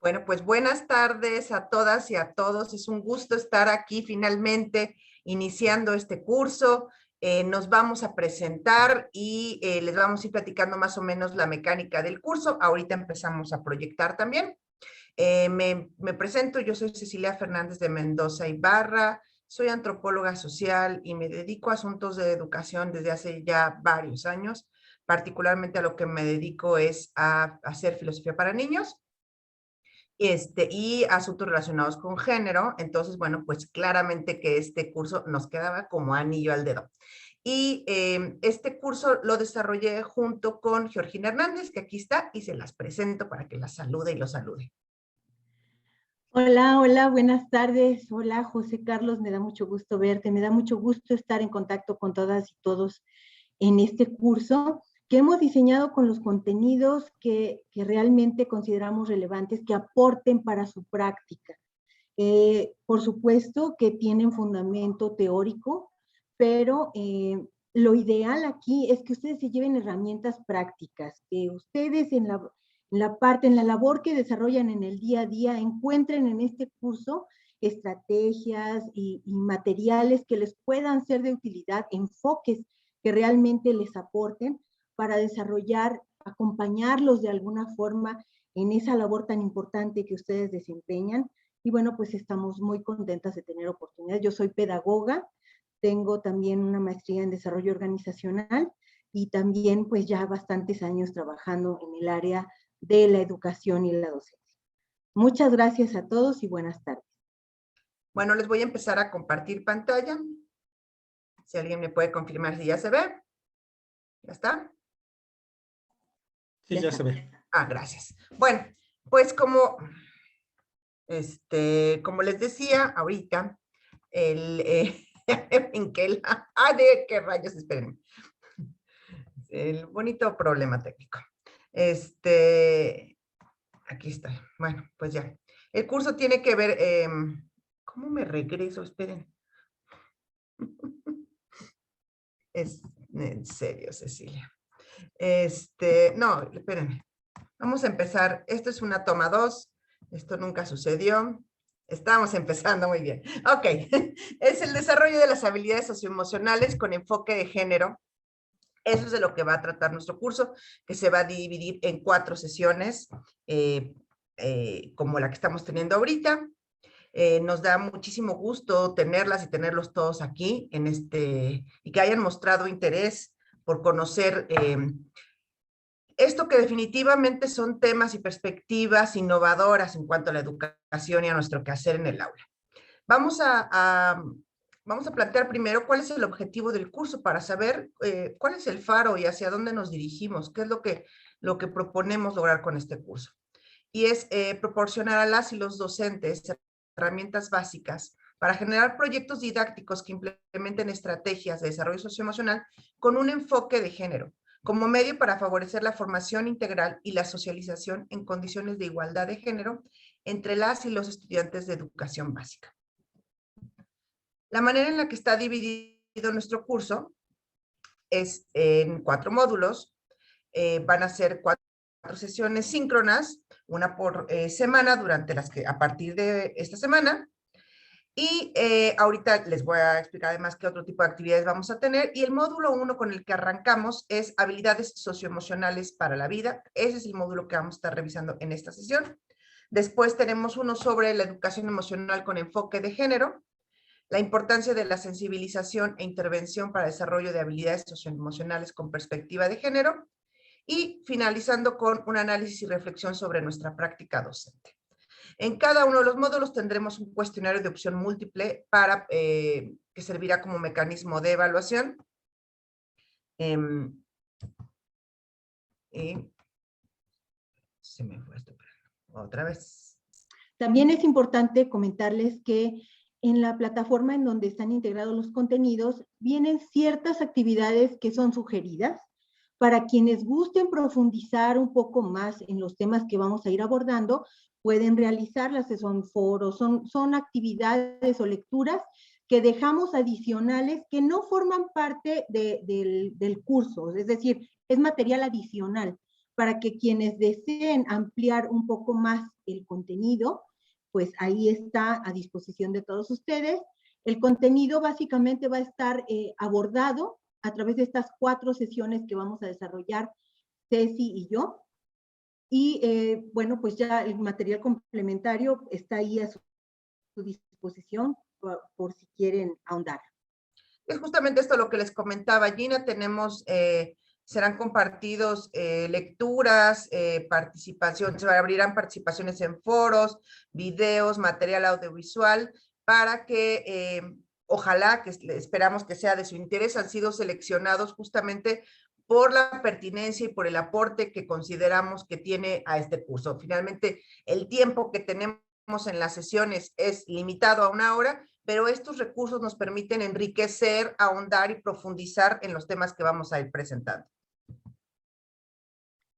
Bueno, pues buenas tardes a todas y a todos. Es un gusto estar aquí finalmente iniciando este curso. Nos vamos a presentar y les vamos a ir platicando más o menos la mecánica del curso. Ahorita empezamos a proyectar también. Me presento, yo soy Cecilia Fernández de Mendoza Ibarra, soy antropóloga social y me dedico a asuntos de educación desde hace ya varios años. Particularmente a lo que me dedico es a hacer filosofía para niños y asuntos relacionados con género. Entonces, bueno, pues claramente que este curso nos quedaba como anillo al dedo. Y este curso lo desarrollé junto con Georgina Hernández, que aquí está, y se las presento para que las salude y los salude. Hola, hola, buenas tardes. Hola, José Carlos, me da mucho gusto verte, me da mucho gusto estar en contacto con todas y todos en este curso que hemos diseñado con los contenidos que realmente consideramos relevantes, que aporten para su práctica. Por supuesto que tienen fundamento teórico, pero lo ideal aquí es que ustedes se lleven herramientas prácticas, que ustedes en la labor que desarrollan en el día a día, encuentren en este curso estrategias y materiales que les puedan ser de utilidad, enfoques que realmente les aporten para desarrollar, acompañarlos de alguna forma en esa labor tan importante que ustedes desempeñan. Y bueno, pues estamos muy contentas de tener oportunidades. Yo soy pedagoga, tengo también una maestría en desarrollo organizacional y también pues ya bastantes años trabajando en el área de la educación y la docencia. Muchas gracias a todos y buenas tardes. Bueno, les voy a empezar a compartir pantalla. Si alguien me puede confirmar si ya se ve. ¿Ya está? Sí, ya se ve. Ah, gracias. Bueno, pues como les decía ahorita, de qué rayos, espérenme. El bonito problema técnico. Aquí está. Bueno, pues ya. El curso tiene que ver, ¿cómo me regreso? Esperen. Es en serio, Cecilia. No, espérenme. Vamos a empezar. Esto es una toma 2. Esto nunca sucedió. Estamos empezando muy bien. Ok. Es el desarrollo de las habilidades socioemocionales con enfoque de género. Eso es de lo que va a tratar nuestro curso, que se va a dividir en 4 sesiones, como la que estamos teniendo ahorita. Nos da muchísimo gusto tenerlas y tenerlos todos aquí y que hayan mostrado interés por conocer esto que definitivamente son temas y perspectivas innovadoras en cuanto a la educación y a nuestro quehacer en el aula. Vamos a plantear primero cuál es el objetivo del curso para saber cuál es el faro y hacia dónde nos dirigimos, qué es lo que proponemos lograr con este curso. Y es proporcionar a las y los docentes herramientas básicas para generar proyectos didácticos que implementen estrategias de desarrollo socioemocional con un enfoque de género, como medio para favorecer la formación integral y la socialización en condiciones de igualdad de género entre las y los estudiantes de educación básica. La manera en la que está dividido nuestro curso es en 4 módulos. Van a ser 4 sesiones síncronas, una por semana durante las que a partir de esta semana. Y ahorita les voy a explicar además qué otro tipo de actividades vamos a tener. Y el módulo 1 con el que arrancamos es habilidades socioemocionales para la vida. Ese es el módulo que vamos a estar revisando en esta sesión. Después tenemos uno sobre la educación emocional con enfoque de género, la importancia de la sensibilización e intervención para el desarrollo de habilidades socioemocionales con perspectiva de género, y finalizando con un análisis y reflexión sobre nuestra práctica docente. En cada uno de los módulos tendremos un cuestionario de opción múltiple que servirá como mecanismo de evaluación. Y se me fue esto otra vez. También es importante comentarles que en la plataforma en donde están integrados los contenidos vienen ciertas actividades que son sugeridas para quienes gusten profundizar un poco más en los temas que vamos a ir abordando. Pueden realizarlas, son foros, son actividades o lecturas que dejamos adicionales que no forman parte del curso, es decir, es material adicional para que quienes deseen ampliar un poco más el contenido, pues ahí está a disposición de todos ustedes. El contenido básicamente va a estar abordado a través de estas 4 sesiones que vamos a desarrollar Ceci y yo. Y bueno, pues ya el material complementario está ahí a su disposición por si quieren ahondar. Es justamente esto lo que les comentaba, Gina. Tenemos, serán compartidos lecturas, participación, se abrirán participaciones en foros, videos, material audiovisual, para que ojalá, que esperamos que sea de su interés, han sido seleccionados justamente por la pertinencia y por el aporte que consideramos que tiene a este curso. Finalmente, el tiempo que tenemos en las sesiones es limitado a 1 hora, pero estos recursos nos permiten enriquecer, ahondar y profundizar en los temas que vamos a ir presentando.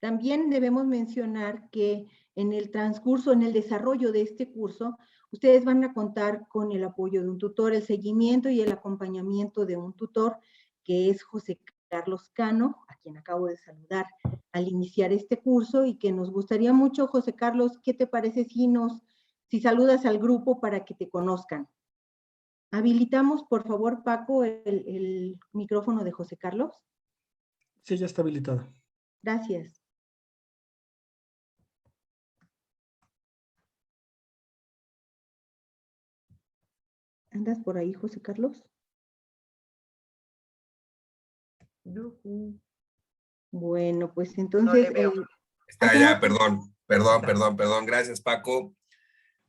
También debemos mencionar que en el transcurso, en el desarrollo de este curso, ustedes van a contar con el apoyo de un tutor, el seguimiento y el acompañamiento de un tutor, que es José Carlos Cano, a quien acabo de saludar al iniciar este curso, y que nos gustaría mucho, José Carlos, ¿qué te parece si saludas al grupo para que te conozcan? Habilitamos, por favor, Paco, el micrófono de José Carlos. Sí, ya está habilitado. Gracias. ¿Andas por ahí, José Carlos? Bueno, pues entonces... Está ya, perdón. Gracias, Paco.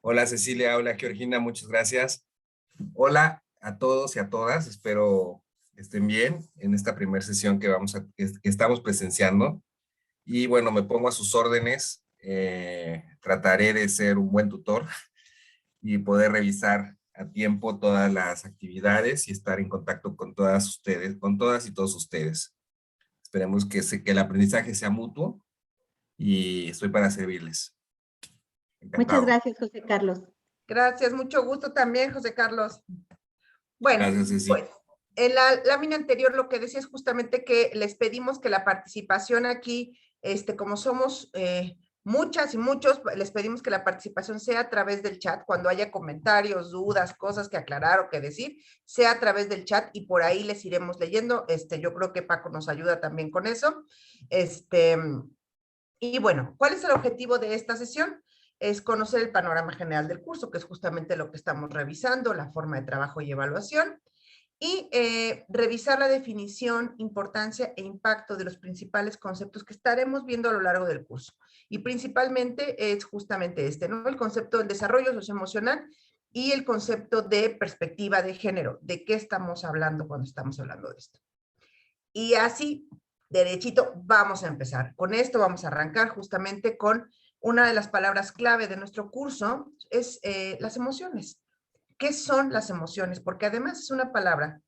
Hola, Cecilia. Hola, Georgina. Muchas gracias. Hola a todos y a todas. Espero estén bien en esta primera sesión que estamos presenciando. Y bueno, me pongo a sus órdenes. Trataré de ser un buen tutor y poder revisar a tiempo todas las actividades y estar en contacto con todas ustedes, con todas y todos ustedes. Esperemos que el aprendizaje sea mutuo y estoy para servirles. Muchas Encantado. gracias, José Carlos. Gracias, mucho gusto también, José Carlos. Bueno, gracias, Ceci. Pues en la lámina anterior lo que decía es justamente que les pedimos que la participación aquí, como somos muchas y muchos, les pedimos que la participación sea a través del chat. Cuando haya comentarios, dudas, cosas que aclarar o que decir, sea a través del chat y por ahí les iremos leyendo. Yo creo que Paco nos ayuda también con eso. Y bueno, ¿cuál es el objetivo de esta sesión? Es conocer el panorama general del curso, que es justamente lo que estamos revisando, la forma de trabajo y evaluación, y revisar la definición, importancia e impacto de los principales conceptos que estaremos viendo a lo largo del curso. Y principalmente es justamente ¿no? El concepto del desarrollo socioemocional y el concepto de perspectiva de género. ¿De qué estamos hablando cuando estamos hablando de esto? Y así, derechito, vamos a empezar. Con esto vamos a arrancar justamente con una de las palabras clave de nuestro curso, es las emociones. ¿Qué son las emociones? Porque además es una palabra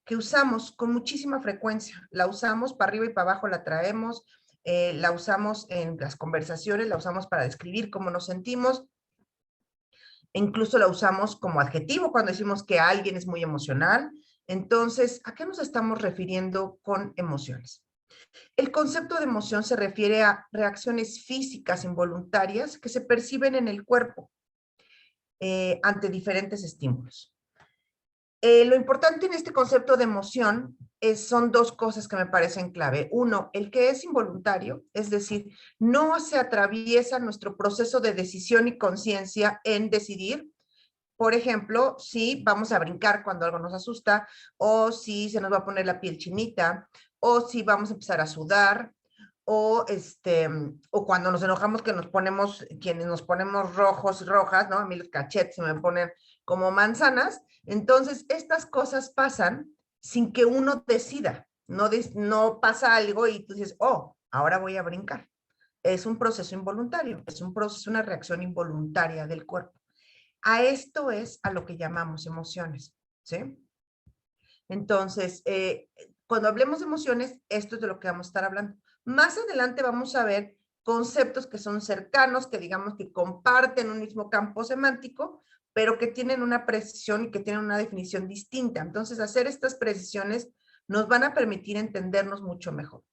que usamos con muchísima frecuencia. La usamos para arriba y para abajo, la traemos, la usamos en las conversaciones, la usamos para describir cómo nos sentimos, e incluso la usamos como adjetivo cuando decimos que alguien es muy emocional. Entonces, ¿a qué nos estamos refiriendo con emociones? El concepto de emoción se refiere a reacciones físicas involuntarias que se perciben en el cuerpo ante diferentes estímulos. Lo importante en este concepto de emoción son 2 cosas que me parecen clave. Uno, el que es involuntario, es decir, no se atraviesa nuestro proceso de decisión y conciencia en decidir. Por ejemplo, si vamos a brincar cuando algo nos asusta, o si se nos va a poner la piel chinita, o si vamos a empezar a sudar, o cuando nos enojamos quienes nos ponemos rojos y rojas, ¿no? A mí los cachetes se me ponen como manzanas. Entonces, estas cosas pasan sin que uno decida. No pasa algo y tú dices, oh, ahora voy a brincar. Es un proceso involuntario, es un proceso, una reacción involuntaria del cuerpo. A esto es a lo que llamamos emociones, ¿sí? Entonces, cuando hablemos de emociones, esto es de lo que vamos a estar hablando. Más adelante vamos a ver conceptos que son cercanos, que digamos que comparten un mismo campo semántico, pero que tienen una precisión y que tienen una definición distinta. Entonces, hacer estas precisiones nos van a permitir entendernos mucho mejor.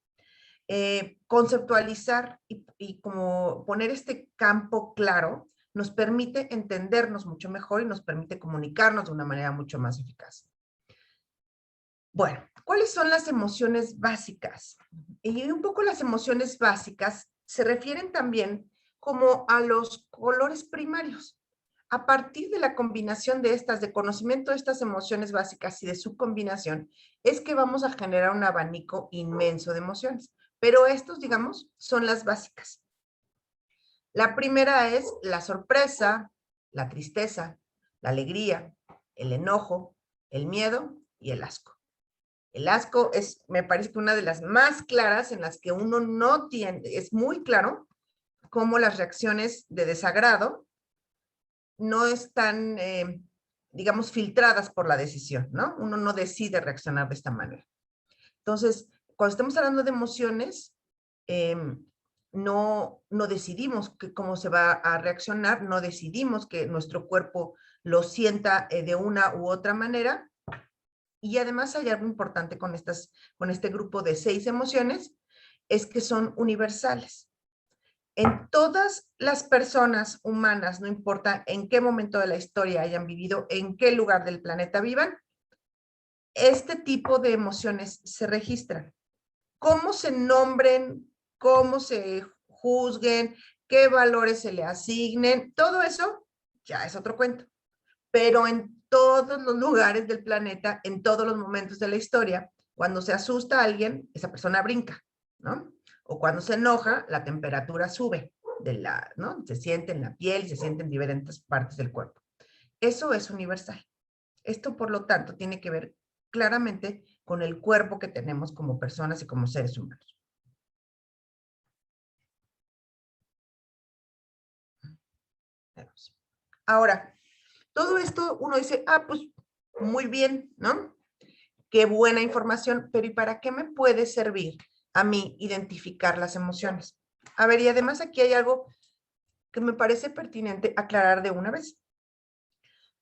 Conceptualizar y como poner este campo claro nos permite entendernos mucho mejor y nos permite comunicarnos de una manera mucho más eficaz. Bueno, ¿cuáles son las emociones básicas? Y un poco las emociones básicas se refieren también como a los colores primarios. A partir de la combinación de estas, de conocimiento de estas emociones básicas y de su combinación, es que vamos a generar un abanico inmenso de emociones. Pero estos, digamos, son las básicas. La primera es la sorpresa, la tristeza, la alegría, el enojo, el miedo y el asco. El asco es, me parece que una de las más claras en las que uno no tiene, es muy claro cómo las reacciones de desagrado no están, digamos, filtradas por la decisión, ¿no? Uno no decide reaccionar de esta manera. Entonces, cuando estamos hablando de emociones, no decidimos cómo se va a reaccionar, no decidimos que nuestro cuerpo lo sienta de una u otra manera. Y además hay algo importante con este grupo de 6 emociones, es que son universales. En todas las personas humanas, no importa en qué momento de la historia hayan vivido, en qué lugar del planeta vivan, este tipo de emociones se registran. Cómo se nombren, cómo se juzguen, qué valores se le asignen, todo eso ya es otro cuento. Pero en todos los lugares del planeta, en todos los momentos de la historia, cuando se asusta a alguien, esa persona brinca, ¿no? O cuando se enoja, la temperatura sube, ¿no? Se siente en la piel, se siente en diferentes partes del cuerpo. Eso es universal. Esto, por lo tanto, tiene que ver claramente con el cuerpo que tenemos como personas y como seres humanos. Ahora, todo esto uno dice, pues muy bien, ¿no? Qué buena información, pero ¿y para qué me puede servir a mí identificar las emociones? A ver, y además aquí hay algo que me parece pertinente aclarar de una vez.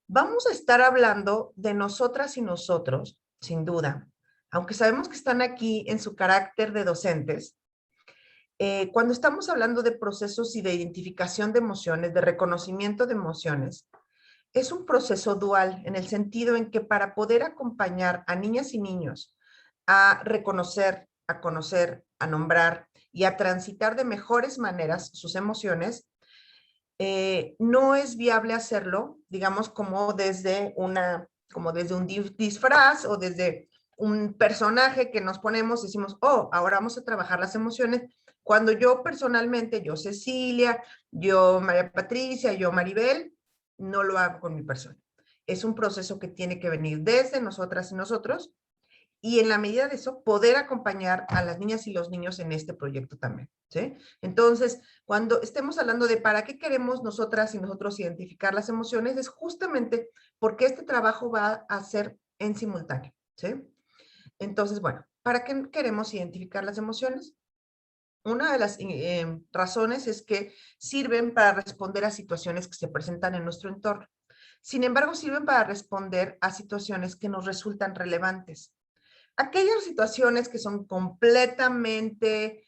Vamos a estar hablando de nosotras y nosotros, sin duda, aunque sabemos que están aquí en su carácter de docentes. Cuando estamos hablando de procesos y de identificación de emociones, de reconocimiento de emociones, es un proceso dual en el sentido en que para poder acompañar a niñas y niños a reconocer, a conocer, a nombrar y a transitar de mejores maneras sus emociones, no es viable hacerlo, digamos, como desde un disfraz o desde un personaje que nos ponemos y decimos, ahora vamos a trabajar las emociones. Cuando yo personalmente, yo Cecilia, yo María Patricia, yo Maribel, no lo hago con mi persona. Es un proceso que tiene que venir desde nosotras y nosotros, y en la medida de eso, poder acompañar a las niñas y los niños en este proyecto también, ¿sí? Entonces, cuando estemos hablando de para qué queremos nosotras y nosotros identificar las emociones, es justamente porque este trabajo va a ser en simultáneo, ¿sí? Entonces, bueno, ¿para qué queremos identificar las emociones? Una de las razones es que sirven para responder a situaciones que se presentan en nuestro entorno. Sin embargo, sirven para responder a situaciones que nos resultan relevantes. Aquellas situaciones que son completamente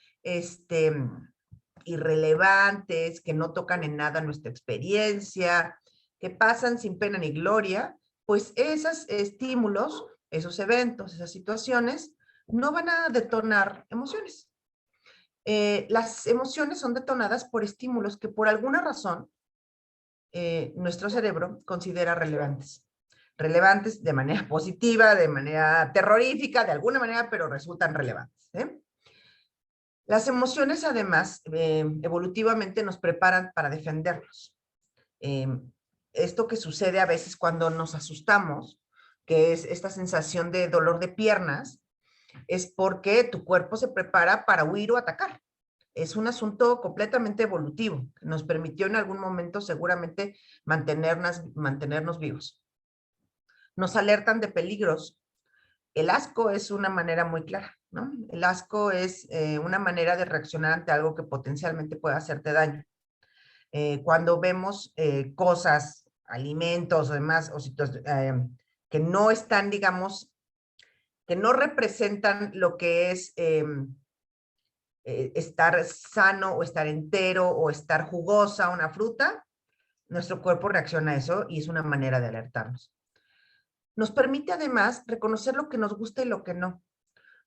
irrelevantes, que no tocan en nada nuestra experiencia, que pasan sin pena ni gloria, pues esos estímulos, esos eventos, esas situaciones, no van a detonar emociones. Las emociones son detonadas por estímulos que por alguna razón nuestro cerebro considera relevantes. Relevantes de manera positiva, de manera terrorífica, de alguna manera, pero resultan relevantes. Las emociones, además, evolutivamente nos preparan para defendernos. Esto que sucede a veces cuando nos asustamos, que es esta sensación de dolor de piernas, es porque tu cuerpo se prepara para huir o atacar. Es un asunto completamente evolutivo. Nos permitió en algún momento seguramente mantenernos vivos. Nos alertan de peligros. El asco es una manera muy clara, ¿no? El asco es una manera de reaccionar ante algo que potencialmente puede hacerte daño. Cuando vemos cosas, alimentos o demás, o que no están, digamos, que no representan lo que es estar sano o estar entero o estar jugosa una fruta, nuestro cuerpo reacciona a eso y es una manera de alertarnos. Nos permite además reconocer lo que nos gusta y lo que no.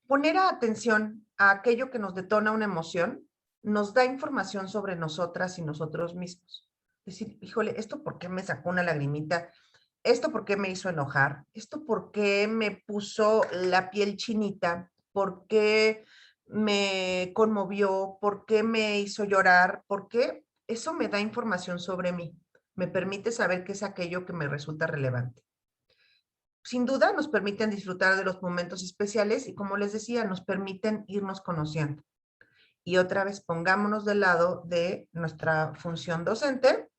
Poner atención a aquello que nos detona una emoción nos da información sobre nosotras y nosotros mismos. Decir, híjole, ¿esto por qué me sacó una lagrimita? ¿Esto por qué me hizo enojar? ¿Esto por qué me puso la piel chinita? ¿Por qué me conmovió? ¿Por qué me hizo llorar? ¿Por qué? Eso me da información sobre mí. Me permite saber qué es aquello que me resulta relevante. Sin duda nos permiten disfrutar de los momentos especiales y, como les decía, nos permiten irnos conociendo. Y otra vez, pongámonos del lado de nuestra función docente.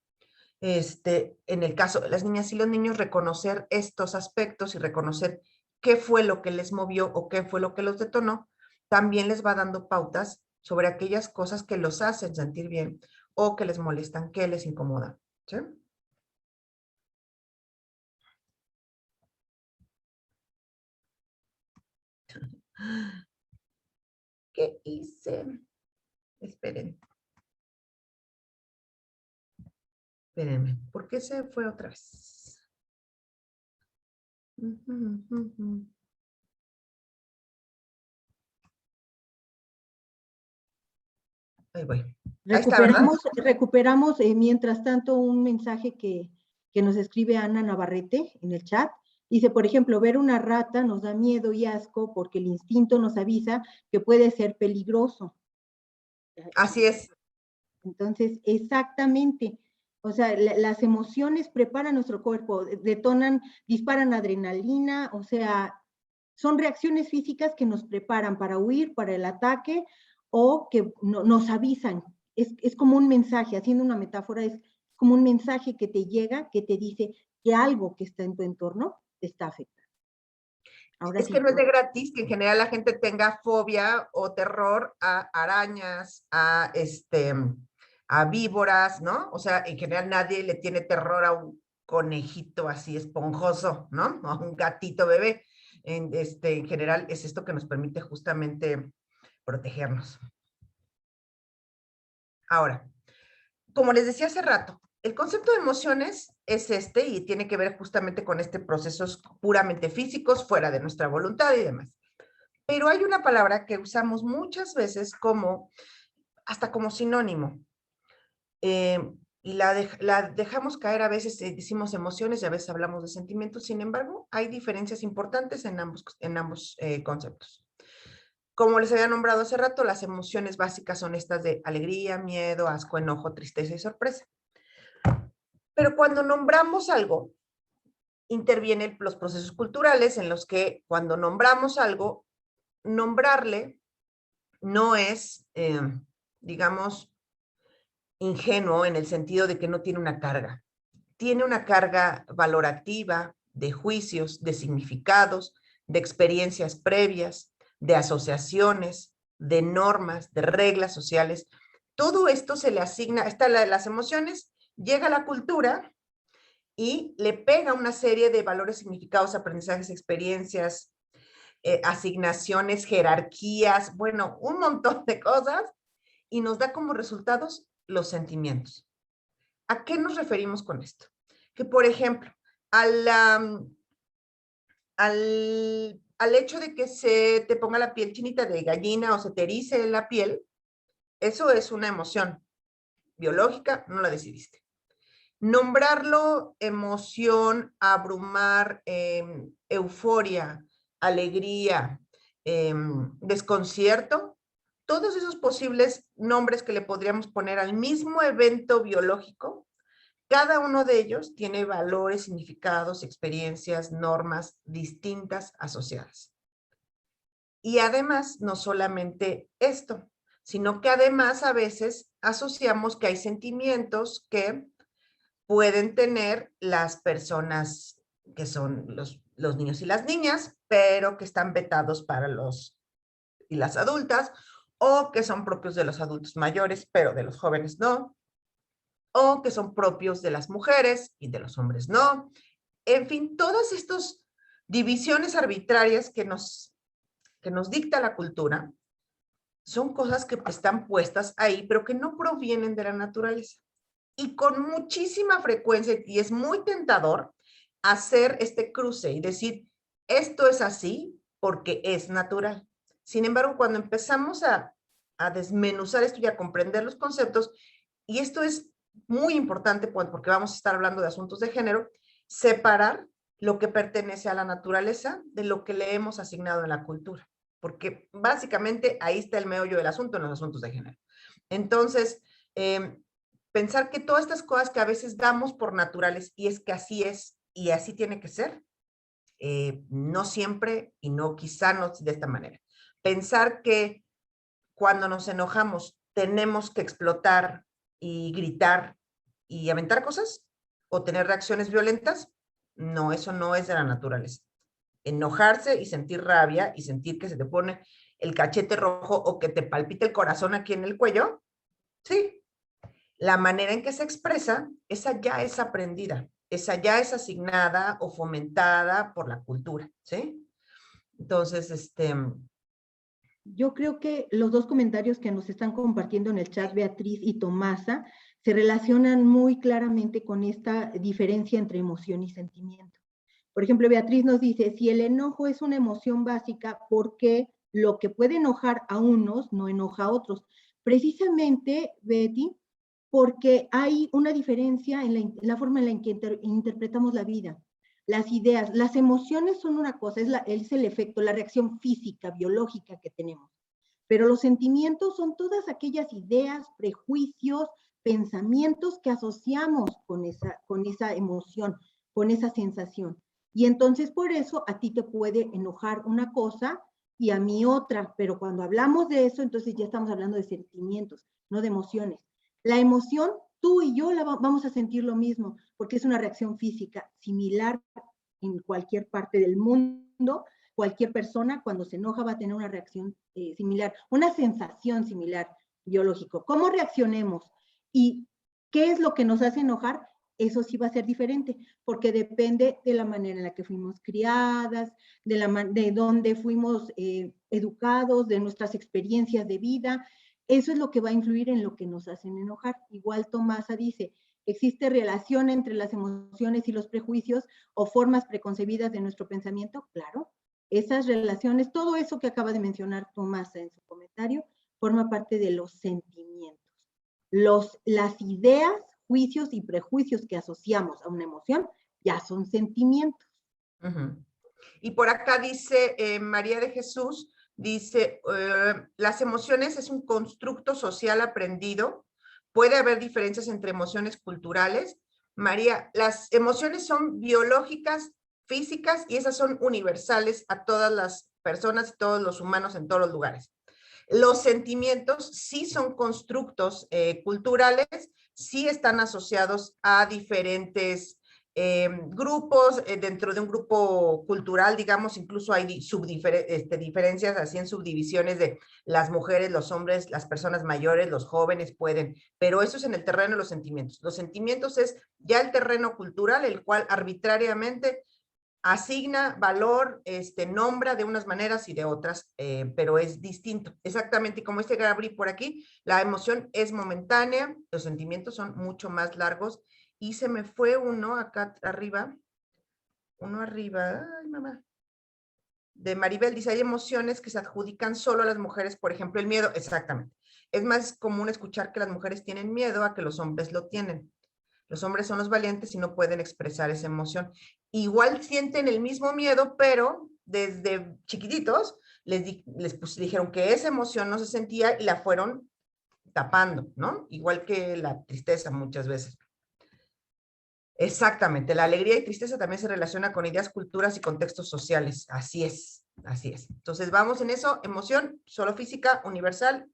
En el caso de las niñas y los niños, reconocer estos aspectos y reconocer qué fue lo que les movió o qué fue lo que los detonó, también les va dando pautas sobre aquellas cosas que los hacen sentir bien o que les molestan, que les incomodan. ¿Sí? ¿Qué hice? Esperen. Espérenme, ¿por qué se fue otra vez? Ahí voy. Ahí está, ¿verdad? Recuperamos mientras tanto un mensaje que nos escribe Ana Navarrete en el chat. Dice, por ejemplo, ver una rata nos da miedo y asco porque el instinto nos avisa que puede ser peligroso. Así es. Entonces, exactamente. O sea, las emociones preparan nuestro cuerpo, detonan, disparan adrenalina, o sea, son reacciones físicas que nos preparan para huir, para el ataque, o que nos avisan. Es como un mensaje, haciendo una metáfora, es como un mensaje que te llega, que te dice que algo que está en tu entorno te está afectando. Ahora Es sí, que no es de gratis que en general la gente tenga fobia o terror a arañas, a víboras, ¿no? O sea, en general nadie le tiene terror a un conejito así esponjoso, ¿no? O a un gatito bebé. En general es esto que nos permite justamente protegernos. Ahora, como les decía hace rato, el concepto de emociones es y tiene que ver justamente con procesos puramente físicos, fuera de nuestra voluntad y demás. Pero hay una palabra que usamos muchas veces hasta como sinónimo. Y la dejamos caer a veces, decimos emociones y a veces hablamos de sentimientos. Sin embargo, hay diferencias importantes en ambos conceptos. Como les había nombrado hace rato, las emociones básicas son estas de alegría, miedo, asco, enojo, tristeza y sorpresa. Pero cuando nombramos algo, intervienen los procesos culturales en los que cuando nombramos algo, nombrarle no es, digamos, ingenuo en el sentido de que no tiene una carga. Tiene una carga valorativa de juicios, de significados, de experiencias previas, de asociaciones, de normas, de reglas sociales. Todo esto se le asigna, las emociones, llega a la cultura y le pega una serie de valores, significados, aprendizajes, experiencias, asignaciones, jerarquías, bueno, un montón de cosas, y nos da como resultados los sentimientos. ¿A qué nos referimos con esto? Que, por ejemplo, al hecho de que se te ponga la piel chinita de gallina o se te erice la piel, eso es una emoción biológica, no la decidiste. Nombrarlo emoción, abrumar, euforia, alegría, desconcierto, todos esos posibles nombres que le podríamos poner al mismo evento biológico, cada uno de ellos tiene valores, significados, experiencias, normas distintas asociadas. Y además, no solamente esto, sino que además a veces asociamos que hay sentimientos que pueden tener las personas que son los niños y las niñas, pero que están vetados para los y las adultas, o que son propios de los adultos mayores, pero de los jóvenes no, o que son propios de las mujeres y de los hombres no. En fin, todas estas divisiones arbitrarias que nos dicta la cultura son cosas que están puestas ahí, pero que no provienen de la naturaleza. Y con muchísima frecuencia, y es muy tentador, hacer este cruce y decir, esto es así porque es natural. Sin embargo, cuando empezamos a desmenuzar esto y a comprender los conceptos, y esto es muy importante porque vamos a estar hablando de asuntos de género, separar lo que pertenece a la naturaleza de lo que le hemos asignado en la cultura, porque básicamente ahí está el meollo del asunto en los asuntos de género. Entonces, pensar que todas estas cosas que a veces damos por naturales, y es que así es, y así tiene que ser, no siempre, y no, quizá no de esta manera. Pensar que cuando nos enojamos tenemos que explotar y gritar y aventar cosas, o tener reacciones violentas, no, eso no es de la naturaleza. Enojarse y sentir rabia y sentir que se te pone el cachete rojo o que te palpita el corazón aquí en el cuello, sí. La manera en que se expresa, esa ya es aprendida, esa ya es asignada o fomentada por la cultura, ¿sí? Entonces, Yo creo que los dos comentarios que nos están compartiendo en el chat, Beatriz y Tomasa, se relacionan muy claramente con esta diferencia entre emoción y sentimiento. Por ejemplo, Beatriz nos dice, si el enojo es una emoción básica, ¿por qué lo que puede enojar a unos no enoja a otros? Precisamente, Betty, porque hay una diferencia en la forma en la que interpretamos la vida. Las ideas, las emociones son una cosa, es el efecto, la reacción física, biológica que tenemos. Pero los sentimientos son todas aquellas ideas, prejuicios, pensamientos que asociamos con esa emoción, con esa sensación. Y entonces por eso a ti te puede enojar una cosa y a mí otra, pero cuando hablamos de eso, entonces ya estamos hablando de sentimientos, no de emociones. La emoción, tú y yo vamos a sentir lo mismo, porque es una reacción física similar en cualquier parte del mundo. Cualquier persona cuando se enoja va a tener una reacción similar, una sensación similar biológico. ¿Cómo reaccionemos? ¿Y qué es lo que nos hace enojar? Eso sí va a ser diferente, porque depende de la manera en la que fuimos criadas, de dónde fuimos educados, de nuestras experiencias de vida. Eso es lo que va a influir en lo que nos hacen enojar. Igual Tomasa dice, ¿existe relación entre las emociones y los prejuicios o formas preconcebidas de nuestro pensamiento? Claro. Esas relaciones, todo eso que acaba de mencionar Tomasa en su comentario, forma parte de los sentimientos. Las ideas, juicios y prejuicios que asociamos a una emoción ya son sentimientos. Y por acá dice María de Jesús, dice, las emociones es un constructo social aprendido. Puede haber diferencias entre emociones culturales. María, las emociones son biológicas, físicas, y esas son universales a todas las personas y todos los humanos en todos los lugares. Los sentimientos sí son constructos culturales, sí están asociados a diferentes grupos, dentro de un grupo cultural, digamos, incluso hay diferencias así en subdivisiones de las mujeres, los hombres, las personas mayores, los jóvenes pueden, pero eso es en el terreno de los sentimientos. Los sentimientos es ya el terreno cultural, el cual arbitrariamente asigna valor, nombra de unas maneras y de otras, pero es distinto. Exactamente, como dice Gabri por aquí, la emoción es momentánea, los sentimientos son mucho más largos, y se me fue uno acá arriba, ay mamá, de Maribel, dice, hay emociones que se adjudican solo a las mujeres, por ejemplo, el miedo, exactamente. Es más común escuchar que las mujeres tienen miedo a que los hombres lo tienen. Los hombres son los valientes y no pueden expresar esa emoción. Igual sienten el mismo miedo, pero desde chiquititos les dijeron que esa emoción no se sentía y la fueron tapando, ¿no? Igual que la tristeza muchas veces. Exactamente, la alegría y tristeza también se relaciona con ideas, culturas y contextos sociales. Así es, así es. Entonces vamos en eso, emoción, solo física, universal,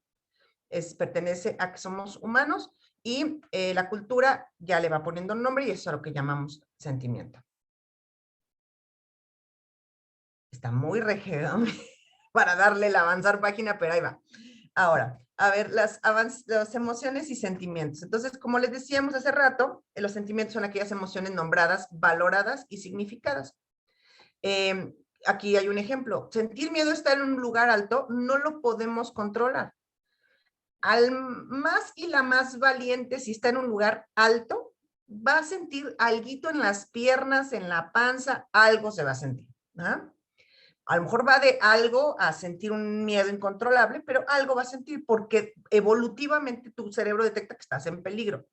pertenece a que somos humanos, y la cultura ya le va poniendo un nombre y eso es a lo que llamamos sentimiento. Está muy regido para darle el avanzar página, pero ahí va. Ahora, a ver, las emociones y sentimientos. Entonces, como les decíamos hace rato, los sentimientos son aquellas emociones nombradas, valoradas y significadas. Aquí hay un ejemplo. Sentir miedo, estar en un lugar alto, no lo podemos controlar. al más y la más valiente, si está en un lugar alto, va a sentir alguito en las piernas, en la panza, algo se va a sentir. ¿Ah? A lo mejor va de algo a sentir un miedo incontrolable, pero algo va a sentir porque evolutivamente tu cerebro detecta que estás en peligro.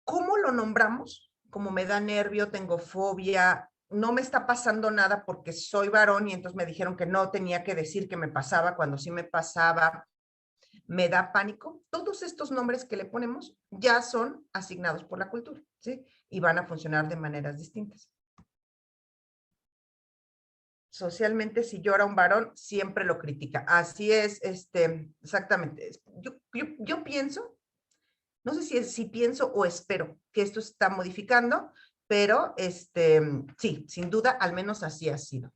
¿Cómo lo nombramos? Como me da nervio, tengo fobia, no me está pasando nada porque soy varón y entonces me dijeron que no tenía que decir que me pasaba cuando sí me pasaba, me da pánico. Todos estos nombres que le ponemos ya son asignados por la cultura, ¿sí? Y van a funcionar de maneras distintas. Socialmente, si llora un varón, siempre lo critica. Así es, exactamente. Yo pienso, no sé si pienso o espero que esto se está modificando, pero sí, sin duda, al menos así ha sido.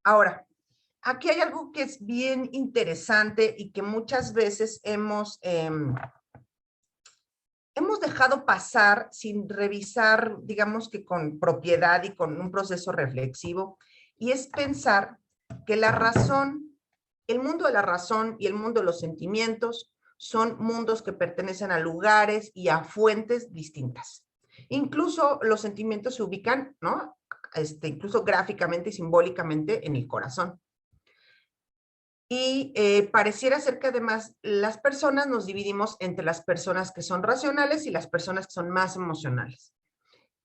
Ahora, aquí hay algo que es bien interesante y que muchas veces hemos dejado pasar sin revisar, digamos que con propiedad y con un proceso reflexivo, y es pensar que la razón, el mundo de la razón y el mundo de los sentimientos son mundos que pertenecen a lugares y a fuentes distintas. Incluso los sentimientos se ubican, ¿no? Incluso gráficamente y simbólicamente en el corazón. Y pareciera ser que además las personas nos dividimos entre las personas que son racionales y las personas que son más emocionales.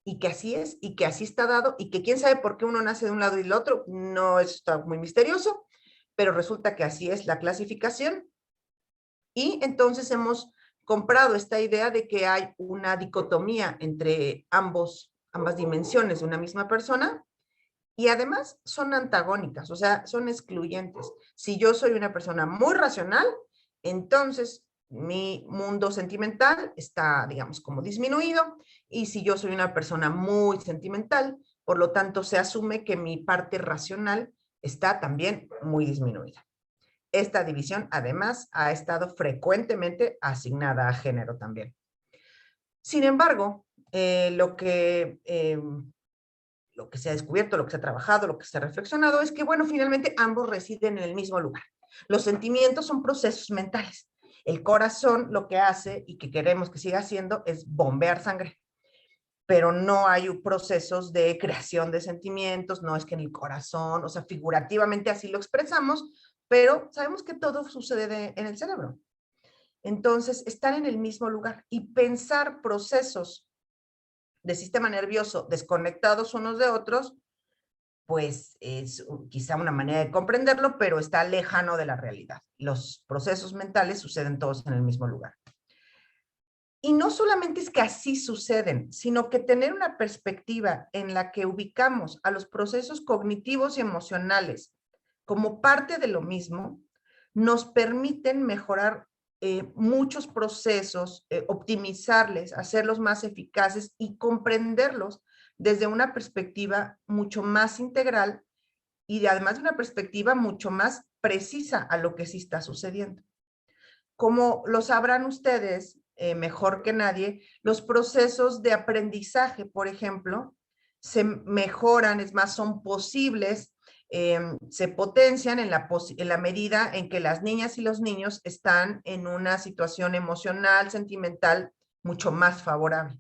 Y que así es, y que así está dado, y que quién sabe por qué uno nace de un lado y del otro, no está muy misterioso, pero resulta que así es la clasificación. Y entonces hemos comprado esta idea de que hay una dicotomía entre ambas dimensiones de una misma persona, y además son antagónicas, o sea, son excluyentes. Si yo soy una persona muy racional, entonces mi mundo sentimental está, digamos, como disminuido, y si yo soy una persona muy sentimental, por lo tanto se asume que mi parte racional está también muy disminuida. Esta división, además, ha estado frecuentemente asignada a género también. Sin embargo, lo que se ha descubierto, lo que se ha trabajado, lo que se ha reflexionado, es que, bueno, finalmente ambos residen en el mismo lugar. Los sentimientos son procesos mentales. El corazón lo que hace, y que queremos que siga haciendo, es bombear sangre. Pero no hay procesos de creación de sentimientos, no es que en el corazón, o sea, figurativamente así lo expresamos, pero sabemos que todo sucede en el cerebro. Entonces, están en el mismo lugar y pensar procesos de sistema nervioso desconectados unos de otros, pues es quizá una manera de comprenderlo, pero está lejano de la realidad. Los procesos mentales suceden todos en el mismo lugar. Y no solamente es que así suceden, sino que tener una perspectiva en la que ubicamos a los procesos cognitivos y emocionales como parte de lo mismo, nos permiten mejorar muchos procesos, optimizarles, hacerlos más eficaces y comprenderlos desde una perspectiva mucho más integral y además de una perspectiva mucho más precisa a lo que sí está sucediendo. Como lo sabrán ustedes mejor que nadie, los procesos de aprendizaje, por ejemplo, se mejoran, es más, son posibles, se potencian en la medida en que las niñas y los niños están en una situación emocional, sentimental, mucho más favorable.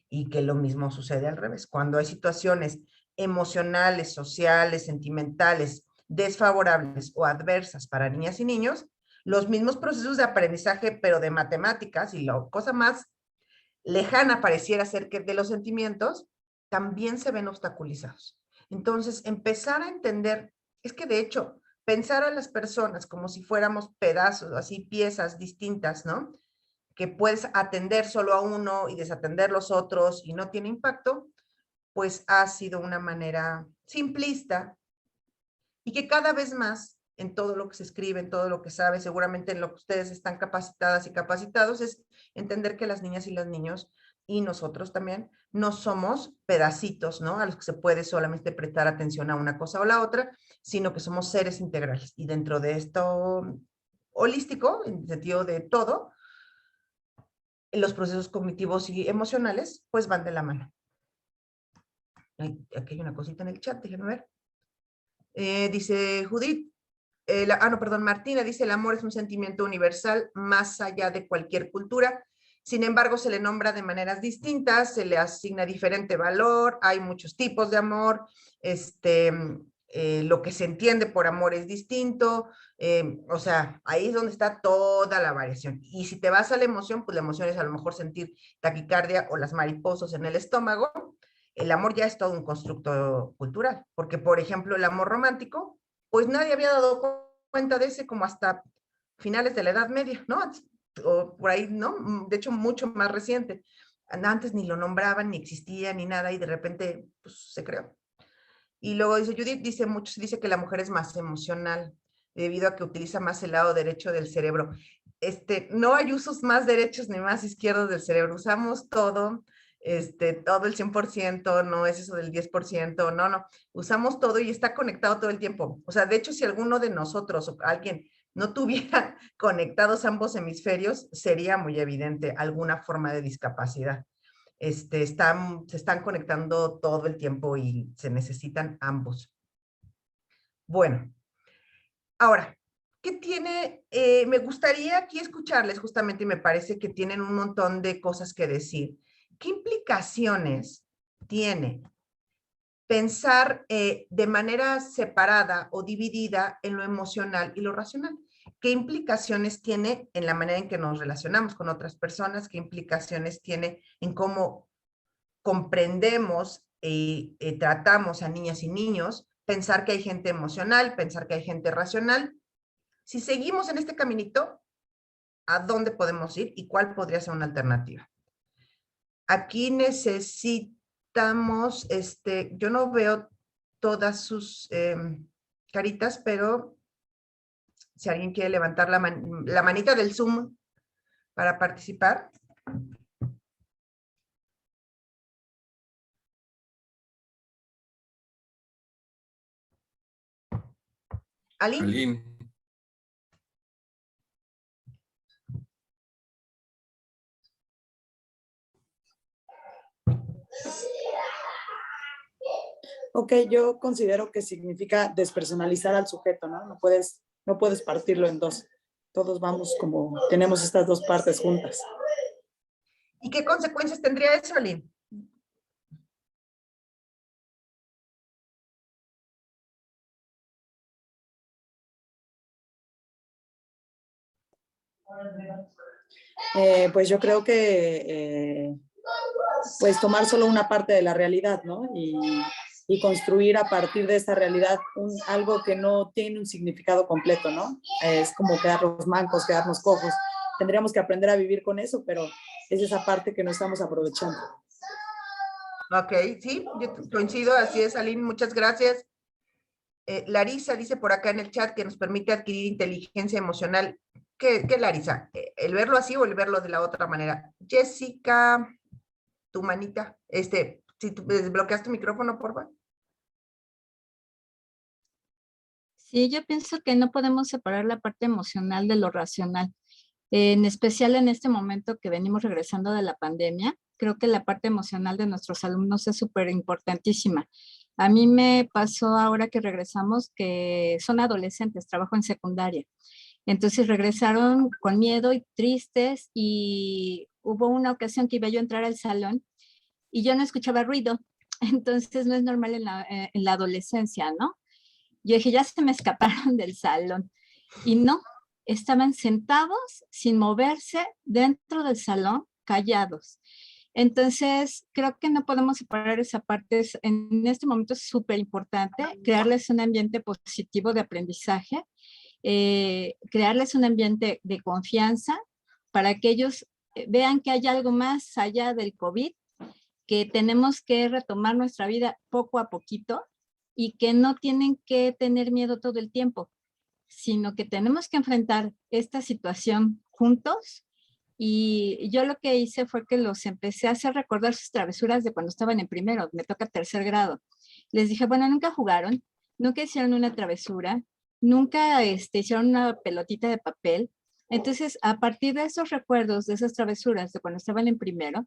Y que lo mismo sucede al revés. Cuando hay situaciones emocionales, sociales, sentimentales, desfavorables o adversas para niñas y niños, los mismos procesos de aprendizaje, pero de matemáticas, y la cosa más lejana pareciera ser que de los sentimientos, también se ven obstaculizados. Entonces, empezar a entender, es que de hecho, pensar a las personas como si fuéramos pedazos, así piezas distintas, ¿no? Que puedes atender solo a uno y desatender los otros y no tiene impacto, pues ha sido una manera simplista y que cada vez más en todo lo que se escribe, en todo lo que sabe, seguramente en lo que ustedes están capacitadas y capacitados, es entender que las niñas y los niños y nosotros también no somos pedacitos, ¿no? A los que se puede solamente prestar atención a una cosa o la otra, sino que somos seres integrales. Y dentro de esto holístico, en el sentido de todo, los procesos cognitivos y emocionales, pues van de la mano. Aquí hay una cosita en el chat, déjenme ver. Dice Judith, no, perdón, Martina dice, el amor es un sentimiento universal más allá de cualquier cultura. Sin embargo, se le nombra de maneras distintas, se le asigna diferente valor, hay muchos tipos de amor, lo que se entiende por amor es distinto, o sea, ahí es donde está toda la variación. Y si te vas a la emoción, pues la emoción es a lo mejor sentir taquicardia o las mariposas en el estómago. El amor ya es todo un constructo cultural, porque por ejemplo el amor romántico, pues nadie había dado cuenta de ese como hasta finales de la Edad Media, ¿no? O por ahí, ¿no? De hecho, mucho más reciente. Antes ni lo nombraban, ni existía, ni nada, y de repente, pues, se creó. Y luego dice Judith, dice que la mujer es más emocional, debido a que utiliza más el lado derecho del cerebro. No hay usos más derechos ni más izquierdos del cerebro, usamos todo, todo el 100%, no es eso del 10%, no, usamos todo y está conectado todo el tiempo. O sea, de hecho, si alguno de nosotros o alguien no tuviera conectados ambos hemisferios, sería muy evidente alguna forma de discapacidad. Se están conectando todo el tiempo y se necesitan ambos. Bueno, ahora, ¿qué tiene? Me gustaría aquí escucharles justamente y me parece que tienen un montón de cosas que decir. ¿Qué implicaciones tiene pensar de manera separada o dividida en lo emocional y lo racional? ¿Qué implicaciones tiene en la manera en que nos relacionamos con otras personas? ¿Qué implicaciones tiene en cómo comprendemos y tratamos a niñas y niños? Pensar que hay gente emocional, pensar que hay gente racional. Si seguimos en este caminito, ¿a dónde podemos ir y cuál podría ser una alternativa? Aquí necesitamos, yo no veo todas sus caritas, pero si alguien quiere levantar la manita del Zoom para participar. ¿Aline? Aline. Ok, yo considero que significa despersonalizar al sujeto, ¿no? No puedes partirlo en dos. Todos vamos como, tenemos estas dos partes juntas. ¿Y qué consecuencias tendría eso, Aline? Pues yo creo que pues tomar solo una parte de la realidad, ¿no? Y construir a partir de esta realidad algo que no tiene un significado completo, ¿no? Es como quedarnos mancos, quedarnos cojos. Tendríamos que aprender a vivir con eso, pero es esa parte que no estamos aprovechando. Ok, sí, yo coincido, así es, Aline, muchas gracias. Larisa dice por acá en el chat que nos permite adquirir inteligencia emocional. ¿Qué Larisa? ¿El verlo así o el verlo de la otra manera? Jessica, tu manita, si tú desbloqueas tu micrófono, por favor. Sí, yo pienso que no podemos separar la parte emocional de lo racional. En especial en este momento que venimos regresando de la pandemia, creo que la parte emocional de nuestros alumnos es súper importantísima. A mí me pasó ahora que regresamos que son adolescentes, trabajo en secundaria. Entonces regresaron con miedo y tristes y hubo una ocasión que iba yo a entrar al salón y yo no escuchaba ruido. Entonces no es normal en la adolescencia, ¿no? Yo dije, ya se me escaparon del salón. Y no, estaban sentados sin moverse dentro del salón, callados. Entonces, creo que no podemos separar esa parte. En este momento es súper importante crearles un ambiente positivo de aprendizaje, crearles un ambiente de confianza para que ellos vean que hay algo más allá del COVID, que tenemos que retomar nuestra vida poco a poquito y que no tienen que tener miedo todo el tiempo, sino que tenemos que enfrentar esta situación juntos. Y yo lo que hice fue que los empecé a hacer recordar sus travesuras de cuando estaban en primero, me toca tercer grado. Les dije, bueno, nunca jugaron, nunca hicieron una travesura, nunca hicieron una pelotita de papel. Entonces, a partir de esos recuerdos, de esas travesuras de cuando estaban en primero,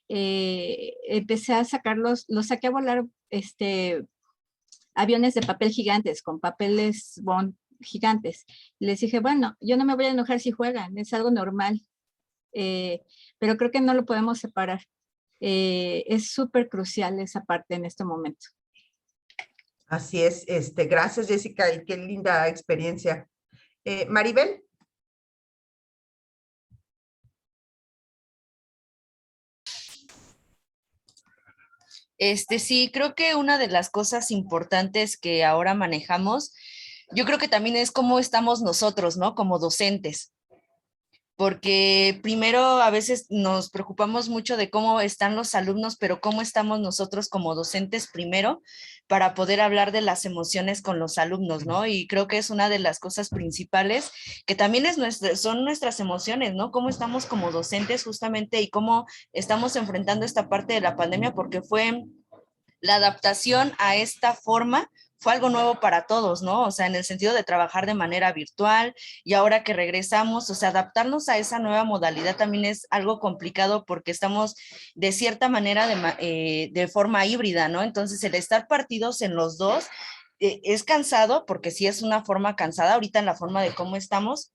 empecé a sacarlos, los saqué a volar aviones de papel gigantes con papeles bond gigantes. Les dije, bueno, yo no me voy a enojar si juegan, es algo normal, pero creo que no lo podemos separar. Es súper crucial esa parte en este momento. Así es, gracias Jessica, y qué linda experiencia. Maribel. Sí, creo que una de las cosas importantes que ahora manejamos, yo creo que también es cómo estamos nosotros, ¿no? Como docentes. Porque primero a veces nos preocupamos mucho de cómo están los alumnos, pero cómo estamos nosotros como docentes primero para poder hablar de las emociones con los alumnos, ¿no? Y creo que es una de las cosas principales que también son nuestras emociones, ¿no? Cómo estamos como docentes justamente y cómo estamos enfrentando esta parte de la pandemia, porque fue la adaptación a esta forma fue algo nuevo para todos, ¿no? O sea, en el sentido de trabajar de manera virtual y ahora que regresamos, o sea, adaptarnos a esa nueva modalidad también es algo complicado porque estamos de cierta manera de forma híbrida, ¿no? Entonces, el estar partidos en los dos es cansado porque sí es una forma cansada ahorita en la forma de cómo estamos.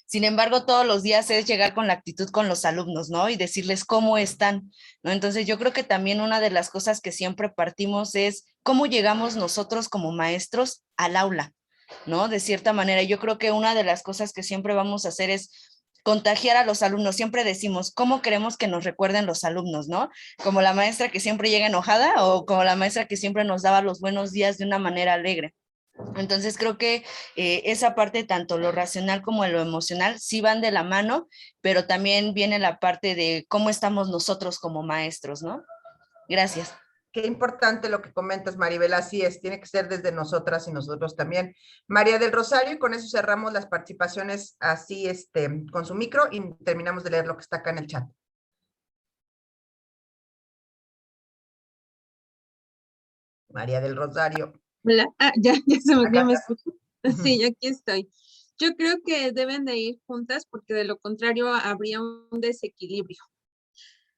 Sin embargo, todos los días es llegar con la actitud con los alumnos, ¿no? Y decirles cómo están, ¿no? Entonces, yo creo que también una de las cosas que siempre partimos es cómo llegamos nosotros como maestros al aula, ¿no? De cierta manera, yo creo que una de las cosas que siempre vamos a hacer es contagiar a los alumnos. Siempre decimos, ¿cómo queremos que nos recuerden los alumnos, no? Como la maestra que siempre llega enojada o como la maestra que siempre nos daba los buenos días de una manera alegre. Entonces creo que esa parte, tanto lo racional como lo emocional, sí van de la mano, pero también viene la parte de cómo estamos nosotros como maestros, ¿no? Gracias. Qué importante lo que comentas, Maribel, así es, tiene que ser desde nosotras y nosotros también. María del Rosario, y con eso cerramos las participaciones así, con su micro, y terminamos de leer lo que está acá en el chat. María del Rosario. Hola, ya me Acá. escucho. Sí, aquí estoy. Yo creo que deben de ir juntas porque de lo contrario habría un desequilibrio.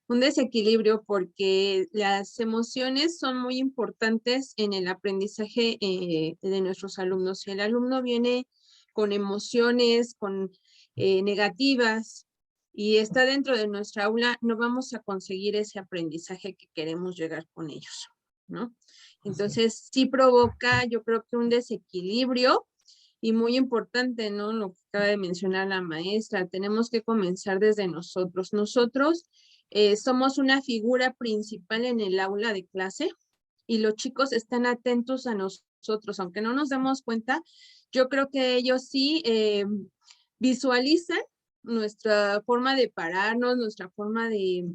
Un desequilibrio porque las emociones son muy importantes en el aprendizaje de nuestros alumnos. Si el alumno viene con emociones, con negativas y está dentro de nuestra aula, no vamos a conseguir ese aprendizaje que queremos llegar con ellos, ¿no? Entonces, sí provoca, yo creo que un desequilibrio y muy importante, ¿no? Lo que acaba de mencionar la maestra, tenemos que comenzar desde nosotros. Nosotros somos una figura principal en el aula de clase y los chicos están atentos a nosotros, aunque no nos demos cuenta, yo creo que ellos sí visualizan nuestra forma de pararnos, nuestra forma de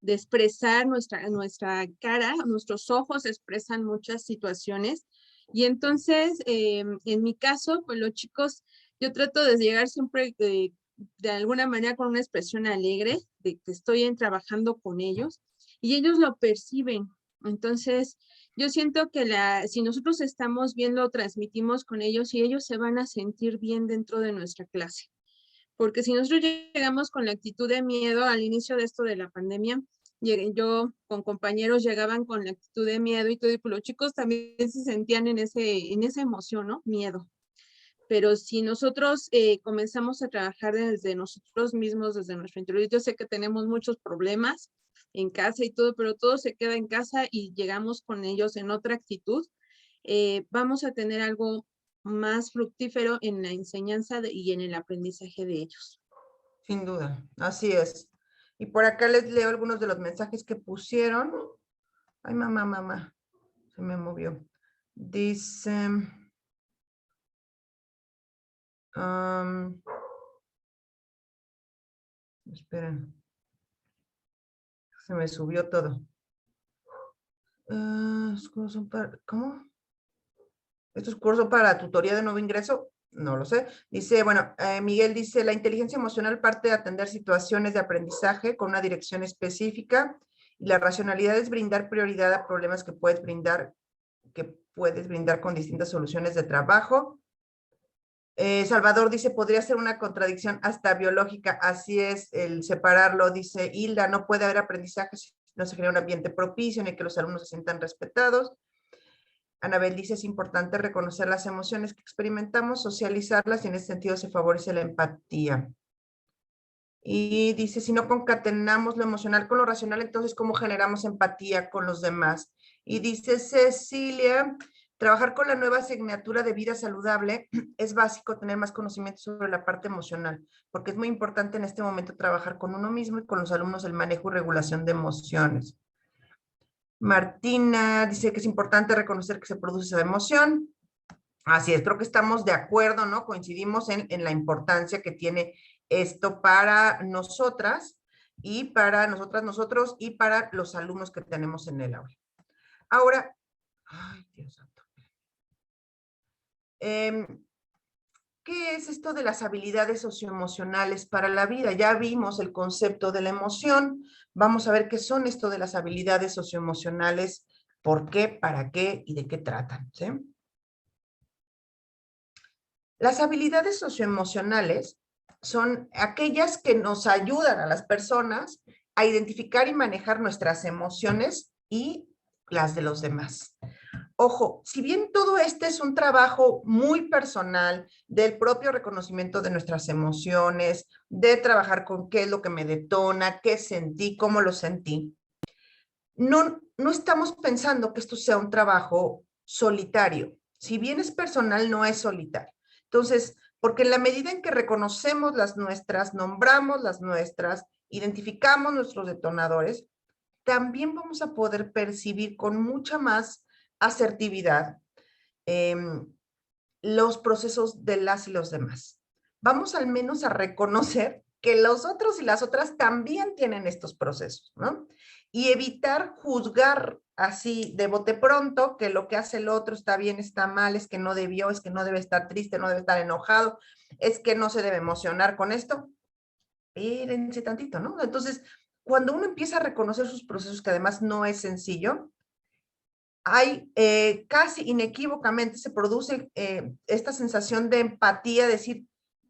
expresar nuestra cara, nuestros ojos expresan muchas situaciones. Y entonces, en mi caso, pues los chicos, yo trato de llegar siempre de alguna manera con una expresión alegre, de que estoy trabajando con ellos, y ellos lo perciben. Entonces, yo siento que si nosotros estamos bien, lo transmitimos con ellos y ellos se van a sentir bien dentro de nuestra clase. Porque si nosotros llegamos con la actitud de miedo al inicio de esto de la pandemia, yo con compañeros llegaban con la actitud de miedo y todo, y pues los chicos también se sentían en esa emoción, ¿no? Miedo. Pero si nosotros comenzamos a trabajar desde nosotros mismos, desde nuestro interior, yo sé que tenemos muchos problemas en casa y todo, pero todo se queda en casa y llegamos con ellos en otra actitud, vamos a tener algo más fructífero en la enseñanza y en el aprendizaje de ellos. Sin duda, así es. Y por acá les leo algunos de los mensajes que pusieron. Ay, mamá, se me movió. Dice, esperen, se me subió todo. ¿Cómo? ¿Estos cursos para tutoría de nuevo ingreso? No lo sé. Dice, bueno, Miguel dice, la inteligencia emocional parte de atender situaciones de aprendizaje con una dirección específica y la racionalidad es brindar prioridad a problemas que puedes brindar con distintas soluciones de trabajo. Salvador dice, podría ser una contradicción hasta biológica. Así es, el separarlo, dice Hilda, no puede haber aprendizaje si no se genera un ambiente propicio en el que los alumnos se sientan respetados. Anabel dice, es importante reconocer las emociones que experimentamos, socializarlas, y en ese sentido se favorece la empatía. Y dice, si no concatenamos lo emocional con lo racional, entonces, ¿cómo generamos empatía con los demás? Y dice Cecilia, trabajar con la nueva asignatura de vida saludable es básico tener más conocimiento sobre la parte emocional, porque es muy importante en este momento trabajar con uno mismo y con los alumnos el manejo y regulación de emociones. Martina dice que es importante reconocer que se produce esa emoción. Así es, creo que estamos de acuerdo, ¿no? Coincidimos en la importancia que tiene esto para nosotras y para nosotros y para los alumnos que tenemos en el aula. Ahora, ay, Dios santo. ¿Qué es esto de las habilidades socioemocionales para la vida? Ya vimos el concepto de la emoción. Vamos a ver qué son esto de las habilidades socioemocionales, por qué, para qué y de qué tratan, ¿sí? Las habilidades socioemocionales son aquellas que nos ayudan a las personas a identificar y manejar nuestras emociones y las de los demás. Ojo, si bien todo este es un trabajo muy personal del propio reconocimiento de nuestras emociones, de trabajar con qué es lo que me detona, qué sentí, cómo lo sentí, no estamos pensando que esto sea un trabajo solitario. Si bien es personal, no es solitario. Entonces, porque en la medida en que reconocemos las nuestras, nombramos las nuestras, identificamos nuestros detonadores, también vamos a poder percibir con mucha más asertividad los procesos de las y los demás. Vamos al menos a reconocer que los otros y las otras también tienen estos procesos, ¿no? Y evitar juzgar así de bote pronto que lo que hace el otro está bien, está mal, es que no debió, es que no debe estar triste, no debe estar enojado, es que no se debe emocionar con esto. Espérense tantito, ¿no? Entonces, cuando uno empieza a reconocer sus procesos, que además no es sencillo, hay casi inequívocamente se produce esta sensación de empatía, decir,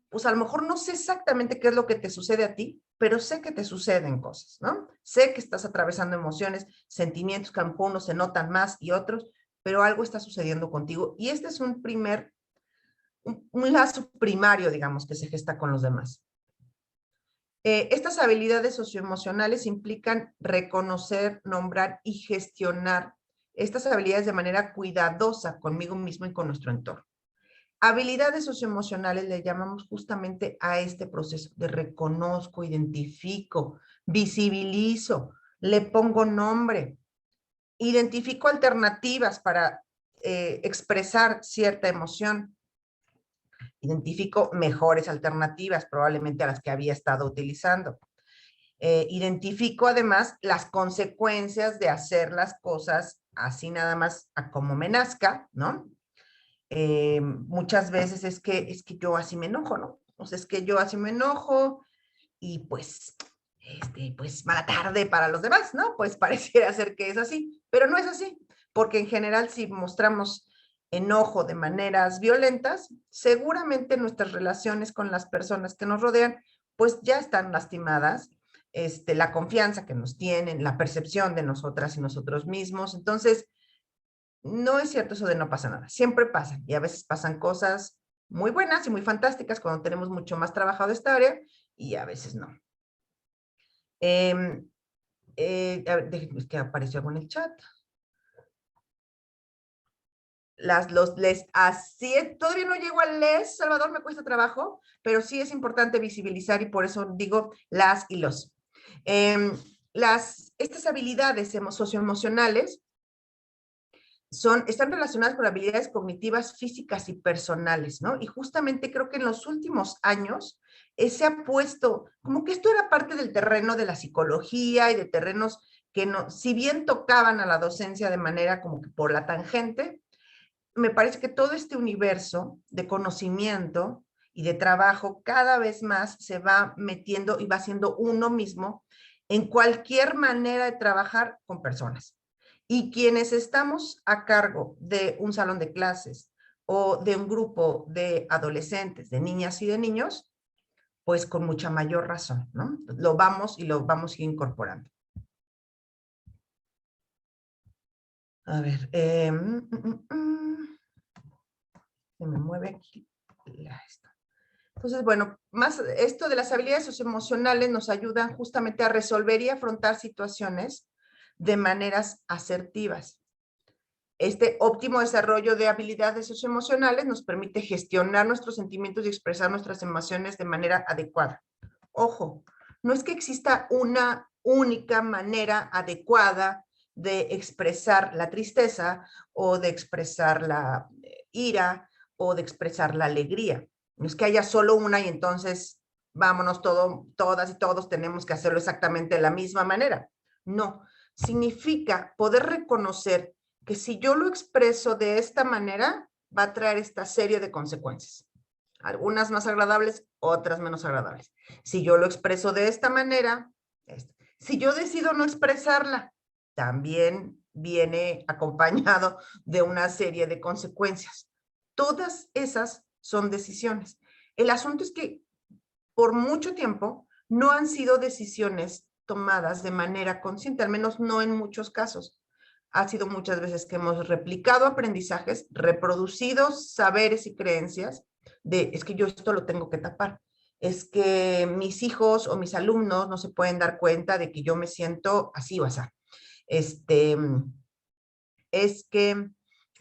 pues a lo mejor no sé exactamente qué es lo que te sucede a ti, pero sé que te suceden cosas, ¿no? Sé que estás atravesando emociones, sentimientos que a lo mejor unos se notan más y otros, pero algo está sucediendo contigo. Y este es un lazo primario, digamos, que se gesta con los demás. Estas habilidades socioemocionales implican reconocer, nombrar y gestionar estas habilidades de manera cuidadosa conmigo mismo y con nuestro entorno. Habilidades socioemocionales le llamamos justamente a este proceso de reconozco, identifico, visibilizo, le pongo nombre, identifico alternativas para expresar cierta emoción, identifico mejores alternativas probablemente a las que había estado utilizando. Identifico además las consecuencias de hacer las cosas así nada más a como me nazca, ¿no? Muchas veces es que yo así me enojo, ¿no? O sea, es que yo así me enojo y pues, pues mala tarde para los demás, ¿no? Pues pareciera ser que es así, pero no es así, porque en general si mostramos enojo de maneras violentas, seguramente nuestras relaciones con las personas que nos rodean, pues ya están lastimadas, la confianza que nos tienen, la percepción de nosotras y nosotros mismos. Entonces, no es cierto eso de no pasa nada, siempre pasan y a veces pasan cosas muy buenas y muy fantásticas cuando tenemos mucho más trabajado esta área y a veces no. A ver, déjenme, es que apareció algo en el chat. Así es, todavía no llego al les, Salvador, me cuesta trabajo, pero sí es importante visibilizar y por eso digo las y los. Estas habilidades socioemocionales están relacionadas con habilidades cognitivas, físicas y personales, ¿no? Y justamente creo que en los últimos años se ha puesto, como que esto era parte del terreno de la psicología y de terrenos que no, si bien tocaban a la docencia de manera como que por la tangente, me parece que todo este universo de conocimiento y de trabajo cada vez más se va metiendo y va siendo uno mismo en cualquier manera de trabajar con personas. Y quienes estamos a cargo de un salón de clases o de un grupo de adolescentes, de niñas y de niños, pues con mucha mayor razón, ¿no? Lo vamos incorporando. A ver, se me mueve aquí esto. Entonces, bueno, más esto de las habilidades socioemocionales nos ayudan justamente a resolver y afrontar situaciones de maneras asertivas. Este óptimo desarrollo de habilidades socioemocionales nos permite gestionar nuestros sentimientos y expresar nuestras emociones de manera adecuada. Ojo, no es que exista una única manera adecuada de expresar la tristeza o de expresar la ira o de expresar la alegría. No es que haya solo una y entonces vámonos todas y todos tenemos que hacerlo exactamente de la misma manera. No, significa poder reconocer que si yo lo expreso de esta manera, va a traer esta serie de consecuencias. Algunas más agradables, otras menos agradables. Si yo lo expreso de esta manera, si yo decido no expresarla, también viene acompañado de una serie de consecuencias. Todas esas son decisiones. El asunto es que por mucho tiempo no han sido decisiones tomadas de manera consciente, al menos no en muchos casos. Ha sido muchas veces que hemos replicado aprendizajes, reproducido saberes y creencias de, es que yo esto lo tengo que tapar. Es que mis hijos o mis alumnos no se pueden dar cuenta de que yo me siento así o así. Es que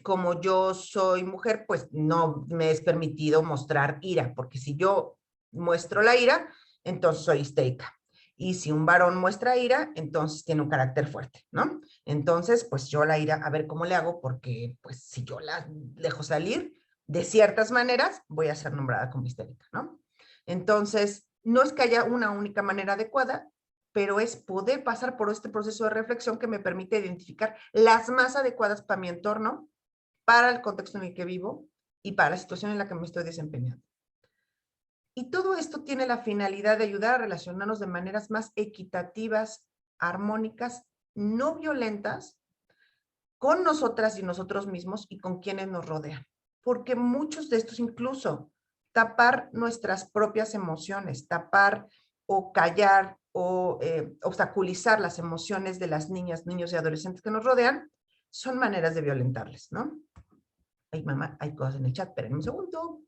como yo soy mujer, pues no me es permitido mostrar ira, porque si yo muestro la ira, entonces soy histérica. Y si un varón muestra ira, entonces tiene un carácter fuerte, ¿no? Entonces, pues yo la ira, a ver cómo le hago, porque pues si yo la dejo salir, de ciertas maneras, voy a ser nombrada como histérica, ¿no? Entonces, no es que haya una única manera adecuada, pero es poder pasar por este proceso de reflexión que me permite identificar las más adecuadas para mi entorno, para el contexto en el que vivo y para la situación en la que me estoy desempeñando. Y todo esto tiene la finalidad de ayudar a relacionarnos de maneras más equitativas, armónicas, no violentas, con nosotras y nosotros mismos y con quienes nos rodean. Porque muchos de estos, incluso tapar nuestras propias emociones, tapar o callar o obstaculizar las emociones de las niñas, niños y adolescentes que nos rodean, son maneras de violentarles, ¿no? Ay, mamá, hay cosas en el chat, esperen un segundo.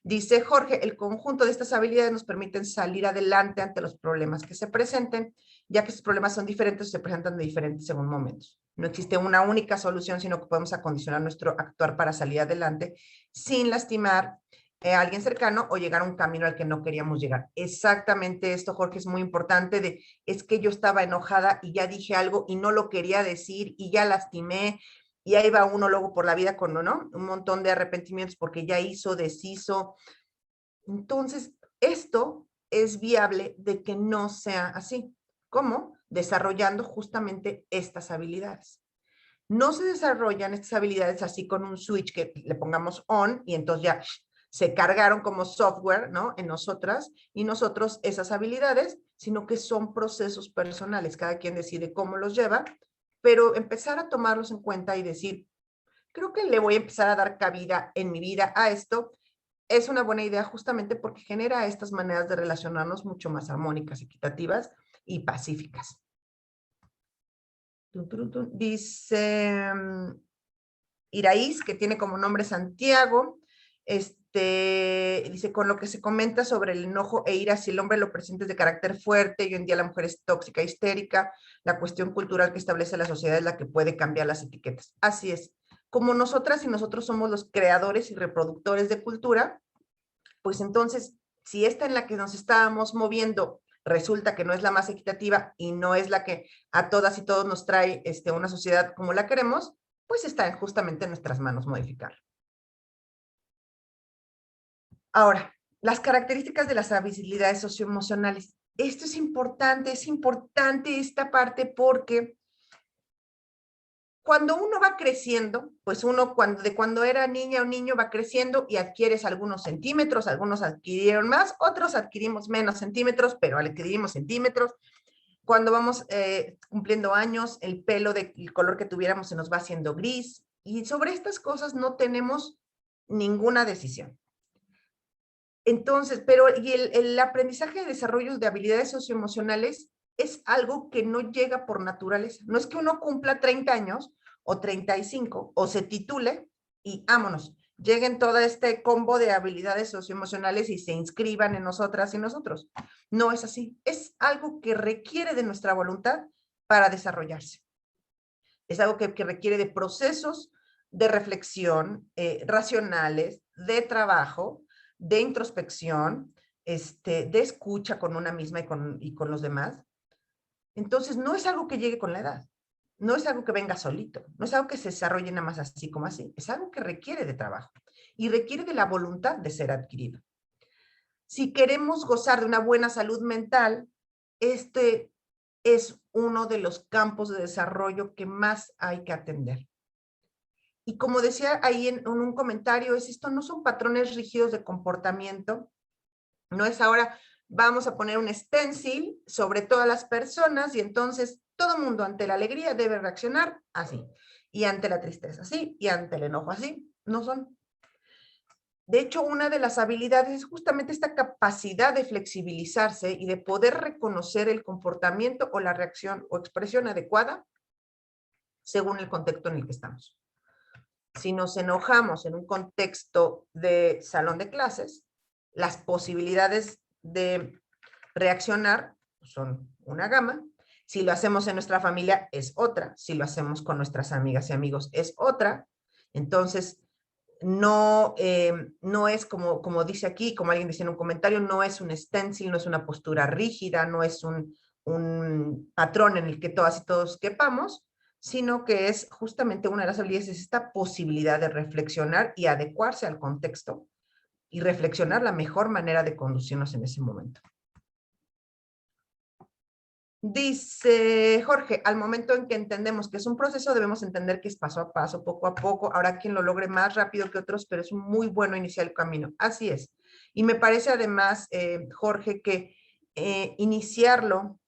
Dice Jorge, el conjunto de estas habilidades nos permiten salir adelante ante los problemas que se presenten, ya que estos problemas son diferentes o se presentan de diferentes según momentos. No existe una única solución, sino que podemos acondicionar nuestro actuar para salir adelante sin lastimar a alguien cercano o llegar a un camino al que no queríamos llegar. Exactamente esto, Jorge, es muy importante es que yo estaba enojada y ya dije algo y no lo quería decir y ya lastimé. Y ahí va uno luego por la vida con, ¿no? Un montón de arrepentimientos porque ya hizo, deshizo. Entonces, esto es viable de que no sea así. ¿Cómo? Desarrollando justamente estas habilidades. No se desarrollan estas habilidades así con un switch que le pongamos on y entonces ya se cargaron como software, ¿no? En nosotras y nosotros esas habilidades, sino que son procesos personales. Cada quien decide cómo los lleva, pero empezar a tomarlos en cuenta y decir, creo que le voy a empezar a dar cabida en mi vida a esto, es una buena idea justamente porque genera estas maneras de relacionarnos mucho más armónicas, equitativas y pacíficas. Dice Iraís, que tiene como nombre Santiago, dice, con lo que se comenta sobre el enojo e ira, si el hombre lo presenta es de carácter fuerte y hoy en día la mujer es tóxica, histérica, la cuestión cultural que establece la sociedad es la que puede cambiar las etiquetas. Así es. Como nosotras y nosotros somos los creadores y reproductores de cultura, pues entonces, si esta en la que nos estábamos moviendo resulta que no es la más equitativa y no es la que a todas y todos nos trae una sociedad como la queremos, pues está justamente en nuestras manos modificarla. Ahora, las características de las habilidades socioemocionales. Esto es importante esta parte porque cuando uno va creciendo, pues uno cuando era niña o niño va creciendo y adquieres algunos centímetros, algunos adquirieron más, otros adquirimos menos centímetros, pero adquirimos centímetros. Cuando vamos cumpliendo años, el pelo del color que tuviéramos se nos va haciendo gris y sobre estas cosas no tenemos ninguna decisión. Entonces, pero y el aprendizaje de desarrollo de habilidades socioemocionales es algo que no llega por naturaleza. No es que uno cumpla 30 años o 35, o se titule y vámonos, lleguen todo este combo de habilidades socioemocionales y se inscriban en nosotras y nosotros. No es así, es algo que requiere de nuestra voluntad para desarrollarse. Es algo que requiere de procesos de reflexión racionales, de trabajo, de introspección, de escucha con una misma y con los demás. Entonces, no es algo que llegue con la edad, no es algo que venga solito, no es algo que se desarrolle nada más así como así, es algo que requiere de trabajo y requiere de la voluntad de ser adquirido. Si queremos gozar de una buena salud mental, este es uno de los campos de desarrollo que más hay que atender. Y como decía ahí en un comentario, esto no son patrones rígidos de comportamiento, no es ahora vamos a poner un stencil sobre todas las personas y entonces todo el mundo ante la alegría debe reaccionar así, y ante la tristeza así, y ante el enojo así, no son. De hecho, una de las habilidades es justamente esta capacidad de flexibilizarse y de poder reconocer el comportamiento o la reacción o expresión adecuada según el contexto en el que estamos. Si nos enojamos en un contexto de salón de clases, las posibilidades de reaccionar son una gama. Si lo hacemos en nuestra familia es otra. Si lo hacemos con nuestras amigas y amigos es otra. Entonces, no es como dice aquí, como alguien dice en un comentario, no es un stencil, no es una postura rígida, no es un patrón en el que todas y todos quepamos, sino que es justamente una de las habilidades, es esta posibilidad de reflexionar y adecuarse al contexto y reflexionar la mejor manera de conducirnos en ese momento. Dice Jorge, al momento en que entendemos que es un proceso, debemos entender que es paso a paso, poco a poco. Habrá quien lo logre más rápido que otros, pero es muy bueno iniciar el camino. Así es. Y me parece además, Jorge, que iniciarlo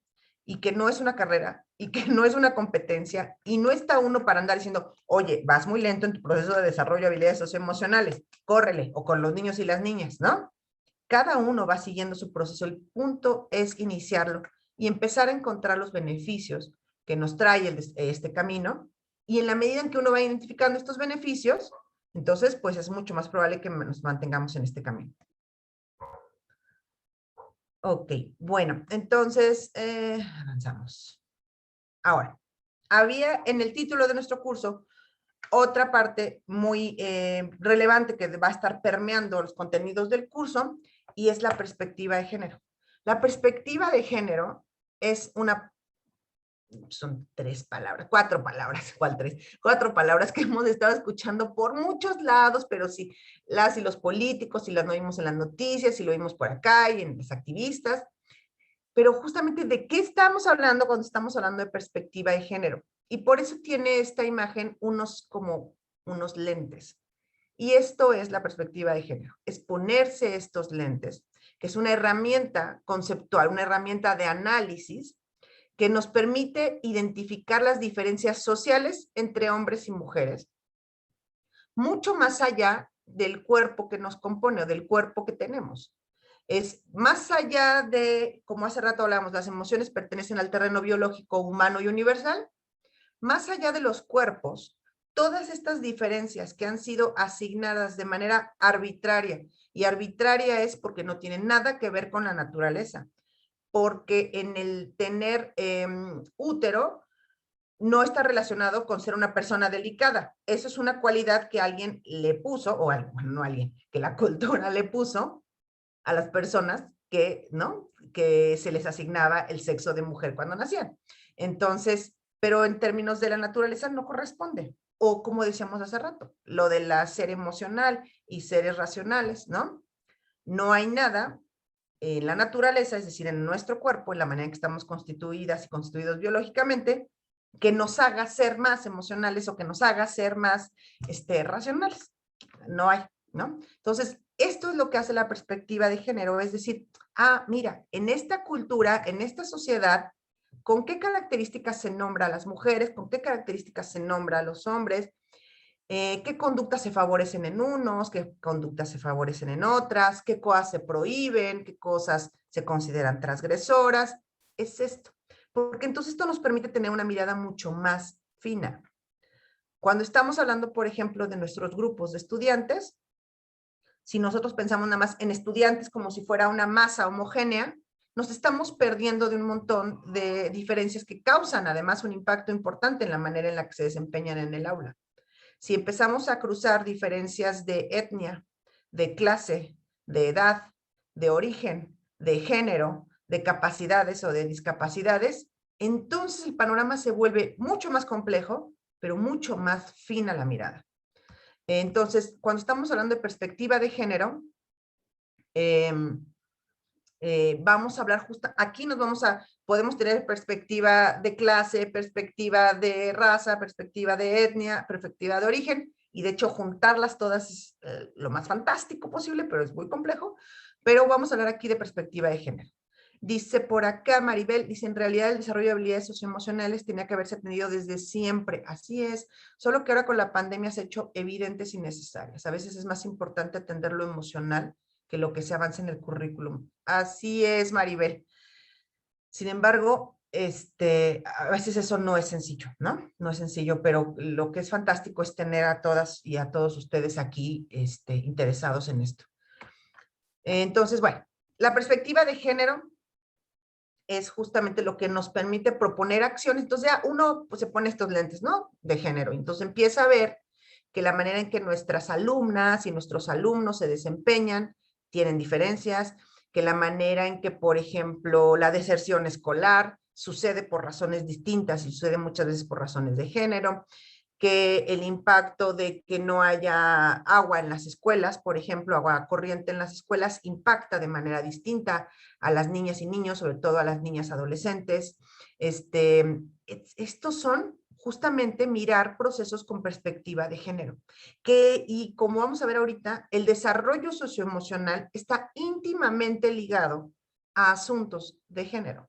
y que no es una carrera y que no es una competencia y no está uno para andar diciendo, oye, vas muy lento en tu proceso de desarrollo de habilidades socioemocionales, córrele, o con los niños y las niñas, ¿no? Cada uno va siguiendo su proceso. El punto es iniciarlo y empezar a encontrar los beneficios que nos trae este camino, y en la medida en que uno va identificando estos beneficios, entonces pues es mucho más probable que nos mantengamos en este camino. Ok, bueno, entonces avanzamos. Ahora, había en el título de nuestro curso otra parte muy relevante que va a estar permeando los contenidos del curso, y es la perspectiva de género. La perspectiva de género es son 3 palabras, 4 palabras, ¿cuál 3? 4 palabras que hemos estado escuchando por muchos lados, pero sí, las y los políticos, y las no vimos en las noticias, y lo vimos por acá y en las activistas, pero justamente ¿de qué estamos hablando cuando estamos hablando de perspectiva de género? Y por eso tiene esta imagen unos lentes. Y esto es la perspectiva de género, es ponerse estos lentes, que es una herramienta conceptual, una herramienta de análisis que nos permite identificar las diferencias sociales entre hombres y mujeres, mucho más allá del cuerpo que nos compone o del cuerpo que tenemos. Es más allá de, como hace rato hablábamos, las emociones pertenecen al terreno biológico, humano y universal, más allá de los cuerpos, todas estas diferencias que han sido asignadas de manera arbitraria, y arbitraria es porque no tienen nada que ver con la naturaleza, porque en el tener útero no está relacionado con ser una persona delicada. Eso es una cualidad que alguien le puso, o bueno, no alguien, que la cultura le puso a las personas que, ¿no? Que se les asignaba el sexo de mujer cuando nacían. Entonces, pero en términos de la naturaleza no corresponde. O como decíamos hace rato, lo de la ser emocional y seres racionales, ¿no? No hay nada en la naturaleza, es decir, en nuestro cuerpo, en la manera en que estamos constituidas y constituidos biológicamente, que nos haga ser más emocionales o que nos haga ser más racionales. No hay, ¿no? Entonces, esto es lo que hace la perspectiva de género, es decir, mira, en esta cultura, en esta sociedad, ¿con qué características se nombra a las mujeres? ¿Con qué características se nombra a los hombres? ¿Qué conductas se favorecen en unos? ¿Qué conductas se favorecen en otras? ¿Qué cosas se prohíben? ¿Qué cosas se consideran transgresoras? Es esto. Porque entonces esto nos permite tener una mirada mucho más fina. Cuando estamos hablando, por ejemplo, de nuestros grupos de estudiantes, si nosotros pensamos nada más en estudiantes como si fuera una masa homogénea, nos estamos perdiendo de un montón de diferencias que causan además un impacto importante en la manera en la que se desempeñan en el aula. Si empezamos a cruzar diferencias de etnia, de clase, de edad, de origen, de género, de capacidades o de discapacidades, entonces el panorama se vuelve mucho más complejo, pero mucho más fina la mirada. Entonces, cuando estamos hablando de perspectiva de género, vamos a hablar justo, aquí podemos tener perspectiva de clase, perspectiva de raza, perspectiva de etnia, perspectiva de origen, y de hecho juntarlas todas es lo más fantástico posible, pero es muy complejo, pero vamos a hablar aquí de perspectiva de género. Dice por acá Maribel, dice, en realidad el desarrollo de habilidades socioemocionales tenía que haberse atendido desde siempre, así es, solo que ahora con la pandemia se ha hecho evidentes y necesarias. A veces es más importante atender lo emocional que lo que se avanza en el currículum. Así es, Maribel. Sin embargo, a veces eso no es sencillo, ¿no? No es sencillo, pero lo que es fantástico es tener a todas y a todos ustedes aquí interesados en esto. Entonces, bueno, la perspectiva de género es justamente lo que nos permite proponer acciones. Entonces ya uno pues, se pone estos lentes, ¿no? De género. Entonces empieza a ver que la manera en que nuestras alumnas y nuestros alumnos se desempeñan tienen diferencias, que la manera en que, por ejemplo, la deserción escolar sucede por razones distintas y sucede muchas veces por razones de género, que el impacto de que no haya agua en las escuelas, por ejemplo, agua corriente en las escuelas, impacta de manera distinta a las niñas y niños, sobre todo a las niñas adolescentes. Estos son justamente mirar procesos con perspectiva de género, y como vamos a ver ahorita, el desarrollo socioemocional está íntimamente ligado a asuntos de género.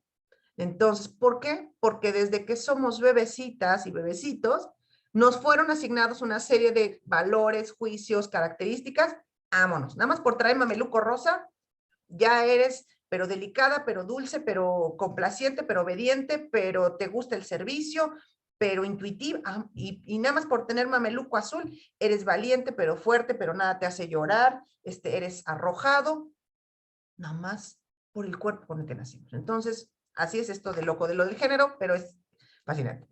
Entonces, ¿por qué? Porque desde que somos bebecitas y bebecitos, nos fueron asignados una serie de valores, juicios, características. Vámonos, nada más por traer mameluco rosa, ya eres, pero delicada, pero dulce, pero complaciente, pero obediente, pero te gusta el servicio, pero intuitiva, y nada más por tener mameluco azul, eres valiente, pero fuerte, pero nada te hace llorar, eres arrojado, nada más por el cuerpo con el que nacimos. Entonces, así es esto de loco de lo del género, pero es fascinante.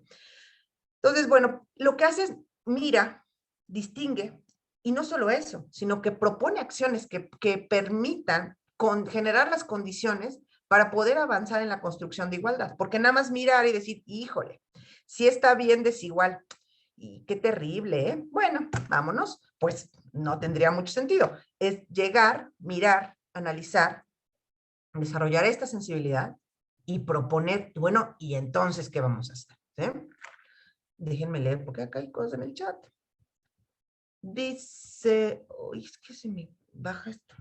Entonces, bueno, lo que hace es mira, distingue, y no solo eso, sino que propone acciones que permitan generar las condiciones para poder avanzar en la construcción de igualdad. Porque nada más mirar y decir, híjole, sí está bien desigual. Y qué terrible, ¿eh? Bueno, vámonos, pues no tendría mucho sentido. Es llegar, mirar, analizar, desarrollar esta sensibilidad y proponer, bueno, ¿y entonces qué vamos a hacer? ¿Sí? Déjenme leer porque acá hay cosas en el chat. Dice, uy, es que se me baja esto.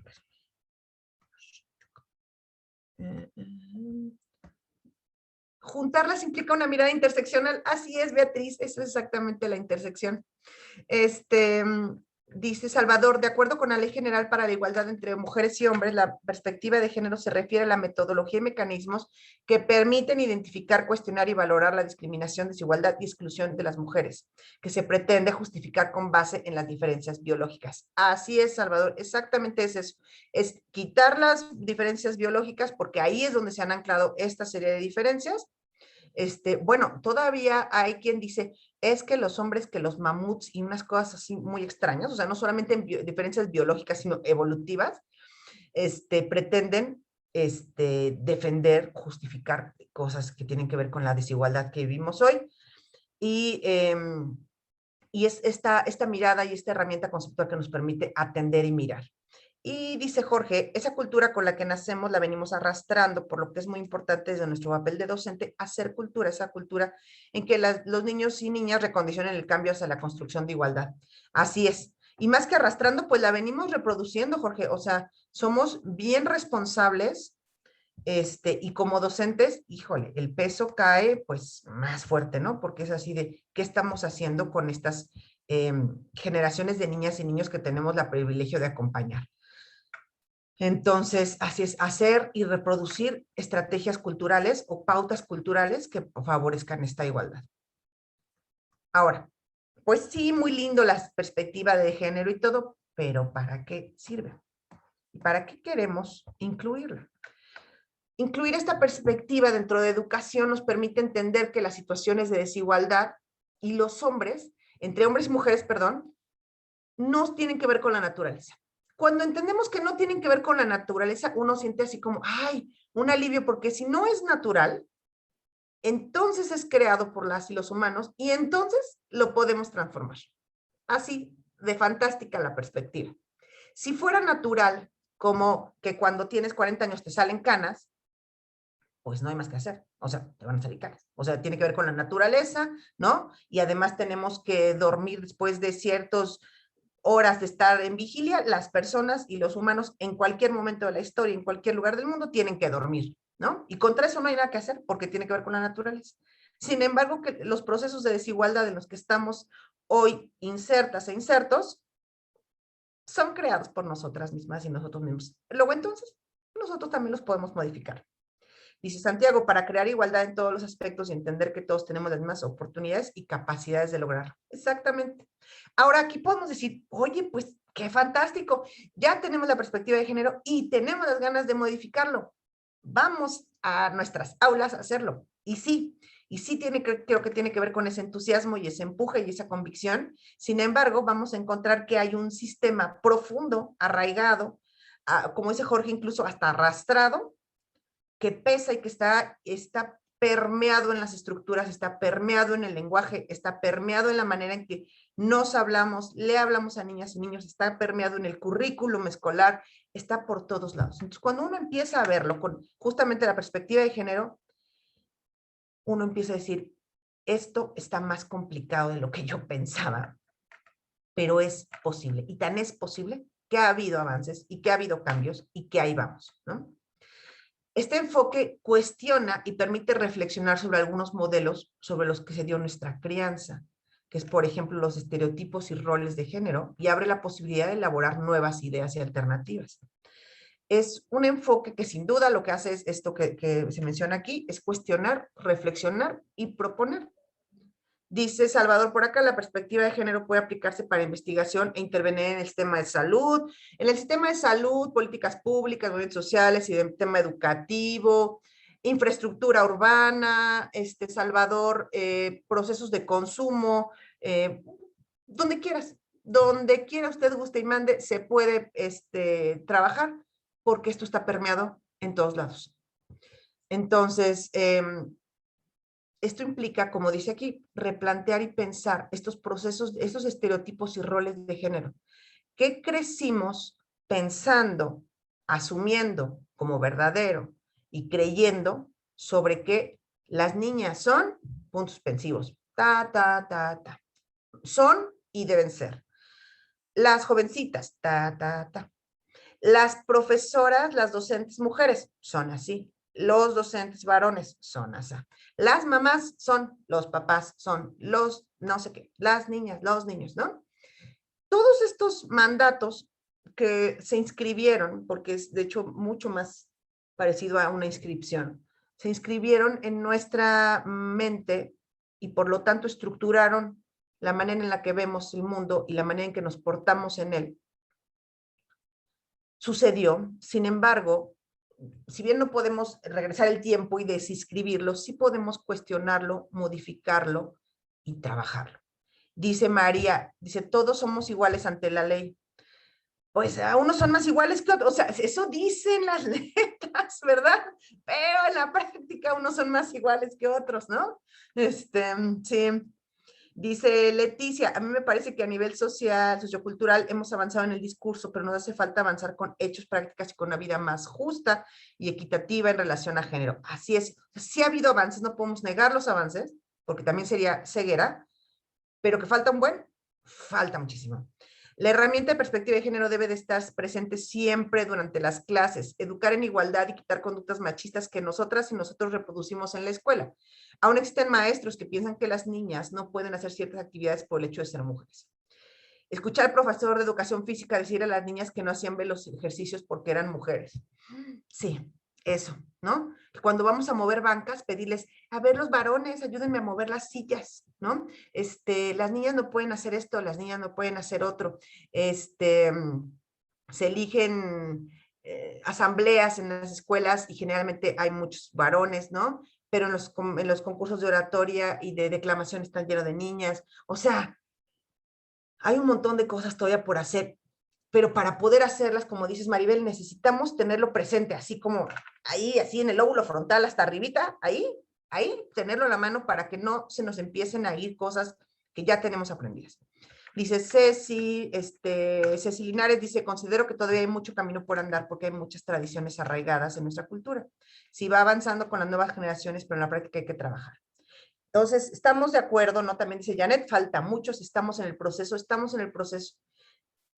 Juntarlas implica una mirada interseccional. Así es, Beatriz, eso es exactamente la intersección. Dice Salvador, de acuerdo con la Ley General para la Igualdad entre Mujeres y Hombres, la perspectiva de género se refiere a la metodología y mecanismos que permiten identificar, cuestionar y valorar la discriminación, desigualdad y exclusión de las mujeres, que se pretende justificar con base en las diferencias biológicas. Así es, Salvador, exactamente es eso, es quitar las diferencias biológicas porque ahí es donde se han anclado esta serie de diferencias. Bueno, todavía hay quien dice, es que los hombres, que los mamuts y unas cosas así muy extrañas, o sea, no solamente en diferencias biológicas, sino evolutivas, pretenden defender, justificar cosas que tienen que ver con la desigualdad que vivimos hoy. Y es esta mirada y esta herramienta conceptual que nos permite atender y mirar. Y dice Jorge, esa cultura con la que nacemos la venimos arrastrando, por lo que es muy importante desde nuestro papel de docente hacer cultura, esa cultura en que los niños y niñas recondicionen el cambio hacia la construcción de igualdad. Así es. Y más que arrastrando, pues la venimos reproduciendo, Jorge. O sea, somos bien responsables y como docentes, híjole, el peso cae pues más fuerte, ¿no? Porque es así de, ¿qué estamos haciendo con estas generaciones de niñas y niños que tenemos el privilegio de acompañar? Entonces, así es, hacer y reproducir estrategias culturales o pautas culturales que favorezcan esta igualdad. Ahora, pues sí, muy lindo la perspectiva de género y todo, pero ¿para qué sirve? ¿Y para qué queremos incluirla? Incluir esta perspectiva dentro de educación nos permite entender que las situaciones de desigualdad y los hombres, entre hombres y mujeres, perdón, no tienen que ver con la naturaleza. Cuando entendemos que no tienen que ver con la naturaleza, uno siente así como, ay, un alivio, porque si no es natural, entonces es creado por las y los humanos y entonces lo podemos transformar. Así de fantástica la perspectiva. Si fuera natural, como que cuando tienes 40 años te salen canas, pues no hay más que hacer. O sea, te van a salir canas. O sea, tiene que ver con la naturaleza, ¿no? Y además tenemos que dormir después de ciertas horas de estar en vigilia. Las personas y los humanos en cualquier momento de la historia, en cualquier lugar del mundo, tienen que dormir, ¿no? Y contra eso no hay nada que hacer porque tiene que ver con la naturaleza. Sin embargo, que los procesos de desigualdad en los que estamos hoy insertas e insertos son creados por nosotras mismas y nosotros mismos. Luego entonces, nosotros también los podemos modificar. Dice Santiago, para crear igualdad en todos los aspectos y entender que todos tenemos las mismas oportunidades y capacidades de lograrlo. Exactamente. Ahora aquí podemos decir, oye, pues qué fantástico, ya tenemos la perspectiva de género y tenemos las ganas de modificarlo. Vamos a nuestras aulas a hacerlo. Y sí creo que tiene que ver con ese entusiasmo y ese empuje y esa convicción. Sin embargo, vamos a encontrar que hay un sistema profundo, arraigado, como dice Jorge, incluso hasta arrastrado, que pesa y que está permeado en las estructuras, está permeado en el lenguaje, está permeado en la manera en que nos hablamos, le hablamos a niñas y niños, está permeado en el currículum escolar, está por todos lados. Entonces, cuando uno empieza a verlo con justamente la perspectiva de género, uno empieza a decir, esto está más complicado de lo que yo pensaba, pero es posible. Y tan es posible que ha habido avances y que ha habido cambios y que ahí vamos, ¿no? Este enfoque cuestiona y permite reflexionar sobre algunos modelos sobre los que se dio nuestra crianza, que es, por ejemplo, los estereotipos y roles de género, y abre la posibilidad de elaborar nuevas ideas y alternativas. Es un enfoque que sin duda lo que hace es esto que se menciona aquí, es cuestionar, reflexionar y proponer. Dice Salvador por acá, la perspectiva de género puede aplicarse para investigación e intervenir en el sistema de salud. En el sistema de salud, políticas públicas, movimientos sociales y el tema educativo, infraestructura urbana, Salvador, procesos de consumo, donde quieras. Donde quiera usted guste y mande, se puede trabajar porque esto está permeado en todos lados. Entonces, esto implica, como dice aquí, replantear y pensar estos procesos, estos estereotipos y roles de género. ¿Qué crecimos pensando, asumiendo como verdadero y creyendo sobre que las niñas son puntos suspensivos? Son y deben ser. Las jovencitas, Las profesoras, las docentes mujeres, son así. Los docentes varones son así. Las mamás son, los papás son, los no sé qué, las niñas, los niños, ¿no? Todos estos mandatos que se inscribieron, porque es de hecho mucho más parecido a una inscripción, se inscribieron en nuestra mente y por lo tanto estructuraron la manera en la que vemos el mundo y la manera en que nos portamos en él. Sucedió, sin embargo, si bien no podemos regresar el tiempo y desinscribirlo, sí podemos cuestionarlo, modificarlo y trabajarlo. Dice María, dice, todos somos iguales ante la ley. Pues a unos son más iguales que otros, o sea, eso dicen las letras, ¿verdad? Pero en la práctica unos son más iguales que otros, ¿no? Sí. Dice Leticia, a mí me parece que a nivel social, sociocultural, hemos avanzado en el discurso, pero nos hace falta avanzar con hechos, prácticas y con una vida más justa y equitativa en relación a género. Así es, sí ha habido avances, no podemos negar los avances, porque también sería ceguera, pero que falta falta muchísimo. La herramienta de perspectiva de género debe de estar presente siempre durante las clases, educar en igualdad y quitar conductas machistas que nosotras y nosotros reproducimos en la escuela. Aún existen maestros que piensan que las niñas no pueden hacer ciertas actividades por el hecho de ser mujeres. Escuchar al profesor de educación física decir a las niñas que no hacían ver los ejercicios porque eran mujeres. Sí, Eso, ¿no? Cuando vamos a mover bancas, pedirles, a ver, los varones, ayúdenme a mover las sillas, ¿no? Las niñas no pueden hacer esto, las niñas no pueden hacer otro. Se eligen asambleas en las escuelas y generalmente hay muchos varones, ¿no? Pero en los concursos de oratoria y de declamación están llenos de niñas. O sea, hay un montón de cosas todavía por hacer, pero para poder hacerlas, como dices, Maribel, necesitamos tenerlo presente, así como ahí, así en el lóbulo frontal hasta arribita, ahí, tenerlo a la mano para que no se nos empiecen a ir cosas que ya tenemos aprendidas. Dice Ceci Linares, dice, considero que todavía hay mucho camino por andar porque hay muchas tradiciones arraigadas en nuestra cultura. Sí va avanzando con las nuevas generaciones, pero en la práctica hay que trabajar. Entonces, estamos de acuerdo, ¿no? También dice Janet, falta muchos, estamos en el proceso,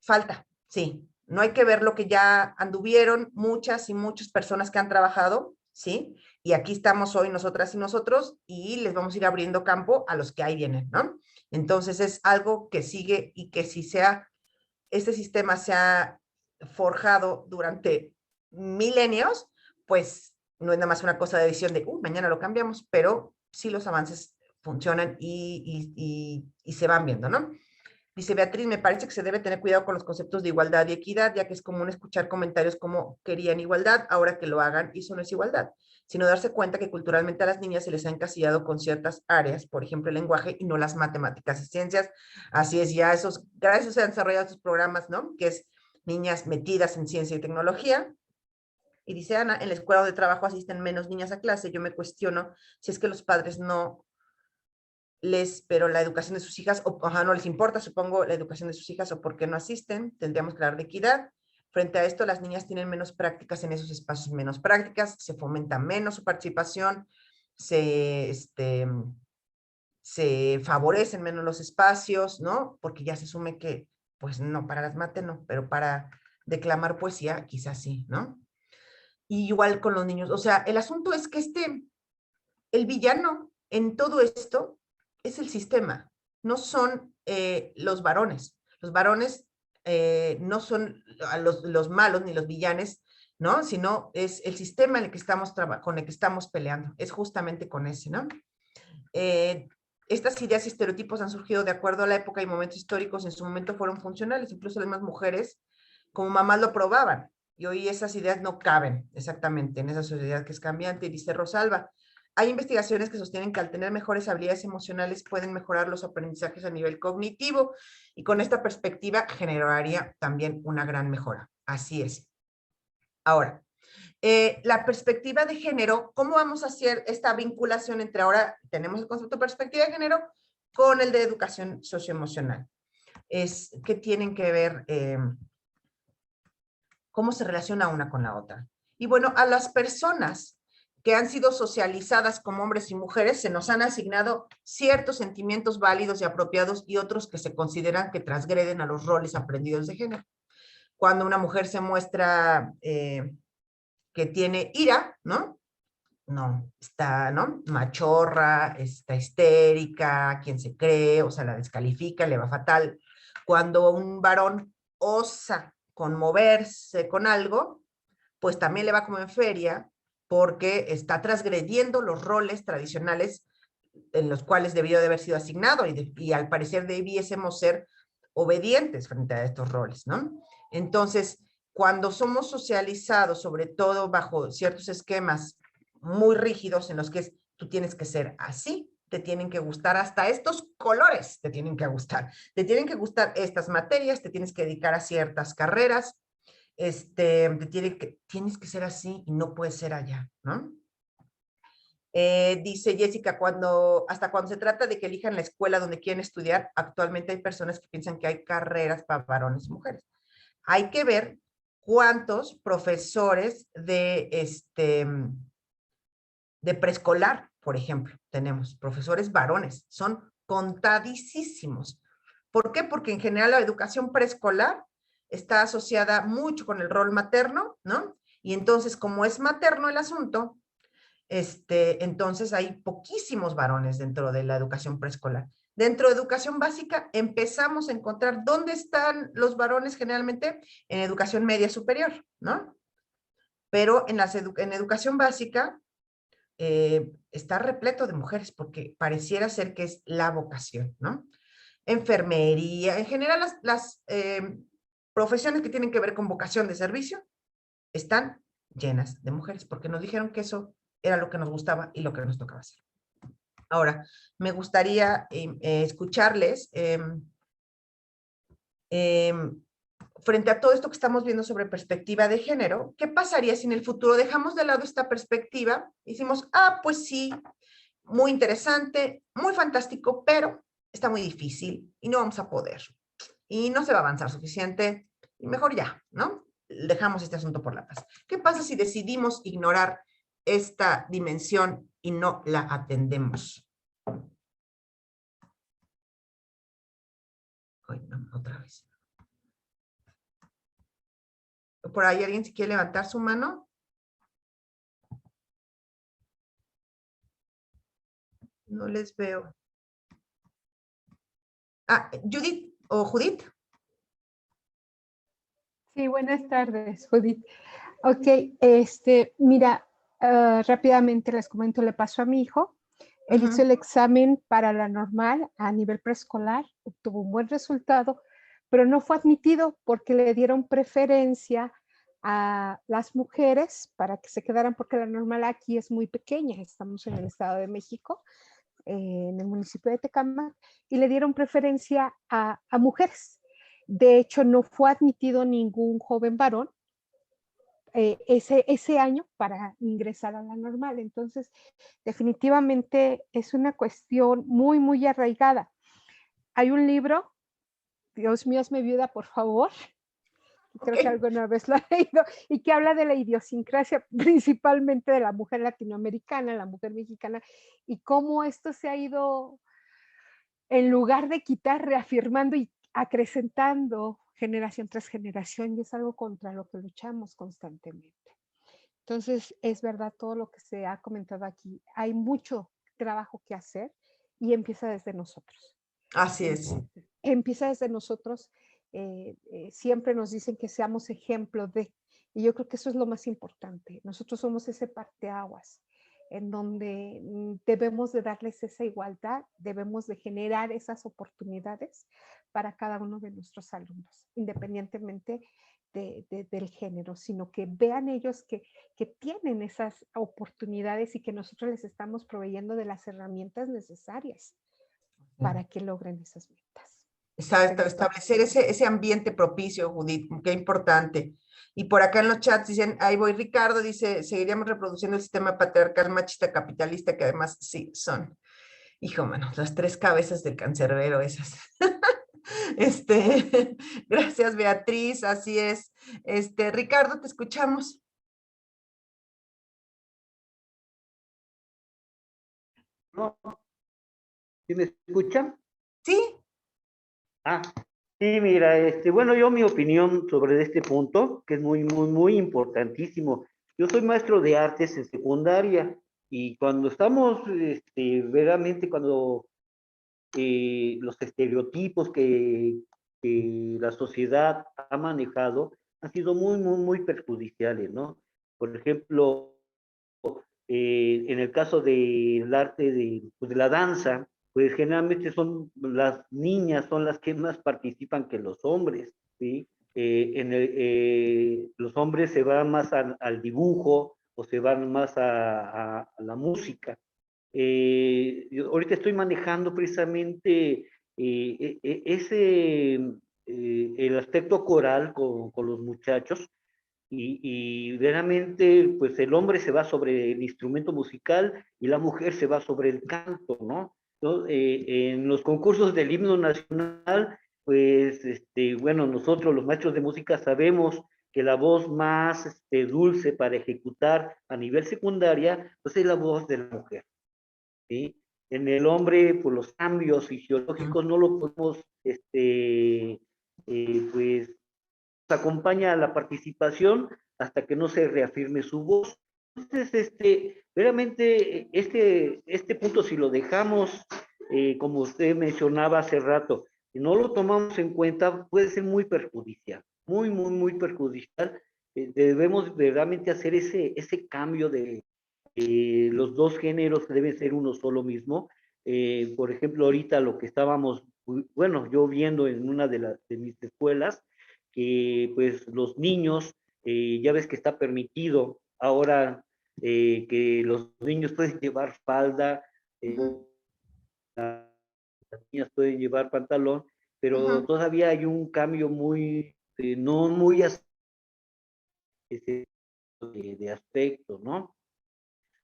falta, sí. No hay que ver lo que ya anduvieron muchas y muchas personas que han trabajado, ¿sí? Y aquí estamos hoy nosotras y nosotros y les vamos a ir abriendo campo a los que ahí vienen, ¿no? Entonces es algo que sigue y que si este sistema se ha forjado durante milenios, pues no es nada más una cosa de decisión de, mañana lo cambiamos, pero sí los avances funcionan y se van viendo, ¿no? Dice Beatriz, me parece que se debe tener cuidado con los conceptos de igualdad y equidad, ya que es común escuchar comentarios como querían igualdad, ahora que lo hagan, eso no es igualdad, sino darse cuenta que culturalmente a las niñas se les ha encasillado con ciertas áreas, por ejemplo, el lenguaje y no las matemáticas y ciencias. Así es, ya gracias a eso se han desarrollado estos programas, ¿no? Que es niñas metidas en ciencia y tecnología. Y dice Ana, en la escuela donde trabajo asisten menos niñas a clase, yo me cuestiono si es que los padres pero la educación de sus hijas, no les importa, supongo, la educación de sus hijas o por qué no asisten, tendríamos que hablar de equidad. Frente a esto, las niñas tienen menos prácticas en esos espacios, menos prácticas, se fomenta menos su participación, se favorecen menos los espacios, ¿no? Porque ya se asume que, pues no, para las mate no, pero para declamar poesía quizás sí, ¿no? Y igual con los niños, o sea, el asunto es que el villano en todo esto es el sistema, no son los varones. Los varones no son los malos ni los villanes, ¿no? Sino es el sistema en el que con el que estamos peleando. Es justamente con ese, ¿no? Estas ideas y estereotipos han surgido de acuerdo a la época y momentos históricos. En su momento fueron funcionales, incluso las mismas mujeres como mamás lo probaban. Y hoy esas ideas no caben exactamente en esa sociedad que es cambiante. Y dice Rosalba, hay investigaciones que sostienen que al tener mejores habilidades emocionales pueden mejorar los aprendizajes a nivel cognitivo y con esta perspectiva generaría también una gran mejora. Así es. Ahora, la perspectiva de género, ¿cómo vamos a hacer esta vinculación entre ahora tenemos el concepto de perspectiva de género con el de educación socioemocional? Es que tienen que ver cómo se relaciona una con la otra. Y bueno, a las personas que han sido socializadas como hombres y mujeres, se nos han asignado ciertos sentimientos válidos y apropiados y otros que se consideran que transgreden a los roles aprendidos de género. Cuando una mujer se muestra que tiene ira, ¿no? No, está, ¿no? Machorra, está histérica, quien se cree, o sea, la descalifica, le va fatal. Cuando un varón osa conmoverse con algo, pues también le va como en feria, porque está transgrediendo los roles tradicionales en los cuales debió de haber sido asignado y al parecer debiésemos ser obedientes frente a estos roles, ¿no? Entonces, cuando somos socializados, sobre todo bajo ciertos esquemas muy rígidos en los que tú tienes que ser así, te tienen que gustar hasta estos colores, te tienen que gustar estas materias, te tienes que dedicar a ciertas carreras, tienes que ser así y no puedes ser allá, ¿no? Dice Jessica, hasta cuando se trata de que elijan la escuela donde quieren estudiar, actualmente hay personas que piensan que hay carreras para varones y mujeres. Hay que ver cuántos profesores de preescolar, por ejemplo, tenemos profesores varones, son contadísimos. ¿Por qué? Porque en general la educación preescolar está asociada mucho con el rol materno, ¿no? Y entonces, como es materno el asunto, entonces hay poquísimos varones dentro de la educación preescolar. Dentro de educación básica empezamos a encontrar dónde están los varones generalmente en educación media superior, ¿no? pero en educación básica está repleto de mujeres porque pareciera ser que es la vocación, ¿no? Enfermería, en general las profesiones que tienen que ver con vocación de servicio están llenas de mujeres porque nos dijeron que eso era lo que nos gustaba y lo que nos tocaba hacer. Ahora, me gustaría escucharles frente a todo esto que estamos viendo sobre perspectiva de género, ¿qué pasaría si en el futuro dejamos de lado esta perspectiva y decimos, pues sí, muy interesante, muy fantástico, pero está muy difícil y no vamos a poder y no se va a avanzar suficiente y mejor ya, ¿no? Dejamos este asunto por la paz. ¿Qué pasa si decidimos ignorar esta dimensión y no la atendemos? Ay, no, otra vez. ¿Por ahí alguien si quiere levantar su mano? No les veo. Judith o Judith. Sí, buenas tardes, Judith. Ok, mira, rápidamente les comento, le pasó a mi hijo. Él hizo el examen para la normal a nivel preescolar, obtuvo un buen resultado, pero no fue admitido porque le dieron preferencia a las mujeres para que se quedaran, porque la normal aquí es muy pequeña, estamos en el Estado de México, en el municipio de Tecámac, y le dieron preferencia a mujeres. De hecho, no fue admitido ningún joven varón ese año para ingresar a la normal. Entonces, definitivamente es una cuestión muy, muy arraigada. Hay un libro, Dios mío, hazme viuda, por favor. Creo que alguna vez lo he leído, y que habla de la idiosincrasia principalmente de la mujer latinoamericana, la mujer mexicana, y cómo esto se ha ido, en lugar de quitar, reafirmando y acrecentando generación tras generación, y es algo contra lo que luchamos constantemente. Entonces, es verdad todo lo que se ha comentado aquí. Hay mucho trabajo que hacer y empieza desde nosotros. Así es. Empieza desde nosotros. Siempre nos dicen que seamos ejemplo de, y yo creo que eso es lo más importante. Nosotros somos ese parteaguas en donde debemos de darles esa igualdad, debemos de generar esas oportunidades para cada uno de nuestros alumnos, independientemente del género, sino que vean ellos que tienen esas oportunidades y que nosotros les estamos proveyendo de las herramientas necesarias para que logren esas metas. Establecer ese ambiente propicio, Judith, qué importante. Y por acá en los chats dicen, ahí voy, Ricardo dice, seguiríamos reproduciendo el sistema patriarcal, machista, capitalista, que además sí son, hijo, mano, las tres cabezas del cancerbero esas. Gracias, Beatriz, así es. Ricardo, te escuchamos. No. ¿Sí me escuchan? Sí. Sí, mira, bueno, yo mi opinión sobre este punto, que es muy, muy, muy importantísimo. Yo soy maestro de artes en secundaria y cuando estamos, verdaderamente, cuando los estereotipos que la sociedad ha manejado han sido muy, muy, muy perjudiciales, ¿no? Por ejemplo, en el caso del arte de la danza, pues generalmente son las niñas, son las que más participan que los hombres, ¿sí? Los hombres se van más al dibujo o se van más a la música. Ahorita estoy manejando precisamente el aspecto coral con los muchachos, y verdaderamente pues el hombre se va sobre el instrumento musical y la mujer se va sobre el canto, ¿no? En los concursos del himno nacional, pues bueno, nosotros los maestros de música sabemos que la voz más dulce para ejecutar a nivel secundaria pues es la voz de la mujer, ¿sí? En el hombre, pues los cambios fisiológicos no lo podemos, pues acompaña a la participación hasta que no se reafirme su voz. Entonces, verdaderamente, este punto, si lo dejamos, como usted mencionaba hace rato, si no lo tomamos en cuenta, puede ser muy perjudicial, muy, muy, muy perjudicial, debemos verdaderamente hacer ese cambio de los dos géneros que deben ser uno solo mismo. Por ejemplo, ahorita lo que estábamos, bueno, yo viendo en una de mis escuelas, que pues los niños, ya ves que está permitido ahora que los niños pueden llevar falda, las niñas pueden llevar pantalón, pero todavía hay un cambio muy, no muy de aspecto, ¿no?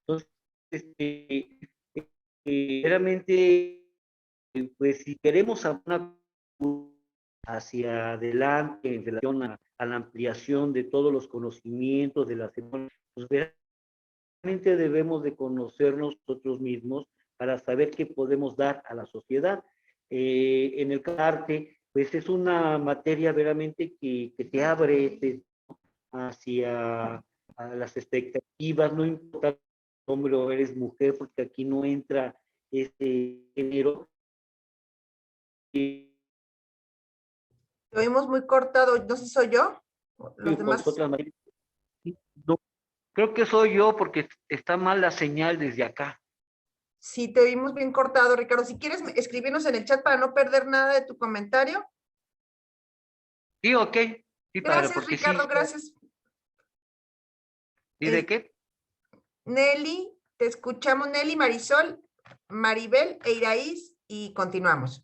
Entonces, realmente, pues si queremos hacia adelante en relación a la ampliación de todos los conocimientos de las emociones, pues realmente debemos de conocernos nosotros mismos para saber qué podemos dar a la sociedad. En el arte, pues es una materia verdaderamente que te abre hacia a las expectativas, no importa hombre o eres mujer, porque aquí no entra ese género. Te oímos muy cortado, no sé si soy yo. Los demás. No, creo que soy yo porque está mal la señal desde acá. Sí, te oímos bien cortado, Ricardo. Si quieres escribirnos en el chat para no perder nada de tu comentario. Sí, ok. Sí, Gracias, porque Ricardo, sí. gracias. ¿Y de qué? Nelly, te escuchamos, Nelly, Marisol, Maribel e Iraíz, y continuamos.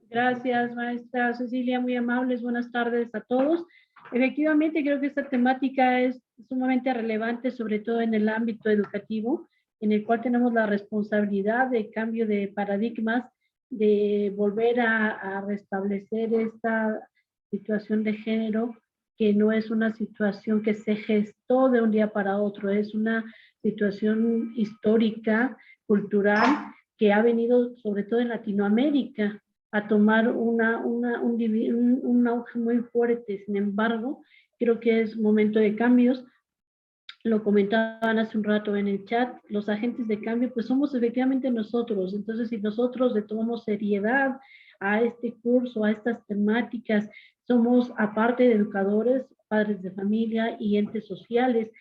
Gracias, maestra Cecilia, muy amables. Buenas tardes a todos. Efectivamente, creo que esta temática es sumamente relevante, sobre todo en el ámbito educativo, en el cual tenemos la responsabilidad de cambio de paradigmas, de volver a restablecer esta situación de género, que no es una situación que se gestó de un día para otro, es una situación histórica, cultural, que ha venido sobre todo en Latinoamérica a tomar un auge muy fuerte. Sin embargo, creo que es momento de cambios. Lo comentaban hace un rato en el chat, los agentes de cambio, pues somos efectivamente nosotros. Entonces, si nosotros le tomamos seriedad a este curso, a estas temáticas, somos, aparte de educadores, padres de familia y entes sociales,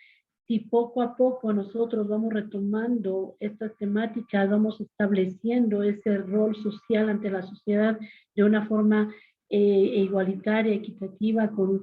si poco a poco nosotros vamos retomando estas temáticas, vamos estableciendo ese rol social ante la sociedad de una forma igualitaria, equitativa, con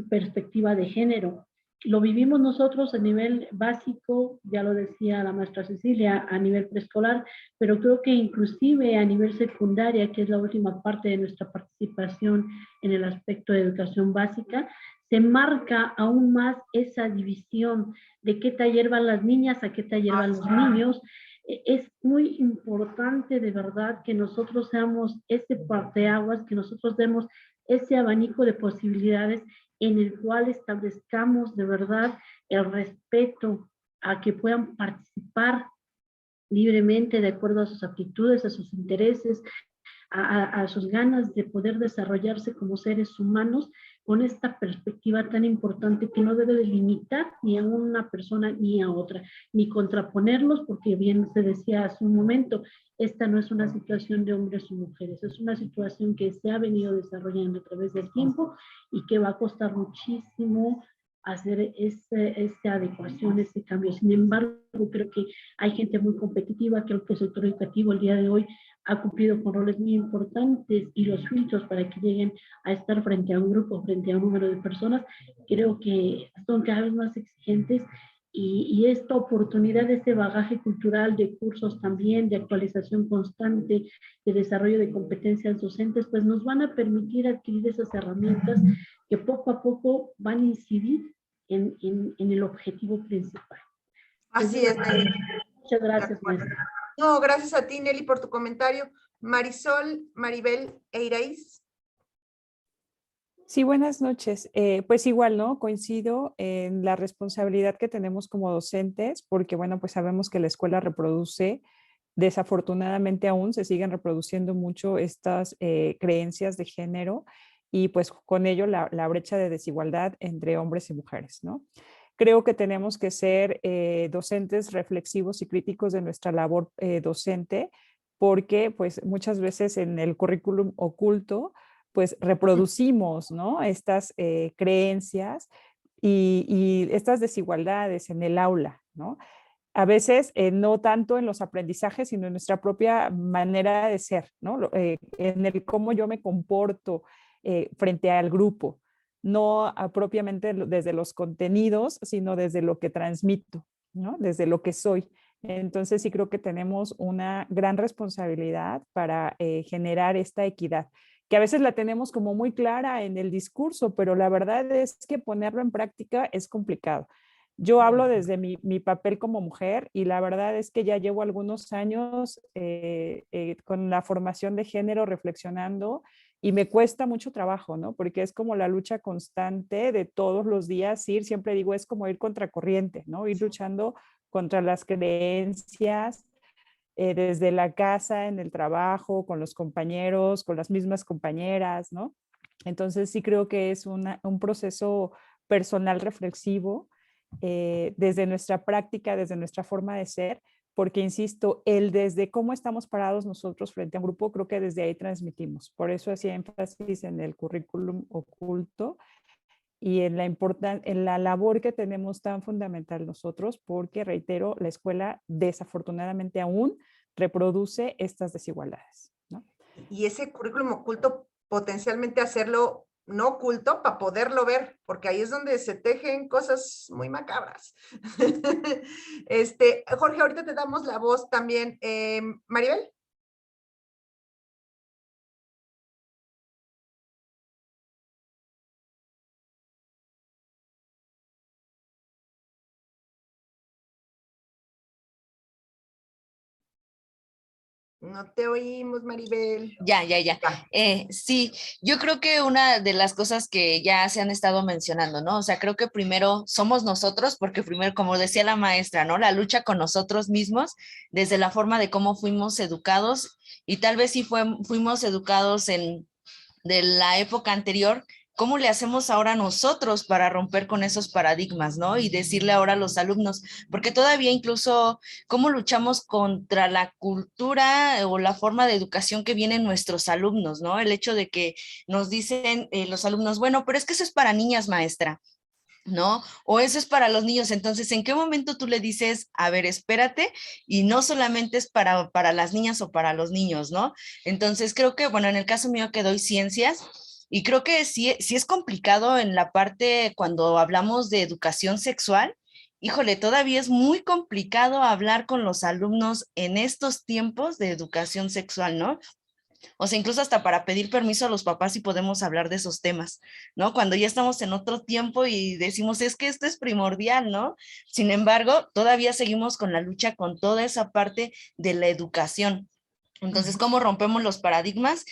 perspectiva de género. Lo vivimos nosotros a nivel básico, ya lo decía la maestra Cecilia, a nivel preescolar, pero creo que inclusive a nivel secundaria, que es la última parte de nuestra participación en el aspecto de educación básica, se marca aún más esa división de qué taller van las niñas, a qué taller van los niños. Es muy importante de verdad que nosotros seamos ese parteaguas, que nosotros demos ese abanico de posibilidades en el cual establezcamos de verdad el respeto a que puedan participar libremente de acuerdo a sus aptitudes, a sus intereses, a sus ganas de poder desarrollarse como seres humanos con esta perspectiva tan importante que no debe delimitar ni a una persona ni a otra, ni contraponerlos, porque bien se decía hace un momento, esta no es una situación de hombres y mujeres, es una situación que se ha venido desarrollando a través del tiempo y que va a costar muchísimo hacer esa adecuación, ese cambio. Sin embargo, creo que hay gente muy competitiva, creo que el sector educativo el día de hoy ha cumplido con roles muy importantes y los filtros para que lleguen a estar frente a un grupo, frente a un número de personas, creo que son cada vez más exigentes y esta oportunidad, este bagaje cultural de cursos también, de actualización constante, de desarrollo de competencias docentes, pues nos van a permitir adquirir esas herramientas que poco a poco van a incidir en el objetivo principal. Así es, Nelly. Muchas gracias, maestra. No, gracias a ti, Nelly, por tu comentario. Marisol, Maribel e Iraíz. Sí, buenas noches. Pues igual, ¿no? Coincido en la responsabilidad que tenemos como docentes, porque bueno, pues sabemos que la escuela reproduce, desafortunadamente aún se siguen reproduciendo mucho estas creencias de género y pues con ello la brecha de desigualdad entre hombres y mujeres, ¿no? Creo que tenemos que ser docentes reflexivos y críticos de nuestra labor docente, porque pues muchas veces en el currículum oculto pues reproducimos, ¿no? Estas creencias y estas desigualdades en el aula, ¿no? A veces no tanto en los aprendizajes, sino en nuestra propia manera de ser, ¿no? En el cómo yo me comporto frente al grupo, no propiamente desde los contenidos, sino desde lo que transmito, ¿no? Desde lo que soy. Entonces sí creo que tenemos una gran responsabilidad para generar esta equidad, que a veces la tenemos como muy clara en el discurso, pero la verdad es que ponerlo en práctica es complicado. Yo hablo desde mi papel como mujer y la verdad es que ya llevo algunos años con la formación de género reflexionando y me cuesta mucho trabajo, ¿no? Porque es como la lucha constante de todos los días ir, siempre digo, es como ir contracorriente, ¿no? Ir luchando contra las creencias desde la casa, en el trabajo, con los compañeros, con las mismas compañeras, ¿no? Entonces sí creo que es un proceso personal reflexivo desde nuestra práctica, desde nuestra forma de ser, porque insisto, el desde cómo estamos parados nosotros frente a un grupo, creo que desde ahí transmitimos. Por eso hacía énfasis en el currículum oculto y en la labor que tenemos tan fundamental nosotros, porque reitero, la escuela desafortunadamente aún reproduce estas desigualdades, ¿no? Y ese currículum oculto, potencialmente hacerlo no oculto para poderlo ver, porque ahí es donde se tejen cosas muy macabras. Jorge, ahorita te damos la voz también. Maribel. No te oímos, Maribel. Ya. Sí, yo creo que una de las cosas que ya se han estado mencionando, ¿no? O sea, creo que primero somos nosotros, porque primero, como decía la maestra, ¿no? La lucha con nosotros mismos, desde la forma de cómo fuimos educados, y tal vez si fuimos educados de la época anterior, ¿cómo le hacemos ahora nosotros para romper con esos paradigmas, ¿no? Y decirle ahora a los alumnos, porque todavía incluso, ¿cómo luchamos contra la cultura o la forma de educación que vienen nuestros alumnos, ¿no? El hecho de que nos dicen los alumnos, bueno, pero es que eso es para niñas, maestra, ¿no? O eso es para los niños. Entonces, ¿en qué momento tú le dices, a ver, espérate, y no solamente es para las niñas o para los niños, ¿no? Entonces, creo que, bueno, en el caso mío que doy ciencias, y creo que sí es complicado en la parte cuando hablamos de educación sexual. Híjole, todavía es muy complicado hablar con los alumnos en estos tiempos de educación sexual, ¿no? O sea, incluso hasta para pedir permiso a los papás si podemos hablar de esos temas, ¿no? Cuando ya estamos en otro tiempo y decimos, es que esto es primordial, ¿no? Sin embargo, todavía seguimos con la lucha con toda esa parte de la educación. Entonces, ¿cómo rompemos los paradigmas?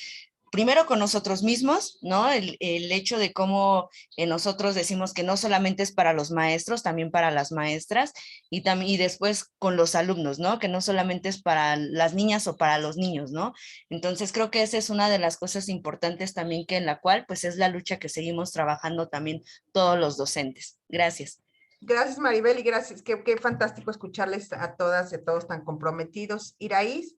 Primero con nosotros mismos, ¿no? El hecho de cómo nosotros decimos que no solamente es para los maestros, también para las maestras, y después con los alumnos, ¿no? Que no solamente es para las niñas o para los niños, ¿no? Entonces creo que esa es una de las cosas importantes también que en la cual pues es la lucha que seguimos trabajando también todos los docentes. Gracias. Gracias, Maribel, y gracias. Qué fantástico escucharles a todas y a todos tan comprometidos. Iraíz.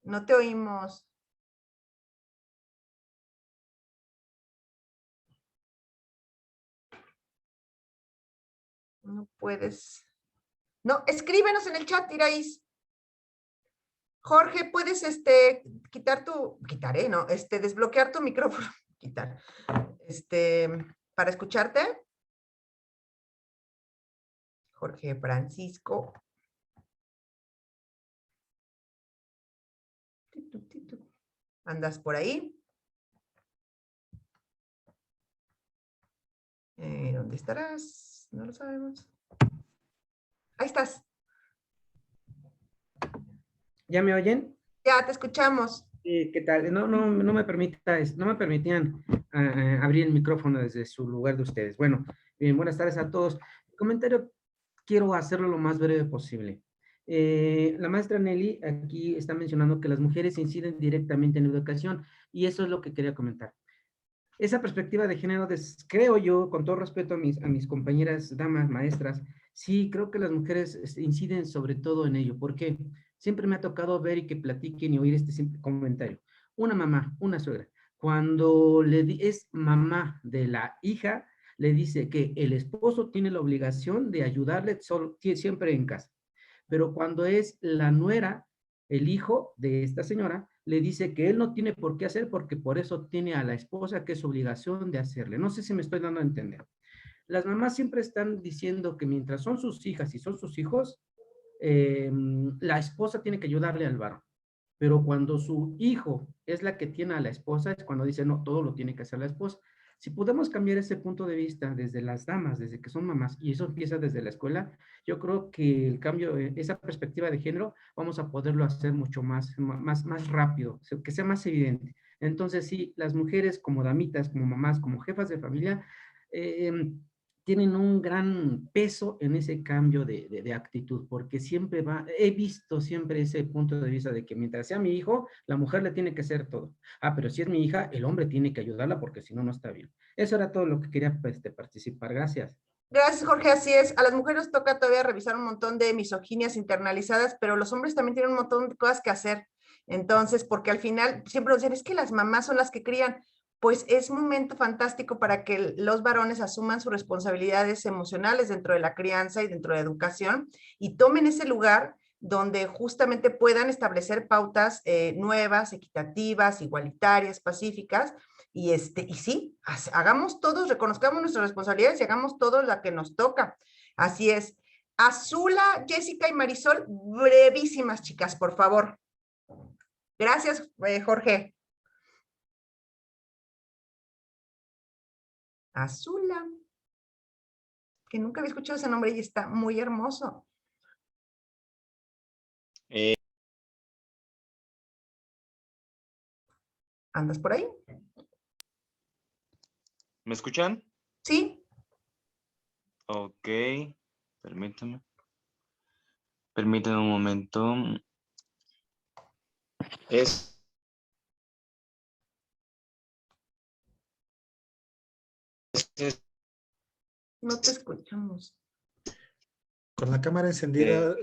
No te oímos. No puedes. No, escríbenos en el chat, Iraíz. Jorge, puedes desbloquear tu micrófono, quitar, para escucharte. Jorge Francisco. ¿Andas por ahí? ¿Dónde estarás? No lo sabemos. Ahí estás. ¿Ya me oyen? Ya, te escuchamos. ¿Qué tal? No me permitían abrir el micrófono desde su lugar de ustedes. Bueno, buenas tardes a todos. El comentario quiero hacerlo lo más breve posible. La maestra Nelly aquí está mencionando que las mujeres inciden directamente en la educación y eso es lo que quería comentar. esa perspectiva de género, creo yo, con todo respeto a mis compañeras, damas, maestras, sí, creo que las mujeres inciden sobre todo en ello, porque siempre me ha tocado ver y que platiquen y oír este simple comentario. Una mamá, una suegra, cuando es mamá de la hija, le dice que el esposo tiene la obligación de ayudarle siempre en casa. Pero cuando es la nuera, el hijo de esta señora, le dice que él no tiene por qué hacer porque por eso tiene a la esposa que es obligación de hacerle. No sé si me estoy dando a entender. Las mamás siempre están diciendo que mientras son sus hijas y son sus hijos, la esposa tiene que ayudarle al varón. Pero cuando su hijo es la que tiene a la esposa, es cuando dice, no, todo lo tiene que hacer la esposa. Si podemos cambiar ese punto de vista desde las damas, desde que son mamás, y eso empieza desde la escuela, yo creo que el cambio, esa perspectiva de género, vamos a poderlo hacer mucho más rápido, que sea más evidente. Entonces, sí, las mujeres como damitas, como mamás, como jefas de familia, tienen un gran peso en ese cambio de actitud, porque siempre he visto siempre ese punto de vista de que mientras sea mi hijo, la mujer le tiene que hacer todo. Pero si es mi hija, el hombre tiene que ayudarla porque si no, no está bien. Eso era todo lo que quería participar. Gracias. Gracias, Jorge, así es. A las mujeres toca todavía revisar un montón de misoginias internalizadas, pero los hombres también tienen un montón de cosas que hacer. Entonces, porque al final siempre nos dicen, es que las mamás son las que crían. Pues es un momento fantástico para que los varones asuman sus responsabilidades emocionales dentro de la crianza y dentro de la educación y tomen ese lugar donde justamente puedan establecer pautas nuevas, equitativas, igualitarias, pacíficas, y sí, hagamos todos, reconozcamos nuestras responsabilidades y hagamos todo lo que nos toca. Así es. Azula, Jessica y Marisol, brevísimas, chicas, por favor. Gracias, Jorge. Azula, que nunca había escuchado ese nombre y está muy hermoso. ¿Andas por ahí? ¿Me escuchan? Sí. Ok, permítame. Permítame un momento. No te escuchamos. Con la cámara encendida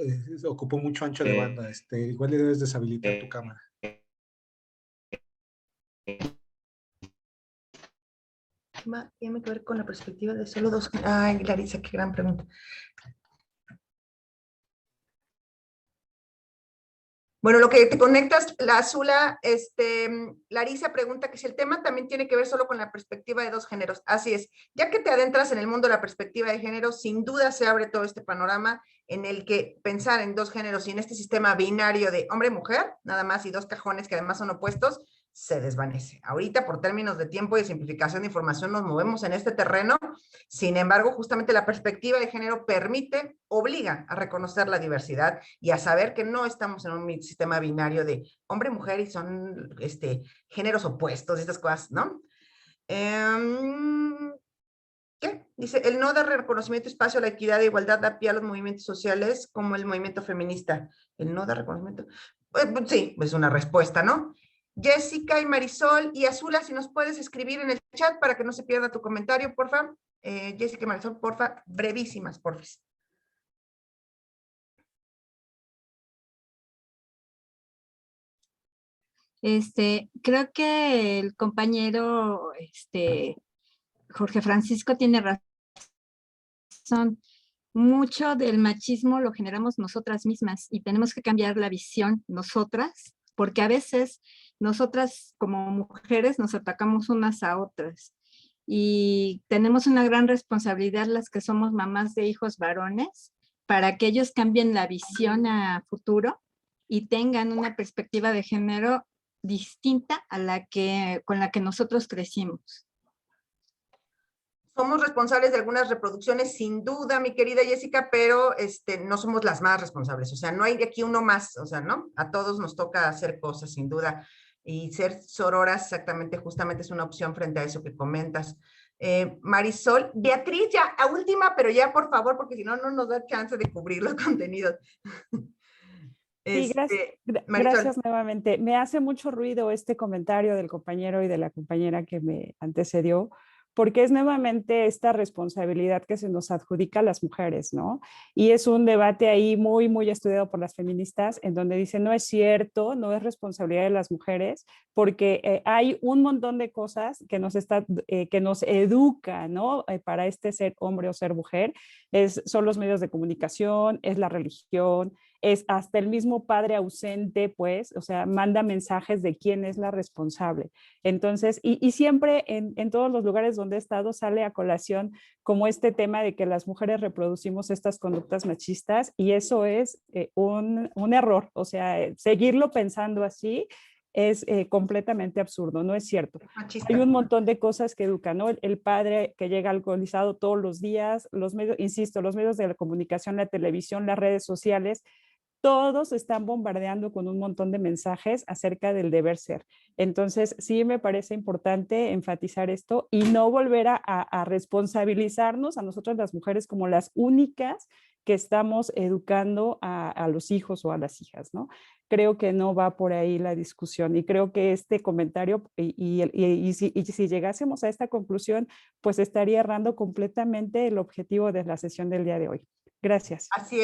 ocupó mucho ancho de banda. Igual le debes deshabilitar tu cámara. Tiene que ver con la perspectiva de solo dos. Ay, Larisa, qué gran pregunta. Bueno, lo que te conectas, la Azula, Larisa pregunta que si el tema también tiene que ver solo con la perspectiva de dos géneros. Así es, ya que te adentras en el mundo de la perspectiva de género, sin duda se abre todo este panorama en el que pensar en dos géneros y en este sistema binario de hombre-mujer, nada más, y dos cajones que además son opuestos, se desvanece. Ahorita, por términos de tiempo y de simplificación de información, nos movemos en este terreno. Sin embargo, justamente la perspectiva de género permite, obliga a reconocer la diversidad y a saber que no estamos en un sistema binario de hombre-mujer y son géneros opuestos y estas cosas, ¿no? ¿Qué? Dice, el no dar reconocimiento, espacio a la equidad e igualdad da pie a los movimientos sociales como el movimiento feminista. El no dar reconocimiento. Sí, es una respuesta, ¿no? Jessica y Marisol y Azula, si nos puedes escribir en el chat para que no se pierda tu comentario, por favor. Jessica y Marisol, porfa, brevísimas, porfa. Creo que el compañero Jorge Francisco tiene razón. Mucho del machismo lo generamos nosotras mismas y tenemos que cambiar la visión nosotras, porque a veces nosotras como mujeres nos atacamos unas a otras y tenemos una gran responsabilidad las que somos mamás de hijos varones para que ellos cambien la visión a futuro y tengan una perspectiva de género distinta a con la que nosotros crecimos. Somos responsables de algunas reproducciones, sin duda, mi querida Jessica, pero no somos las más responsables. O sea, no hay de aquí uno más, o sea, ¿no? A todos nos toca hacer cosas, sin duda. Y ser sororas, exactamente, justamente es una opción frente a eso que comentas. Marisol, Beatriz, ya, a última, pero ya por favor, porque si no, no nos da chance de cubrir los contenidos. Sí, Marisol. gracias nuevamente. Me hace mucho ruido este comentario del compañero y de la compañera que me antecedió, porque es nuevamente esta responsabilidad que se nos adjudica a las mujeres, ¿no? Y es un debate ahí muy, muy estudiado por las feministas, en donde dicen, no es cierto, no es responsabilidad de las mujeres, porque hay un montón de cosas que que nos educa, ¿no? Para este ser hombre o ser mujer. Son los medios de comunicación, es la religión, es hasta el mismo padre ausente, pues, o sea, manda mensajes de quién es la responsable. Entonces, y siempre en todos los lugares donde he estado sale a colación como este tema de que las mujeres reproducimos estas conductas machistas y eso es un error, o sea, seguirlo pensando así es completamente absurdo, no es cierto. Machista. Hay un montón de cosas que educan, ¿no? El padre que llega alcoholizado todos los días, los medios, insisto, los medios de la comunicación, la televisión, las redes sociales, todos están bombardeando con un montón de mensajes acerca del deber ser. Entonces, sí me parece importante enfatizar esto y no volver a responsabilizarnos a nosotras las mujeres como las únicas que estamos educando a los hijos o a las hijas, ¿no? Creo que no va por ahí la discusión y creo que este comentario y si llegásemos a esta conclusión, pues estaría errando completamente el objetivo de la sesión del día de hoy. Gracias. Así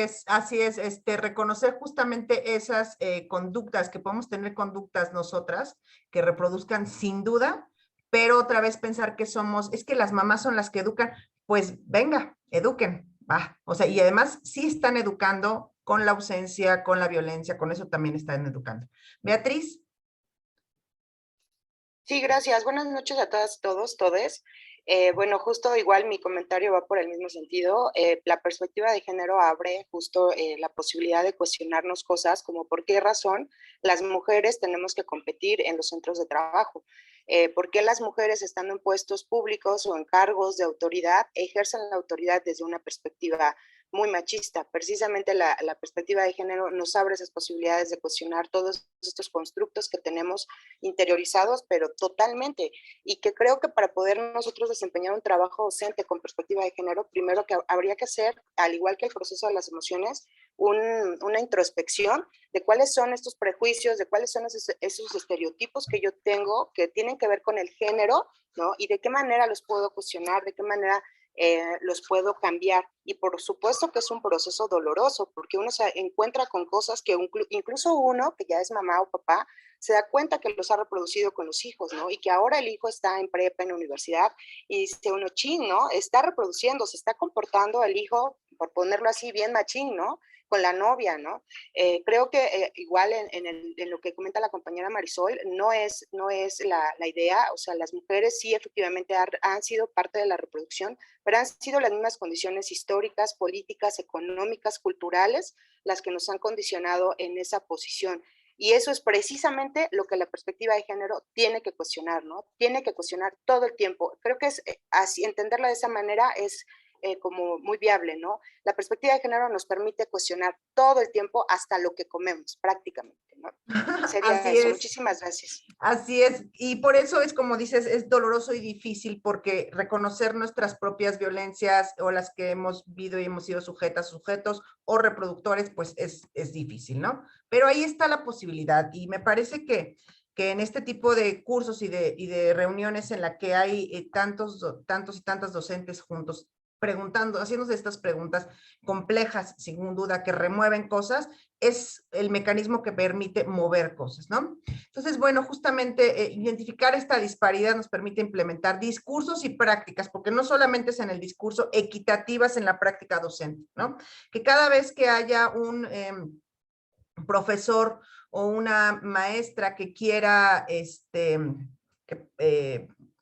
es, reconocer justamente esas conductas, que podemos tener conductas nosotras que reproduzcan sin duda, pero otra vez pensar que es que las mamás son las que educan, pues venga, eduquen, va. O sea, y además sí están educando con la ausencia, con la violencia, con eso también están educando. Beatriz. Sí, gracias. Buenas noches a todas, todos, todes. Bueno, justo igual mi comentario va por el mismo sentido. La perspectiva de género abre justo la posibilidad de cuestionarnos cosas como por qué razón las mujeres tenemos que competir en los centros de trabajo. ¿Por qué las mujeres estando en puestos públicos o en cargos de autoridad ejercen la autoridad desde una perspectiva muy machista? Precisamente la perspectiva de género nos abre esas posibilidades de cuestionar todos estos constructos que tenemos interiorizados, pero totalmente, y que creo que para poder nosotros desempeñar un trabajo docente con perspectiva de género, primero que habría que hacer, al igual que el proceso de las emociones, una introspección de cuáles son estos prejuicios, de cuáles son esos estereotipos que yo tengo que tienen que ver con el género, ¿no? Y de qué manera los puedo cuestionar, de qué manera los puedo cambiar. Y por supuesto que es un proceso doloroso, porque uno se encuentra con cosas que incluso uno, que ya es mamá o papá, se da cuenta que los ha reproducido con los hijos, ¿no? Y que ahora el hijo está en prepa, en universidad, y dice uno, chin, ¿no? Está reproduciendo, se está comportando el hijo, por ponerlo así, bien machín, ¿no? Con la novia, ¿no? Creo que igual en lo que comenta la compañera Marisol, no es la idea, o sea, las mujeres sí efectivamente han sido parte de la reproducción, pero han sido las mismas condiciones históricas, políticas, económicas, culturales, las que nos han condicionado en esa posición. Y eso es precisamente lo que la perspectiva de género tiene que cuestionar, ¿no? Tiene que cuestionar todo el tiempo. Creo que es así, entenderla de esa manera es como muy viable, ¿no? La perspectiva de género nos permite cuestionar todo el tiempo hasta lo que comemos, prácticamente, ¿no? Sería Así eso. es. Muchísimas gracias. Así es, y por eso es como dices, es doloroso y difícil porque reconocer nuestras propias violencias o las que hemos vivido y hemos sido sujetos o reproductores, pues es difícil, ¿no? Pero ahí está la posibilidad y me parece que en este tipo de cursos y de reuniones en la que hay tantos y tantas docentes juntos, haciéndose estas preguntas complejas, sin duda, que remueven cosas, es el mecanismo que permite mover cosas, ¿no? Entonces, bueno, justamente identificar esta disparidad nos permite implementar discursos y prácticas, porque no solamente es en el discurso, equitativas en la práctica docente, ¿no? Que cada vez que haya un profesor o una maestra que quiera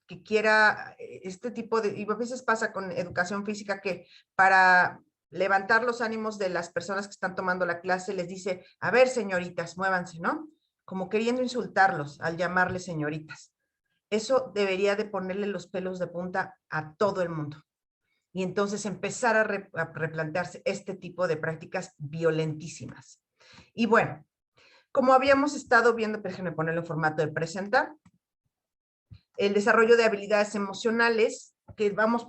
que quiera este tipo de, y a veces pasa con educación física que para levantar los ánimos de las personas que están tomando la clase les dice, a ver señoritas, muévanse, ¿no? Como queriendo insultarlos al llamarles señoritas. Eso debería de ponerle los pelos de punta a todo el mundo. Y entonces empezar a replantearse este tipo de prácticas violentísimas. Y bueno, como habíamos estado viendo, déjenme ponerlo en formato de presentar, el desarrollo de habilidades emocionales, que vamos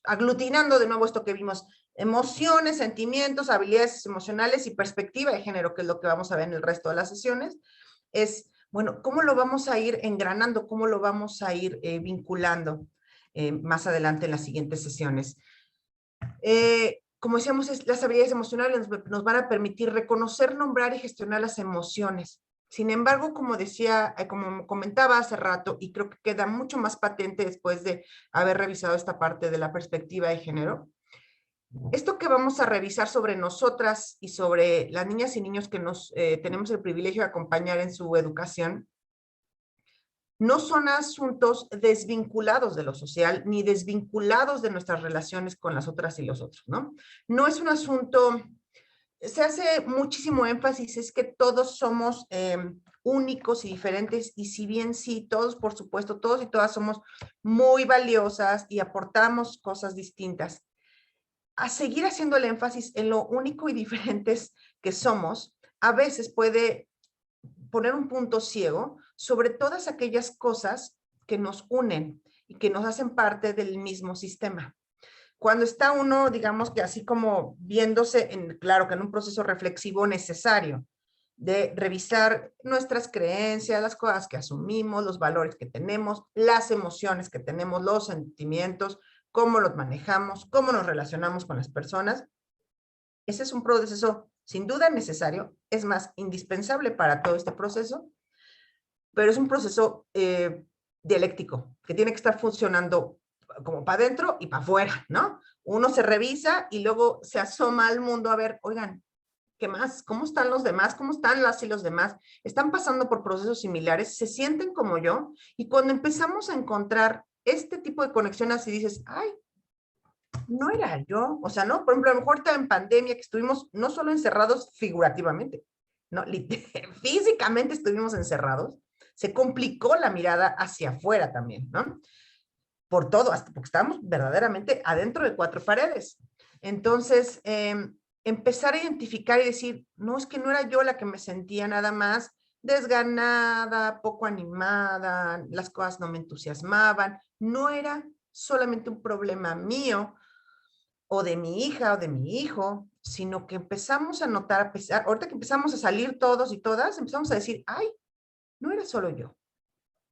aglutinando de nuevo esto que vimos Emociones, sentimientos, habilidades emocionales y perspectiva de género, que es lo que vamos a ver en el resto de las sesiones, es, bueno, ¿cómo lo vamos a ir engranando? ¿Cómo lo vamos a ir vinculando más adelante en las siguientes sesiones? Como decíamos, las habilidades emocionales nos van a permitir reconocer, nombrar y gestionar las emociones. Sin embargo, como decía, como comentaba hace rato, y creo que queda mucho más patente después de haber revisado esta parte de la perspectiva de género, esto que vamos a revisar sobre nosotras y sobre las niñas y niños que tenemos el privilegio de acompañar en su educación, no son asuntos desvinculados de lo social, ni desvinculados de nuestras relaciones con las otras y los otros, ¿no? No es un asunto, se hace muchísimo énfasis, es que todos somos únicos y diferentes, y si bien sí, todos, por supuesto, todos y todas somos muy valiosas y aportamos cosas distintas, a seguir haciendo el énfasis en lo único y diferentes que somos, a veces puede poner un punto ciego sobre todas aquellas cosas que nos unen y que nos hacen parte del mismo sistema. Cuando está uno, digamos que así como viéndose, claro que en un proceso reflexivo necesario, de revisar nuestras creencias, las cosas que asumimos, los valores que tenemos, las emociones que tenemos, los sentimientos, cómo los manejamos, cómo nos relacionamos con las personas. Ese es un proceso sin duda necesario, es más, indispensable para todo este proceso, pero es un proceso dialéctico, que tiene que estar funcionando como para adentro y para afuera, ¿no? Uno se revisa y luego se asoma al mundo a ver, oigan, ¿qué más? ¿Cómo están los demás? ¿Cómo están las y los demás? ¿Están pasando por procesos similares? ¿Se sienten como yo? Y cuando empezamos a encontrar este tipo de conexiones y dices, ay, no era yo, o sea, ¿no? Por ejemplo, a lo mejor estaba en pandemia que estuvimos no solo encerrados figurativamente, ¿no? Físicamente estuvimos encerrados, se complicó la mirada hacia afuera también, ¿no? Por todo, hasta porque estábamos verdaderamente adentro de cuatro paredes. Entonces, empezar a identificar y decir, no, es que no era yo la que me sentía nada más desganada, poco animada, las cosas no me entusiasmaban, no era solamente un problema mío, o de mi hija o de mi hijo, sino que empezamos a notar, a pesar, ahorita que empezamos a salir todos y todas, empezamos a decir, ay, no era solo yo,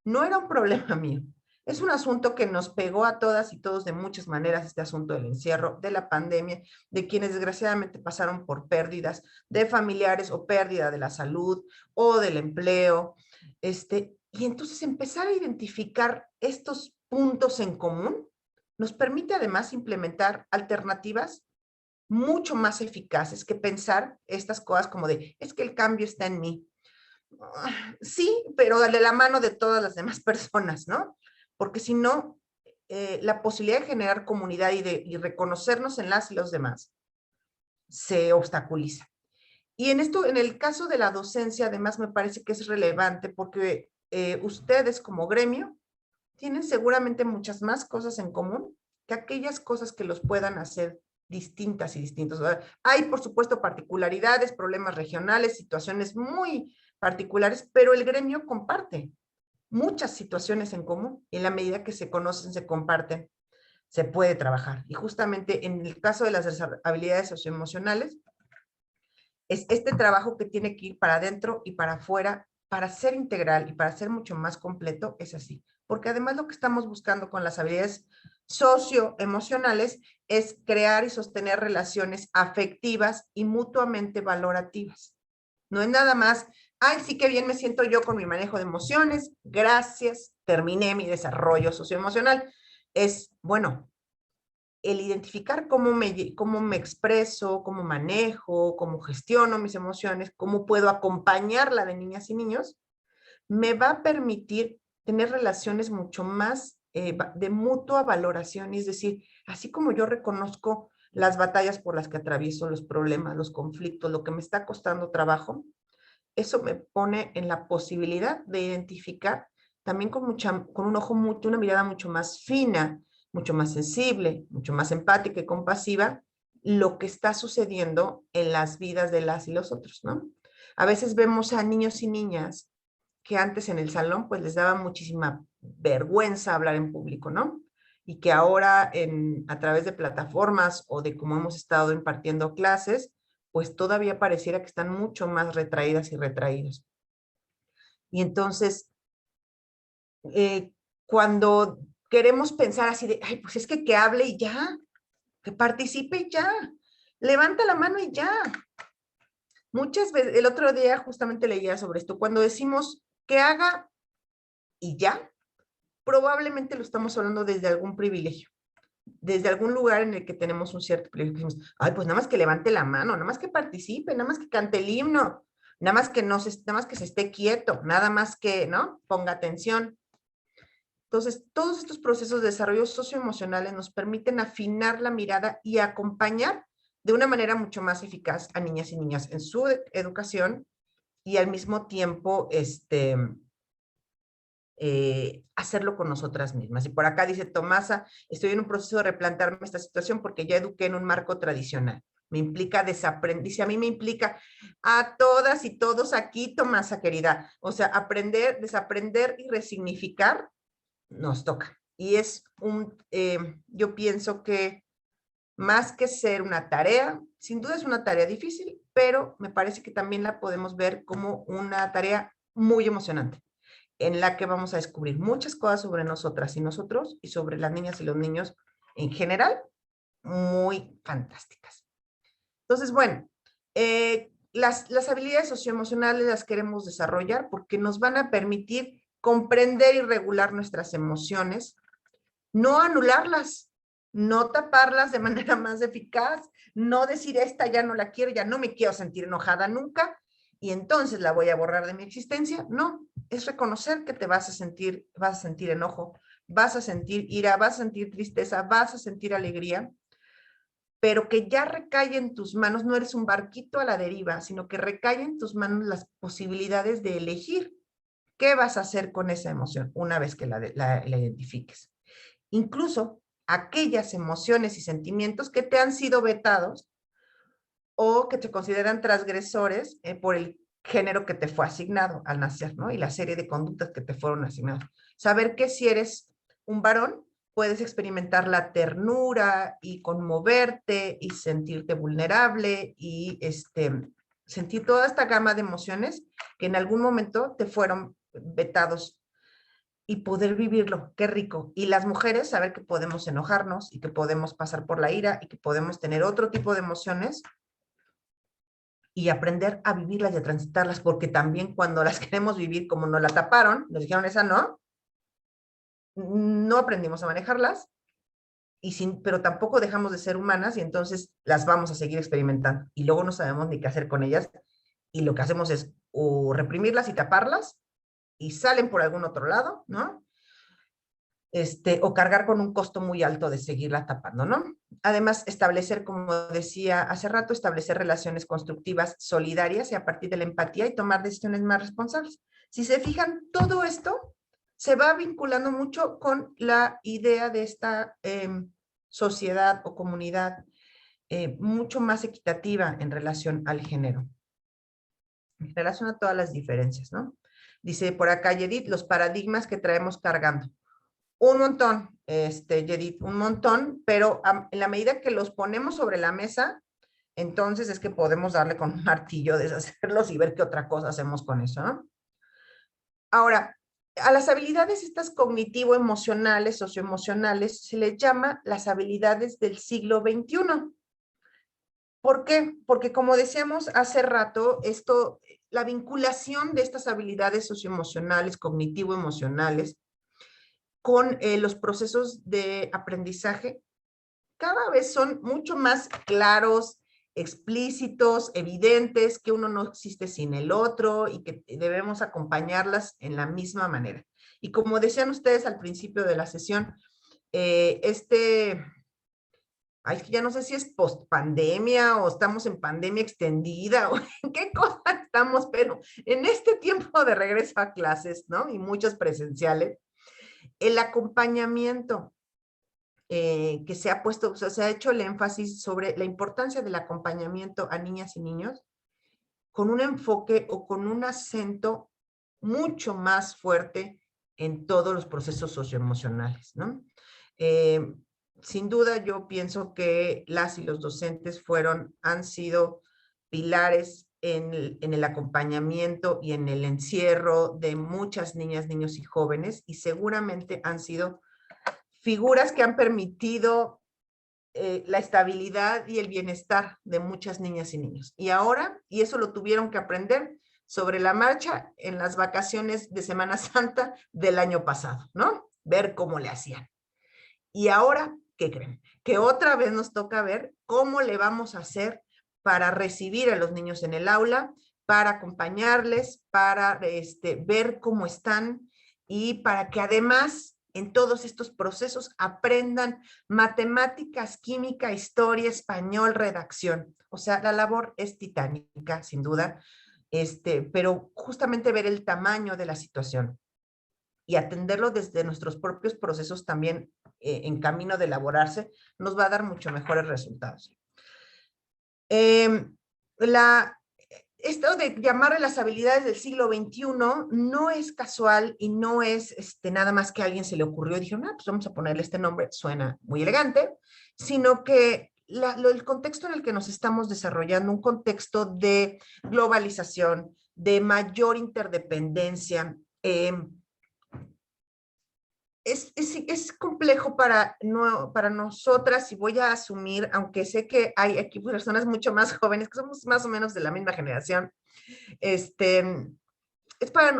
no era un problema mío. Es un asunto que nos pegó a todas y todos de muchas maneras, este asunto del encierro, de la pandemia, de quienes desgraciadamente pasaron por pérdidas de familiares o pérdida de la salud o del empleo. Y entonces empezar a identificar estos puntos en común nos permite además implementar alternativas mucho más eficaces que pensar estas cosas como de, es que el cambio está en mí. Sí, pero de la mano de todas las demás personas, ¿no? Porque si no, la posibilidad de generar comunidad y reconocernos en las y los demás se obstaculiza. Y en el caso de la docencia, además me parece que es relevante porque ustedes como gremio tienen seguramente muchas más cosas en común que aquellas cosas que los puedan hacer distintas y distintos. Hay, por supuesto, particularidades, problemas regionales, situaciones muy particulares, pero el gremio comparte muchas situaciones en común y en la medida que se conocen, se comparten, se puede trabajar. Y justamente en el caso de las habilidades socioemocionales, es este trabajo que tiene que ir para adentro y para afuera para ser integral y para ser mucho más completo, es así. Porque además lo que estamos buscando con las habilidades socioemocionales es crear y sostener relaciones afectivas y mutuamente valorativas. No es nada más, ay, sí que bien me siento yo con mi manejo de emociones, gracias, terminé mi desarrollo socioemocional. Es, bueno, el identificar cómo me expreso, cómo manejo, cómo gestiono mis emociones, cómo puedo acompañarla de niñas y niños, me va a permitir tener relaciones mucho más de mutua valoración, es decir, así como yo reconozco las batallas por las que atravieso, los problemas, los conflictos, lo que me está costando trabajo, eso me pone en la posibilidad de identificar también con un ojo, una mirada mucho más fina, mucho más sensible, mucho más empática y compasiva, lo que está sucediendo en las vidas de las y los otros, ¿no? A veces vemos a niños y niñas que antes en el salón pues les daba muchísima vergüenza hablar en público, ¿no? y que ahora a través de plataformas o de cómo hemos estado impartiendo clases, pues todavía pareciera que están mucho más retraídas y retraídos. Y entonces, cuando queremos pensar así de, ay, pues es que hable y ya, que participe y ya, levanta la mano y ya. Muchas veces, el otro día justamente leía sobre esto, cuando decimos que haga y ya, probablemente lo estamos hablando desde algún privilegio, desde algún lugar en el que tenemos un cierto privilegio. Decimos, ay, pues nada más que levante la mano, nada más que participe, nada más que cante el himno, nada más que se esté quieto, nada más que, ¿no? Ponga atención. Entonces, todos estos procesos de desarrollo socioemocionales nos permiten afinar la mirada y acompañar de una manera mucho más eficaz a niñas y niñas en su educación y al mismo tiempo hacerlo con nosotras mismas. Y por acá dice Tomasa, estoy en un proceso de replantearme esta situación porque ya eduqué en un marco tradicional. Me implica desaprender, dice, a mí me implica a todas y todos aquí, Tomasa querida, o sea, aprender, desaprender y resignificar nos toca. Y es yo pienso que más que ser una tarea, sin duda es una tarea difícil, pero me parece que también la podemos ver como una tarea muy emocionante, en la que vamos a descubrir muchas cosas sobre nosotras y nosotros y sobre las niñas y los niños en general, muy fantásticas. Entonces, bueno, las habilidades socioemocionales las queremos desarrollar porque nos van a permitir comprender y regular nuestras emociones, no anularlas, no taparlas de manera más eficaz, no decir esta ya no la quiero, ya no me quiero sentir enojada nunca y entonces la voy a borrar de mi existencia. No, es reconocer que vas a sentir enojo, vas a sentir ira, vas a sentir tristeza, vas a sentir alegría, pero que ya recae en tus manos, no eres un barquito a la deriva, sino que recae en tus manos las posibilidades de elegir qué vas a hacer con esa emoción una vez que la identifiques. Incluso aquellas emociones y sentimientos que te han sido vetados o que te consideran transgresores por el género que te fue asignado al nacer, ¿no? Y la serie de conductas que te fueron asignadas. Saber que si eres un varón, puedes experimentar la ternura y conmoverte y sentirte vulnerable y sentir toda esta gama de emociones que en algún momento te fueron vetados y poder vivirlo, qué rico. Y las mujeres saber que podemos enojarnos y que podemos pasar por la ira y que podemos tener otro tipo de emociones y aprender a vivirlas y a transitarlas, porque también cuando las queremos vivir como nos la taparon, nos dijeron esa no aprendimos a manejarlas, pero tampoco dejamos de ser humanas y entonces las vamos a seguir experimentando y luego no sabemos ni qué hacer con ellas y lo que hacemos es o reprimirlas y taparlas y salen por algún otro lado, ¿no? O cargar con un costo muy alto de seguirla tapando, ¿no? Además, establecer, como decía hace rato, establecer relaciones constructivas, solidarias y a partir de la empatía y tomar decisiones más responsables. Si se fijan, todo esto se va vinculando mucho con la idea de esta sociedad o comunidad mucho más equitativa en relación al género, en relación a todas las diferencias, ¿no? Dice por acá Yedith, los paradigmas que traemos cargando. Un montón, Yedith, un montón, pero en la medida que los ponemos sobre la mesa, entonces es que podemos darle con un martillo, deshacerlos y ver qué otra cosa hacemos con eso, ¿no? Ahora, a las habilidades estas cognitivo-emocionales, socioemocionales, se les llama las habilidades del siglo XXI. ¿Por qué? Porque como decíamos hace rato, la vinculación de estas habilidades socioemocionales, cognitivo-emocionales, con los procesos de aprendizaje, cada vez son mucho más claros, explícitos, evidentes, que uno no existe sin el otro y que debemos acompañarlas en la misma manera. Y como decían ustedes al principio de la sesión, es que ya no sé si es post-pandemia o estamos en pandemia extendida o en qué cosa estamos, pero en este tiempo de regreso a clases, ¿no? Y muchos presenciales, el acompañamiento que se ha puesto, o sea, se ha hecho el énfasis sobre la importancia del acompañamiento a niñas y niños con un enfoque o con un acento mucho más fuerte en todos los procesos socioemocionales, ¿no? Sin duda, yo pienso que las y los docentes han sido pilares en el acompañamiento y en el encierro de muchas niñas, niños y jóvenes, y seguramente han sido figuras que han permitido la estabilidad y el bienestar de muchas niñas y niños. Y ahora, y eso lo tuvieron que aprender sobre la marcha en las vacaciones de Semana Santa del año pasado, ¿no? Ver cómo le hacían. Y ahora, ¿qué creen? Que otra vez nos toca ver cómo le vamos a hacer para recibir a los niños en el aula, para acompañarles, para ver cómo están y para que además en todos estos procesos aprendan matemáticas, química, historia, español, redacción. O sea, la labor es titánica, sin duda, pero justamente ver el tamaño de la situación y atenderlo desde nuestros propios procesos también en camino de elaborarse, nos va a dar mucho mejores resultados. Esto de llamar a las habilidades del siglo XXI no es casual y no es nada más que a alguien se le ocurrió y dijeron, pues vamos a ponerle este nombre, suena muy elegante, sino que el contexto en el que nos estamos desarrollando, un contexto de globalización, de mayor interdependencia, es complejo para nosotras, y voy a asumir, aunque sé que hay aquí personas mucho más jóvenes, que somos más o menos de la misma generación, es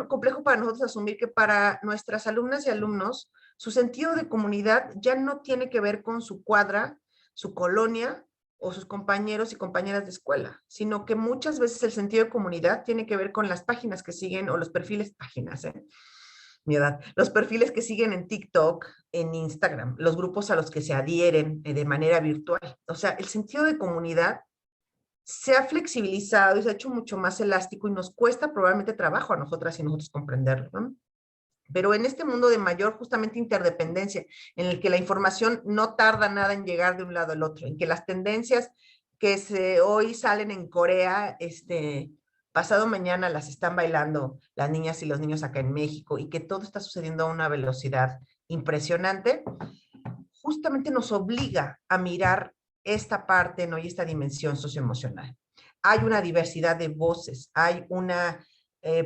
complejo para nosotros asumir que para nuestras alumnas y alumnos, su sentido de comunidad ya no tiene que ver con su cuadra, su colonia o sus compañeros y compañeras de escuela, sino que muchas veces el sentido de comunidad tiene que ver con las páginas que siguen o los perfiles, mi edad, los perfiles que siguen en TikTok, en Instagram, los grupos a los que se adhieren de manera virtual. O sea, el sentido de comunidad se ha flexibilizado y se ha hecho mucho más elástico y nos cuesta probablemente trabajo a nosotras y nosotros comprenderlo, ¿no? Pero en este mundo de mayor justamente interdependencia, en el que la información no tarda nada en llegar de un lado al otro, en que las tendencias que hoy salen en Corea, pasado mañana las están bailando las niñas y los niños acá en México, y que todo está sucediendo a una velocidad impresionante, justamente nos obliga a mirar esta parte, ¿no? Y esta dimensión socioemocional. Hay una diversidad de voces, hay una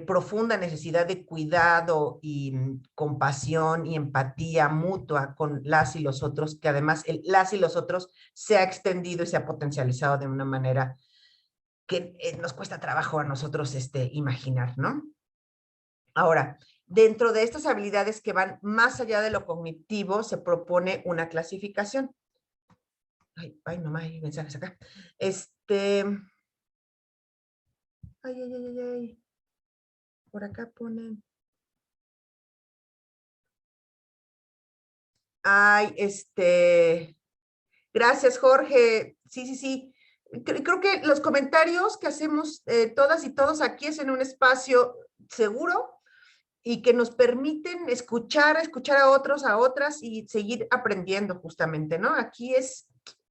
profunda necesidad de cuidado y compasión y empatía mutua con las y los otros, que además las y los otros se ha extendido y se ha potencializado de una manera que nos cuesta trabajo a nosotros imaginar, ¿no? Ahora, dentro de estas habilidades que van más allá de lo cognitivo, se propone una clasificación. Ay, nomás hay mensajes acá. Ay. Por acá ponen. Ay, gracias, Jorge. Sí. Creo que los comentarios que hacemos todas y todos aquí es en un espacio seguro y que nos permiten escuchar a otros, a otras y seguir aprendiendo justamente, ¿no? Aquí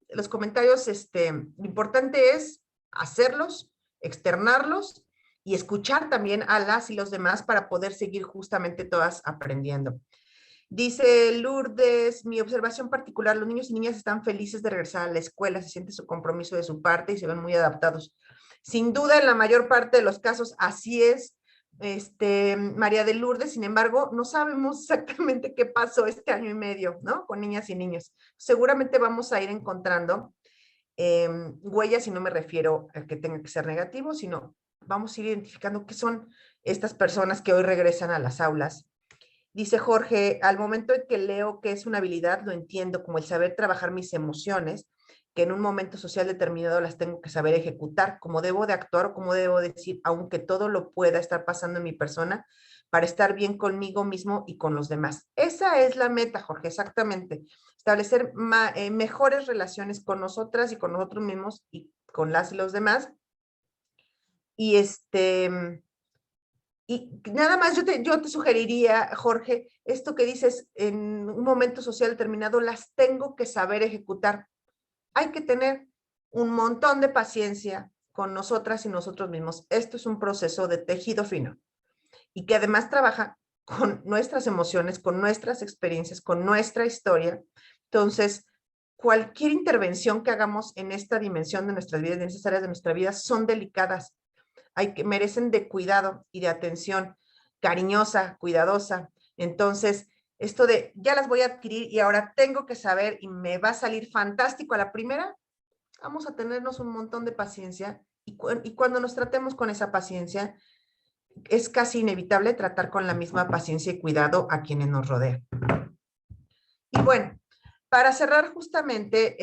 los comentarios, lo importante es hacerlos, externarlos y escuchar también a las y los demás para poder seguir justamente todas aprendiendo. Dice Lourdes, mi observación particular, los niños y niñas están felices de regresar a la escuela, se siente su compromiso de su parte y se ven muy adaptados. Sin duda, en la mayor parte de los casos, así es, María de Lourdes. Sin embargo, no sabemos exactamente qué pasó este año y medio, ¿no? Con niñas y niños. Seguramente vamos a ir encontrando huellas, y no me refiero a que tenga que ser negativo, sino vamos a ir identificando qué son estas personas que hoy regresan a las aulas. Dice Jorge, al momento en que leo que es una habilidad, lo entiendo como el saber trabajar mis emociones, que en un momento social determinado las tengo que saber ejecutar, cómo debo de actuar o cómo debo decir, aunque todo lo pueda estar pasando en mi persona, para estar bien conmigo mismo y con los demás. Esa es la meta, Jorge, exactamente. Establecer mejores relaciones con nosotras y con nosotros mismos y con las y los demás. Y y nada más yo te sugeriría, Jorge, esto que dices, en un momento social determinado, las tengo que saber ejecutar. Hay que tener un montón de paciencia con nosotras y nosotros mismos. Esto es un proceso de tejido fino y que además trabaja con nuestras emociones, con nuestras experiencias, con nuestra historia, Entonces, cualquier intervención que hagamos en esta dimensión de nuestras vidas, en estas áreas de nuestra vida, son delicadas. Merecen de cuidado y de atención cariñosa, cuidadosa. Entonces, esto de ya las voy a adquirir y ahora tengo que saber y me va a salir fantástico a la primera, vamos a tenernos un montón de paciencia y cuando nos tratemos con esa paciencia, es casi inevitable tratar con la misma paciencia y cuidado a quienes nos rodean. Y bueno, para cerrar justamente,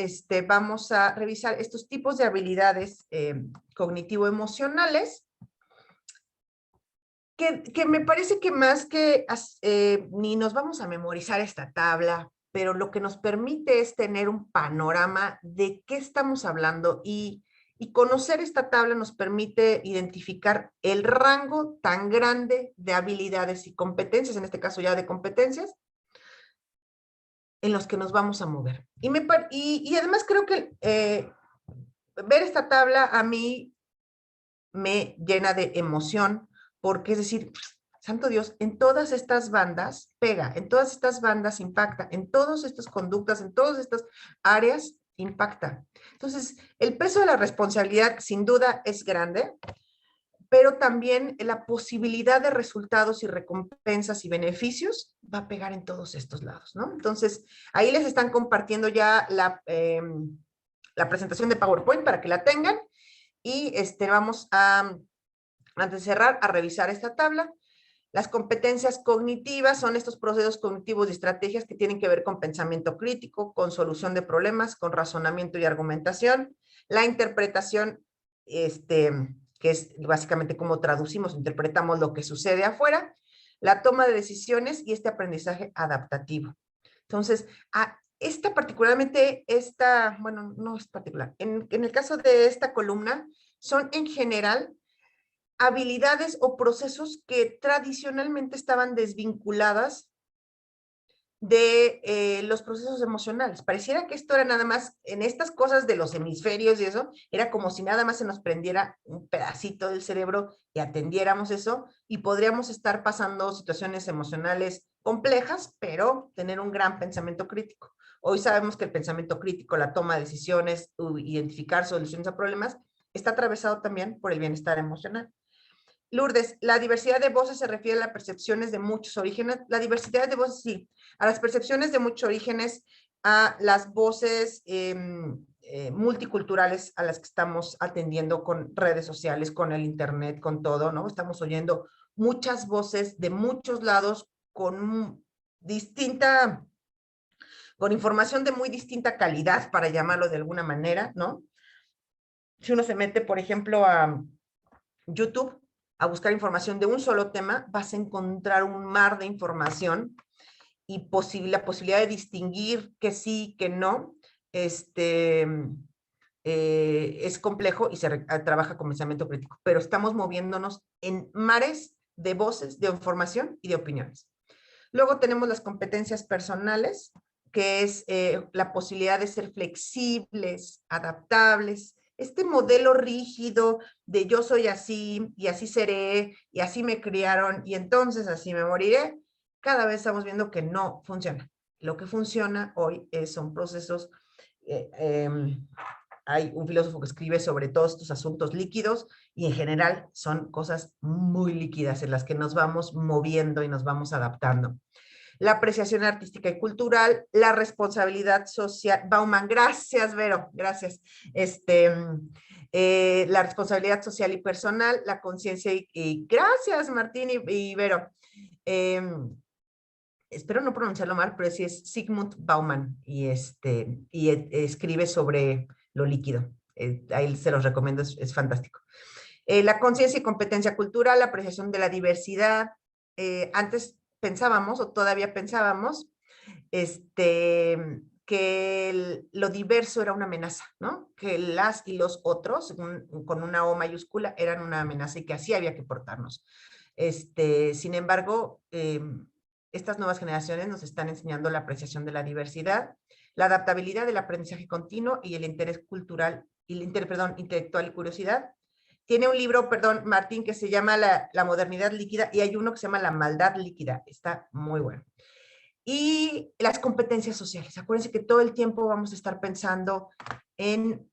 vamos a revisar estos tipos de habilidades cognitivo-emocionales, que me parece que más que ni nos vamos a memorizar esta tabla, pero lo que nos permite es tener un panorama de qué estamos hablando y conocer esta tabla nos permite identificar el rango tan grande de habilidades y competencias, en este caso ya de competencias, en los que nos vamos a mover. Y además creo que ver esta tabla a mí me llena de emoción, porque es decir, santo Dios, en todas estas bandas pega, en todas estas bandas impacta, en todas estas conductas, en todas estas áreas impacta. Entonces, el peso de la responsabilidad sin duda es grande, pero también la posibilidad de resultados y recompensas y beneficios va a pegar en todos estos lados, ¿no? Entonces, ahí les están compartiendo ya la presentación de PowerPoint para que la tengan y vamos a, antes de cerrar, a revisar esta tabla. Las competencias cognitivas son estos procesos cognitivos y estrategias que tienen que ver con pensamiento crítico, con solución de problemas, con razonamiento y argumentación. La interpretación, que es básicamente cómo traducimos, interpretamos lo que sucede afuera. La toma de decisiones y aprendizaje adaptativo. Entonces, particularmente bueno, no es particular. En el caso de esta columna, son en general habilidades o procesos que tradicionalmente estaban desvinculadas de los procesos emocionales. Pareciera que esto era nada más, en estas cosas de los hemisferios y eso, era como si nada más se nos prendiera un pedacito del cerebro y atendiéramos eso, y podríamos estar pasando situaciones emocionales complejas, pero tener un gran pensamiento crítico. Hoy sabemos que el pensamiento crítico, la toma de decisiones, identificar soluciones a problemas, está atravesado también por el bienestar emocional. Lourdes, la diversidad de voces se refiere a las percepciones de muchos orígenes. La diversidad de voces, sí, a las percepciones de muchos orígenes, a las voces multiculturales a las que estamos atendiendo con redes sociales, con el internet, con todo, ¿no? Estamos oyendo muchas voces de muchos lados con información de muy distinta calidad, para llamarlo de alguna manera, ¿no? Si uno se mete, por ejemplo, a YouTube, a buscar información de un solo tema, vas a encontrar un mar de información y la posibilidad de distinguir que sí, que no, es complejo y se trabaja con pensamiento crítico, pero estamos moviéndonos en mares de voces, de información y de opiniones. Luego tenemos las competencias personales, que es la posibilidad de ser flexibles, adaptables. Este modelo rígido de yo soy así y así seré y así me criaron y entonces así me moriré, cada vez estamos viendo que no funciona. Lo que funciona hoy son procesos. Hay un filósofo que escribe sobre todos estos asuntos líquidos y en general son cosas muy líquidas en las que nos vamos moviendo y nos vamos adaptando. La apreciación artística y cultural, la responsabilidad social. Bauman, gracias, Vero, gracias. La responsabilidad social y personal, la conciencia y gracias, Martín y Vero. Espero no pronunciarlo mal, pero sí es Zygmunt Bauman y escribe sobre lo líquido. Ahí se los recomiendo, es fantástico. La conciencia y competencia cultural, la apreciación de la diversidad. Antes pensábamos, o todavía pensábamos, que lo diverso era una amenaza, ¿no? Que las y los otros, con una O mayúscula, eran una amenaza y que así había que portarnos. Sin embargo, estas nuevas generaciones nos están enseñando la apreciación de la diversidad, la adaptabilidad del aprendizaje continuo y el interés cultural, intelectual y curiosidad. Tiene un libro, Martín, que se llama La modernidad líquida y hay uno que se llama La maldad líquida. Está muy bueno. Y las competencias sociales. Acuérdense que todo el tiempo vamos a estar pensando en,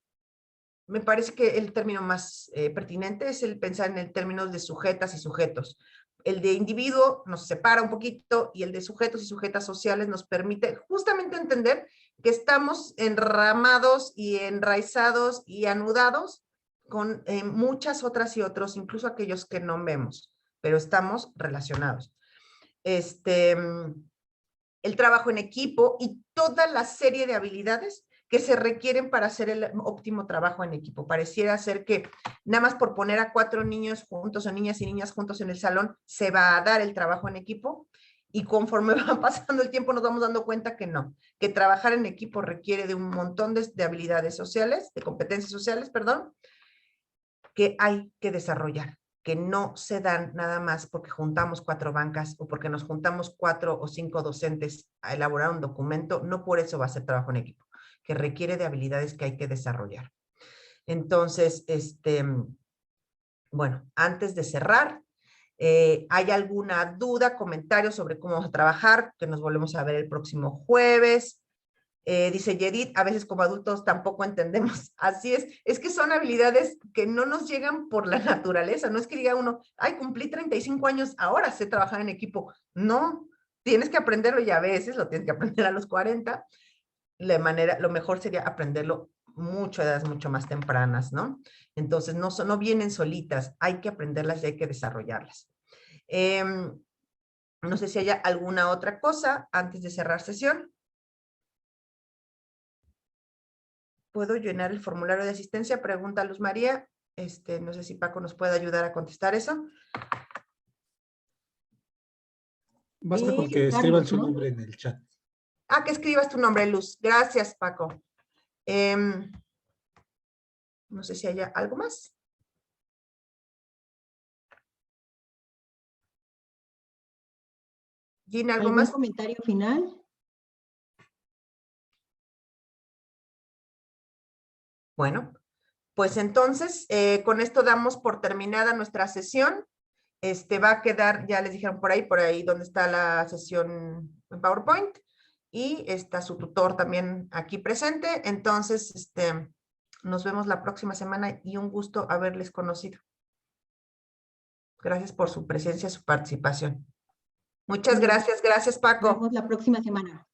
me parece que el término más pertinente es el pensar en el término de sujetas y sujetos. El de individuo nos separa un poquito y el de sujetos y sujetas sociales nos permite justamente entender que estamos enramados y enraizados y anudados con muchas otras y otros, incluso aquellos que no vemos, pero estamos relacionados. El trabajo en equipo y toda la serie de habilidades que se requieren para hacer el óptimo trabajo en equipo. Pareciera ser que nada más por poner a 4 niños juntos o niñas y niñas juntos en el salón se va a dar el trabajo en equipo, y conforme va pasando el tiempo nos vamos dando cuenta que no, que trabajar en equipo requiere de un montón de habilidades sociales, de competencias sociales, perdón, que hay que desarrollar, que no se dan nada más porque juntamos 4 bancas o porque nos juntamos 4 o 5 docentes a elaborar un documento. No por eso va a ser trabajo en equipo, que requiere de habilidades que hay que desarrollar. Entonces, bueno, antes de cerrar, ¿hay alguna duda, comentario sobre cómo vamos a trabajar? Que nos volvemos a ver el próximo jueves. Dice Yedith, a veces como adultos tampoco entendemos. Así es que son habilidades que no nos llegan por la naturaleza. No es que diga uno, ay, cumplí 35 años, ahora sé trabajar en equipo. No, tienes que aprenderlo y a veces lo tienes que aprender a los 40. Lo mejor sería aprenderlo a edades mucho más tempranas, ¿no? Entonces, no vienen solitas, hay que aprenderlas y hay que desarrollarlas. No sé si haya alguna otra cosa antes de cerrar sesión. ¿Puedo llenar el formulario de asistencia? Pregunta Luz María. No sé si Paco nos puede ayudar a contestar eso. Basta con que escriban su nombre en el chat. Ah, que escribas tu nombre, Luz. Gracias, Paco. No sé si haya algo más. Gina, ¿algo más? ¿Algún comentario final? Bueno, pues entonces, con esto damos por terminada nuestra sesión. Va a quedar, ya les dijeron por ahí donde está la sesión en PowerPoint, y está su tutor también aquí presente. Entonces, nos vemos la próxima semana y un gusto haberles conocido. Gracias por su presencia, su participación. Muchas gracias. Gracias, Paco. Nos vemos la próxima semana.